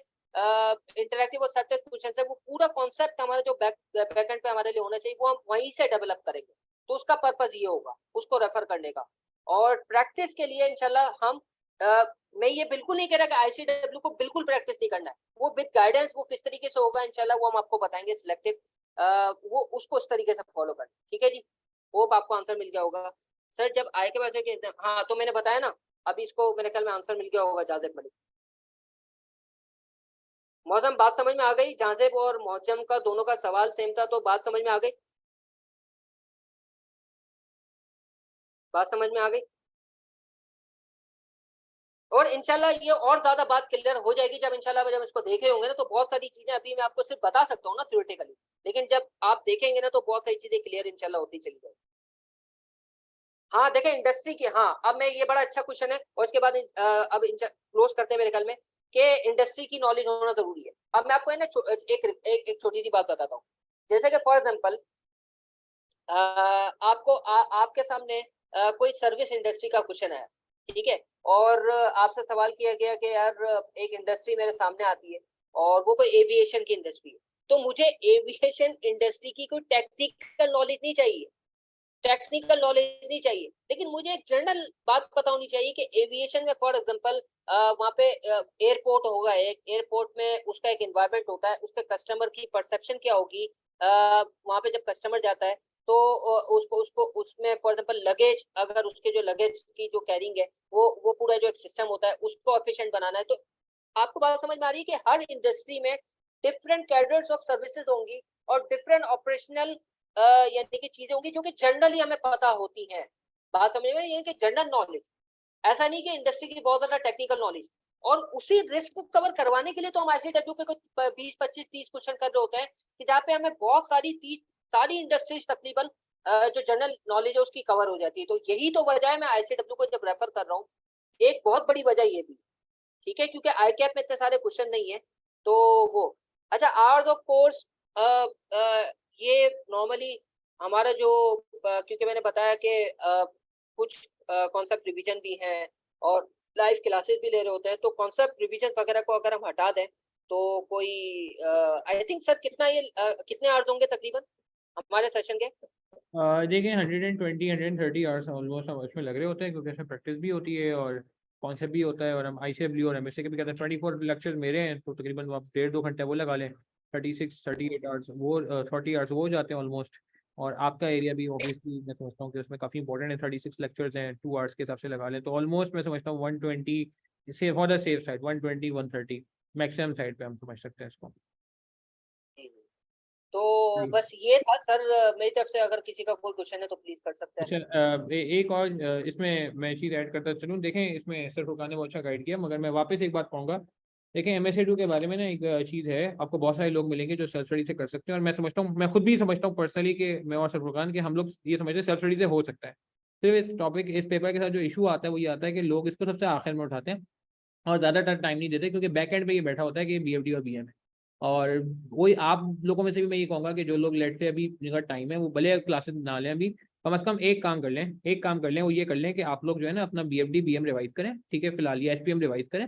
इंटरैक्टिव और सब्जेक्ट क्वेश्चन है, वो पूरा कॉन्सेप्ट हमारा जो बैकएंड पे हमारे लिए होना चाहिए, वो हम वहीं से डेवलप करेंगे। तो उसका पर्पस ये होगा उसको रेफर करने का। और प्रैक्टिस के लिए इंशाल्लाह हम मैं ये बिल्कुल नहीं कह रहा कि आईसीडब्ल्यू को बिल्कुल प्रैक्टिस नहीं करना है, वो विद गाइडेंस वो किस तरीके से होगा इंशाल्लाह वो हम आपको बताएंगे सिलेक्टिव, वो उसको उस तरीके से फॉलो करना, ठीक है जी। होप आपको आंसर मिल गया होगा। सर जब आए के बाद एग्जाम, हाँ तो मैंने बताया ना, अभी इसको मेरे ख्याल में आंसर मिल गया होगा जाजेब मलिक। मौसम बात समझ में आ गई? जाजेब और मौजम का दोनों का सवाल सेम था, तो बात समझ में आ गई? बात समझ में आ गई? और इंशाल्लाह ये और ज्यादा बात क्लियर हो जाएगी जब इंशाल्लाह जब इसको देखे होंगे ना, तो बहुत सारी चीजें अभी मैं आपको सिर्फ बता सकता हूँ ना थ्योरेटिकली, लेकिन जब आप देखेंगे ना तो बहुत सारी चीजें क्लियर इंशाल्लाह होती चली जाएगी। हाँ देखें इंडस्ट्री की, हाँ अब मैं, ये बड़ा अच्छा क्वेश्चन है, और इसके बाद अब क्लोज करते हैं मेरे ख्याल में कि इंडस्ट्री की नॉलेज होना जरूरी है। अब मैं आपको है ना एक छोटी सी बात बताता हूँ। जैसे कि फॉर एग्जांपल आपको आपके सामने कोई सर्विस इंडस्ट्री का क्वेश्चन है, ठीक है, और आपसे सवाल किया गया कि यार एक इंडस्ट्री मेरे सामने आती है और वो कोई एविएशन की इंडस्ट्री है, तो मुझे एविएशन इंडस्ट्री की कोई टेक्निकल नॉलेज नहीं चाहिए, टेक्निकल नॉलेज नहीं चाहिए, लेकिन मुझे एक जनरल बात पता होनी चाहिए कि एविएशन में फॉर एग्जांपल वहाँ पे एयरपोर्ट होगा, एक एयरपोर्ट में उसका एक एनवायरनमेंट होता है, उसके कस्टमर की परसेप्शन क्या होगी, वहाँ पे जब कस्टमर जाता है तो उसको उसको उसमें फॉर एग्जांपल लगेज, अगर उसके जो लगेज की जो कैरिंग है, वो पूरा जो एक सिस्टम होता है उसको एफिशिएंट बनाना है। तो आपको बात समझ में आ रही है कि हर इंडस्ट्री में डिफरेंट कैडर्स ऑफ सर्विसेज होंगी और डिफरेंट ऑपरेशनल यानी कि चीजें होंगी जो कि जनरली हमें पता होती हैं। बात समझ में, यानी कि जनरल नॉलेज, ऐसा नहीं कि इंडस्ट्री की बहुत ज्यादा टेक्निकल नॉलेज। और उसी रिस्क को कवर करवाने के लिए तो हम आईसीडब्ल्यू के कुछ 20 25 30 क्वेश्चन कर रहे होते हैं कि जहाँ पे हमें बहुत सारी 30 सारी इंडस्ट्रीज तकरीबन जो जनरल नॉलेज है उसकी कवर हो जाती है। तो यही तो वजह है मैं आईसीडब्ल्यू को जब रेफर कर रहा हूँ, एक बहुत बड़ी वजह ये भी, ठीक है, क्योंकि आईकैप में इतने सारे क्वेश्चन नहीं है। तो वो, अच्छा आवर्स ऑफ कोर्स, ये नॉर्मली हमारा जो क्योंकि मैंने बताया कि कुछ कॉन्सेप्ट रिवीजन भी हैं और लाइव क्लासेस भी ले रहे होते हैं, तो कॉन्सेप्ट रिवीजन वगैरह को अगर हम हटा दें तो कोई आई थिंक सर कितना ये कितने आवर्स होंगे तकरीबन हमारे सेशन के? देखिए 120 130 आवर्स ऑलमोस्ट हम उसमें लग रहे होते हैं, क्योंकि इसमें प्रैक्टिस भी होती है और कॉन्सेप्ट भी होता है, और हम आईसीडब्ल्यू और एमएसए के भी कहते हैं। 24 लेक्चर्स मेरे हैं, तो तकरीबन आप 1.5 2 घंटे वो लगा लें, 36 38 आवर्स वो 40 आवर्स वो हो जाते हैं ऑलमोस्ट। और आपका एरिया भी ऑब्वियसली मैं समझता हूँ कि उसमें काफ़ी इंपॉर्टेंट है, 36 लेक्चर्स हैं, 2 आवर्स के हिसाब से लगा लें, तो ऑलमोस्ट मैं समझता हूँ 120 से for the safe side 120 130 maximum side पे हम समझ सकते हैं इसको। तो बस ये था सर मेरी तरफ से, अगर किसी का कोई क्वेश्चन है तो प्लीज कर सकते हैं। अच्छा, एक और इसमें मैं चीज़ ऐड करता चलूँ। देखें इसमें सर फुरकान ने बहुत अच्छा गाइड किया, मगर मैं वापस एक बात कहूँगा। देखें एमएसए2 के बारे में ना एक चीज़ है, आपको बहुत सारे लोग मिलेंगे जो सेल्फ स्टडी से कर सकते हैं, और मैं समझता हूँ, मैं खुद भी समझता हूँ पर्सनली कि मैं और सर फुरकान, कि हम लोग ये समझते हैं सेल्फ स्टडी से हो सकता है। सिर्फ इस टॉपिक इस पेपर के साथ जो इशू आता है वो ये आता है कि लोग इसको सबसे आखिर में उठाते हैं और ज़्यादातर टाइम नहीं देते, क्योंकि बैक एंड पे ये बैठा होता है कि बीएफडी और बीएम है। और वही आप लोगों में से भी मैं ये कहूँगा कि जो लोग लेट से अभी जिनका टाइम है वो भले क्लासेस ना लें, अभी कम से कम एक काम कर लें, एक काम कर लें, वो ये कर लें कि आप लोग जो है ना अपना बीएफडी बीएम रिवाइज करें, ठीक है, फिलहाल ये एसपीएम रिवाइज करें,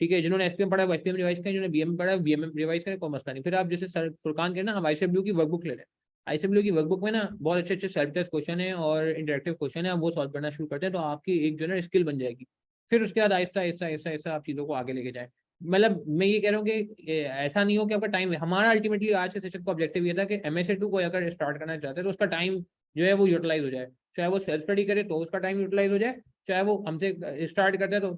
ठीक है, जिन्होंने एसपीएम पढ़ा है वो एसपीएम रिवाइज करें, जिन्होंने बीएम पढ़ा है बीएम रिवाइज करें, कोई मसला नहीं। फिर आप जैसे सर फुरकान के ना हम आईसीडब्ल्यू की वर्कबुक ले लें, आईसीडब्ल्यू की वर्कबुक में ना बहुत अच्छे अच्छे सेल्फ टेस्ट क्वेश्चन है और इंटरेक्टिव क्वेश्चन है, आप वो सॉल्व करना शुरू करते हैं, तो आपकी एक जो है स्किल बन जाएगी। फिर उसके बाद आहिस्ता आहिस्ता आहिस्ता आहिस्ता आप चीज़ों को आगे लेके जाएं। मतलब मैं ये कह रहा हूँ कि ऐसा नहीं हो कि आपका टाइम, हमारा अल्टीमेटली आज के सेशन का ऑब्जेक्टिव ये था कि एमएसए2 को अगर स्टार्ट करना चाहते हैं तो उसका टाइम जो है वो यूटिलाइज हो जाए, चाहे वो सेल्फ स्टडी करे तो उसका टाइम यूटिलाइज हो जाए, चाहे वो हमसे स्टार्ट करता है तो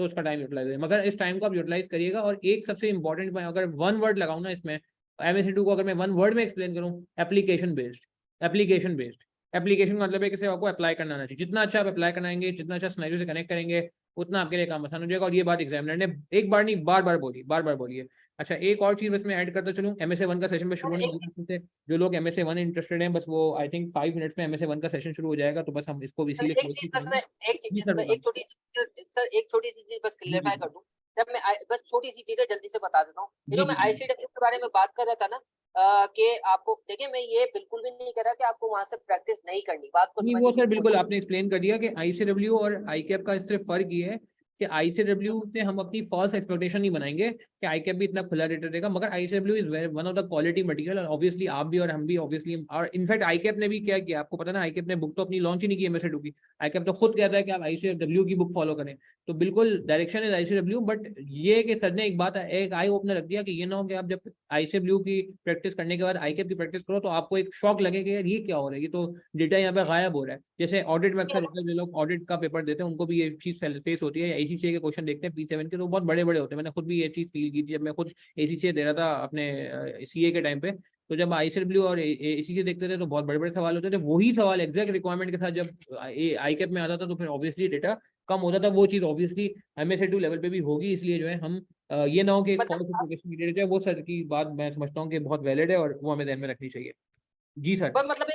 उसका टाइम यूटिलाइज है, मगर इस टाइम को आप यूटिलाइज करिएगा। और एक सबसे इंपॉर्टेंट मैं अगर वन वर्ड लगाऊं ना इसमें, MSc2 को अगर मैं वन वर्ड में एक्सप्लेन करूं, application based. Application based, application मतलब है कि आपको अप्लाई करना आना चाहिए। जितना अच्छा आप अप्लाई कराएंगे, जितना अच्छा सिनेरियो से कनेक्ट करेंगे, उतना आपके लिए काम आसान हो जाएगा। और ये बात एग्जामिनर ने एक बार नहीं बार बार बोली है। अच्छा, एक और चीज इसमें ऐड करता चलूँ, MSA1 का सेशन पे शुरू होने वाला है। जो लोग MSA1 इंटरेस्टेड हैं, बस वो आई थिंक 5 मिनट्स में MSA1 का सेशन शुरू हो जाएगा, तो बस हम इसको सर इसीलिए एक close चीज ही बस मैं करेंगे। एक जी चीज सर एक छोटी सी सर एक छोटी सी चीज बस जी क्लियरफाई जी कर दूं। जब मैं बस छोटी सी चीज है, जल्दी से बता देता हूँ। ये जी जो मैं जी आईसीडब्ल्यू के बारे में बात कर रहा था ना, कि आपको देखिए, मैं ये बिल्कुल भी नहीं कह रहा कि आपको वहां से प्रैक्टिस नहीं करनी, बात को नहीं, वो समझिए सर बिल्कुल। बिल्कुल आपने एक्सप्लेन कर दिया कि ICW और ICAP का सिर्फ फर्क ये है कि ICW से हम अपनी फॉल्स एक्सपेक्टेशन नहीं बनाएंगे कि ICAP भी इतना खुला रेटर देगा, मगर ICW is one of the quality material. और ऑब्वियसली आप भी और हम भी ऑब्वियसली, और इनफैक्ट ICAP ने भी क्या किया आपको पता ना, ICAP ने बुक तो अपनी लॉन्च ही नहीं की MSA2 की। ICAP तो खुद कहता है कि आप ICW की बुक फॉलो करें। तो बिल्कुल डायरेक्शन इज ICW, बट ये कि सर ने एक बात, एक आई ओपनर रख दिया कि ये ना हो कि आप जब ICW की प्रैक्टिस करने के बाद ICAP की प्रैक्टिस करो तो आपको एक शॉक लगे कि यार ये क्या हो रहा है, ये तो डेटा यहाँ पे गायब हो रहा है। जैसे ऑडिट में अक्सर जो लोग ऑडिट का पेपर देते हैं उनको भी ये चीज फेस होती है। ACCA के क्वेश्चन देखते हैं P7 के, तो बहुत बड़े बड़े होते हैं। मैंने खुद भी ये चीज फील की थी जब मैं खुद ACCA दे रहा था अपने CA के टाइम पे। तो जब ICW और ACCA देखते थे तो बहुत बड़े बड़े सवाल होते थे। वही सवाल एग्जैक्ट रिक्वायरमेंट के साथ जब ICAP में आता था तो फिर ऑब्वियसली डेटा कम होता था। वो चीज ऑब्वियसली MSA2 लेवल पे भी होगी, इसलिए जो है हम ये ना हो कि एक फॉल्स मतलब एप्लीकेशन की डेटा, वो सर की बात मैं समझता हूँ कि बहुत वैलिड है और वो हमें ध्यान में रखनी चाहिए। जी सर। मतलब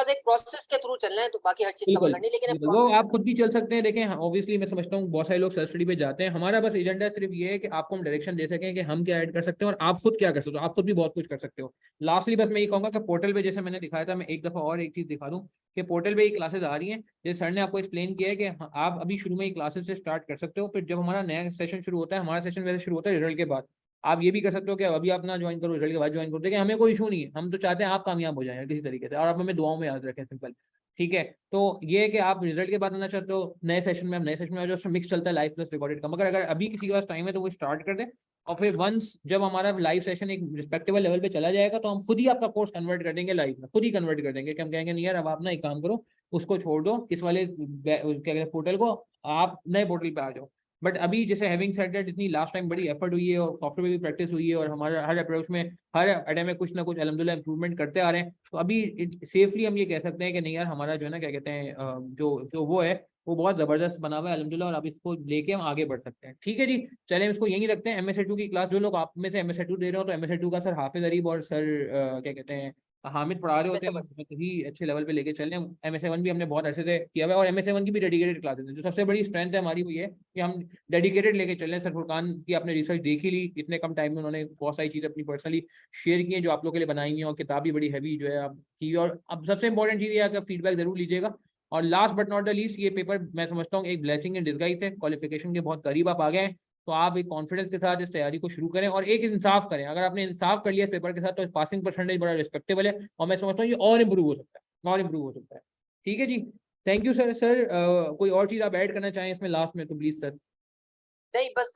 एक प्रोसेस के थ्रू चलना है, तो बाकी हर चीज कवर बिल्कुल करनी है, लेकिन एक बिल्कुल, वो प्रोसेस। आप खुद भी चल सकते हैं। देखें ऑब्वियसली मैं समझता हूँ बहुत सारे लोग सेल्फ स्टडी पे जाते हैं। हमारा बस एजेंडा सिर्फ ये है कि आपको हम डायरेक्शन दे सकें कि हम क्या ऐड कर सकते हैं और आप खुद क्या कर सकते हो। आप खुद भी बहुत कुछ कर सकते हो। लास्टली बस मैं ये कहूँगा कि पोर्टल पे जैसे मैंने दिखाया था, मैं एक दफा और एक चीज दिखा दूँ कि पोर्टल पे ये क्लासेस आ रही हैं। जैसे सर ने आपको एक्सप्लेन किया है कि आप अभी शुरू में ही क्लासेस से स्टार्ट कर सकते हो। फिर जब हमारा नया सेशन शुरू होता है, हमारा सेशन वैसे शुरू होता है रिजल्ट के बाद, आप ये भी कर सकते हो कि अभी आप ना ज्वाइन करो, रिजल्ट के बाद ज्वाइन करो। देखिए हमें कोई इशू नहीं है, हम तो चाहते हैं आप कामयाब हो जाएं किसी तरीके से, और आप हमें दुआओं में याद रखें, सिंपल। ठीक है, तो ये है कि आप रिजल्ट के बाद आना चाहते हो नए सेशन में, हम नए सेशन में आ जाओ। मिक्स चलता है लाइव प्लस रिकॉर्डेड का, मगर अगर अभी किसी के पास टाइम है तो वो स्टार्ट कर दे। और फिर वंस जब हमारा लाइव सेशन एक रिस्पेक्टेबल लेवल पे चला जाएगा तो हम खुद ही आपका कोर्स कन्वर्ट कर देंगे लाइव में, खुद ही कन्वर्ट कर देंगे कि हम कहेंगे नहीं यार अब आप ना एक काम करो, उसको छोड़ दो इस वाले क्या कहते हैं पोर्टल को, आप नए पोर्टल पे आ जाओ। बट अभी जैसे हैविंग सेड दैट, इतनी लास्ट टाइम बड़ी एफर्ट हुई है और सॉफ्टवेयर में भी प्रैक्टिस हुई है और हमारा हर अप्रोच में, हर अटेम्प्ट में कुछ ना कुछ अल्हम्दुलिल्लाह इंप्रूवमेंट करते आ रहे हैं। तो अभी सेफली हम ये कह सकते हैं कि नहीं यार हमारा जो है ना क्या कहते हैं जो जो वो है वो बहुत जबरदस्त बना हुआ है अल्हम्दुलिल्लाह, और अब इसको लेके हम आगे बढ़ सकते हैं। ठीक है जी, चलें हम इसको यहीं रखते हैं। MSA2 की क्लास जो लोग आप में से MSA2 दे रहे हो, तो MSA2 का सर हाफिज अरीब और सर क्या कहते हैं हामिद पढ़ा रहे होते हैं, बहुत ही अच्छे लेवल पे लेके चल रहे हैं। MSA1 भी हमने बहुत अच्छे से किया हुआ है और MSA1 की भी डेडिकेटेड क्लासेस है। जो सबसे बड़ी स्ट्रेंथ है हमारी वो ये कि हम डेडिकेटेड लेके चल रहे हैं। सर फुरकान की आपने रिसर्च देख ही ली, इतने कम टाइम में उन्होंने बहुत सारी चीज़ें अपनी पर्सनली शेयर की हैं जो आप लोगों के लिए बनाई हैं, और किताब भी बड़ी हैवी जो है आप की। और अब सबसे इंपॉर्टेंट चीज़ ये है कि फीडबैक जरूर लीजिएगा। और last but not the least, ये पेपर मैं समझता हूँ एक ब्लेसिंग इन डिस्गाइज है, क्वालिफिकेशन के बहुत करीब आप आ गए हैं। तो आप एक कॉन्फिडेंस के साथ इस तैयारी को शुरू करें और एक इंसाफ करें। अगर आपने इंसाफ कर लिया इस पेपर के साथ तो पासिंग परसेंटेज बड़ा रिस्पेक्टेबल है, और मैं समझता हूँ ये और इम्प्रूव हो सकता है, और इम्प्रूव हो सकता है। ठीक है जी, थैंक यू सर। सर कोई और चीज़ आप ऐड करना चाहें इसमें लास्ट में तो प्लीज सर। नहीं, बस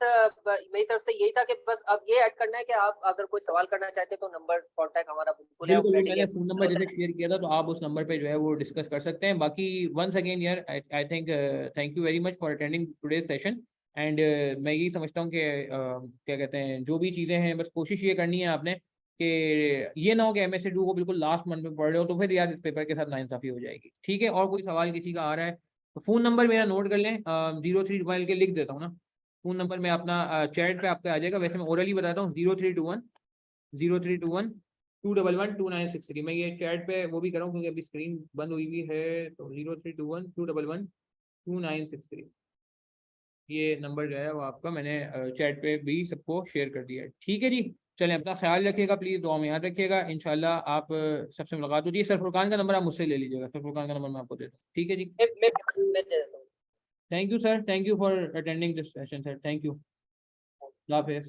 मेरी तरफ से यही था कि बस अब ये ऐड करना है कि आप अगर कोई सवाल करना चाहते हैं तो नंबर कांटेक्ट हमारा बिल्कुल है, बिल्कुल, ऑलरेडी मैंने है। फोन नंबर जैसे शेयर किया था तो आप उस नंबर पे जो है वो डिस्कस कर सकते हैं। बाकी वंस अगेन यार I think thank you very much for attending today's session. And मैं यही समझता हूँ कि क्या कहते हैं जो भी चीज़ें हैं बस कोशिश ये करनी है आपने कि ये ना हो कि MSA2 को बिल्कुल लास्ट मंथ में पढ़ रहे हो तो फिर यार इस पेपर के साथ नाइंसाफी हो जाएगी। ठीक है, और कोई सवाल किसी का आ रहा है तो फ़ोन नंबर मेरा नोट कर लें, 03 मोबाइल के लिख देता हूँ ना। फ़ोन नंबर मैं अपना चैट पे आपका आ जाएगा, वैसे मैं ओरली बताता हूँ, 0321 मैं ये चैट पे वो भी कर रहा हूँ क्योंकि अभी स्क्रीन बंद हुई हुई है। तो 0321 211 2963 ये नंबर जो है वो आपका मैंने चैट पे भी सबको शेयर कर दिया है। ठीक है जी, चलें अपना ख्याल रखिएगा, प्लीज़ दुआ में याद रखिएगा। इंशाल्लाह आप सबसे मुलाकात होती है। सर फुरकान का नंबर आप मुझसे ले लीजिएगा, सर फुरकान का नंबर मैं आपको देता हूँ। ठीक है जी, मैं दे देता हूँ। Thank you sir, thank you for attending this session sir, thank you, अल्लाह हाफिज़।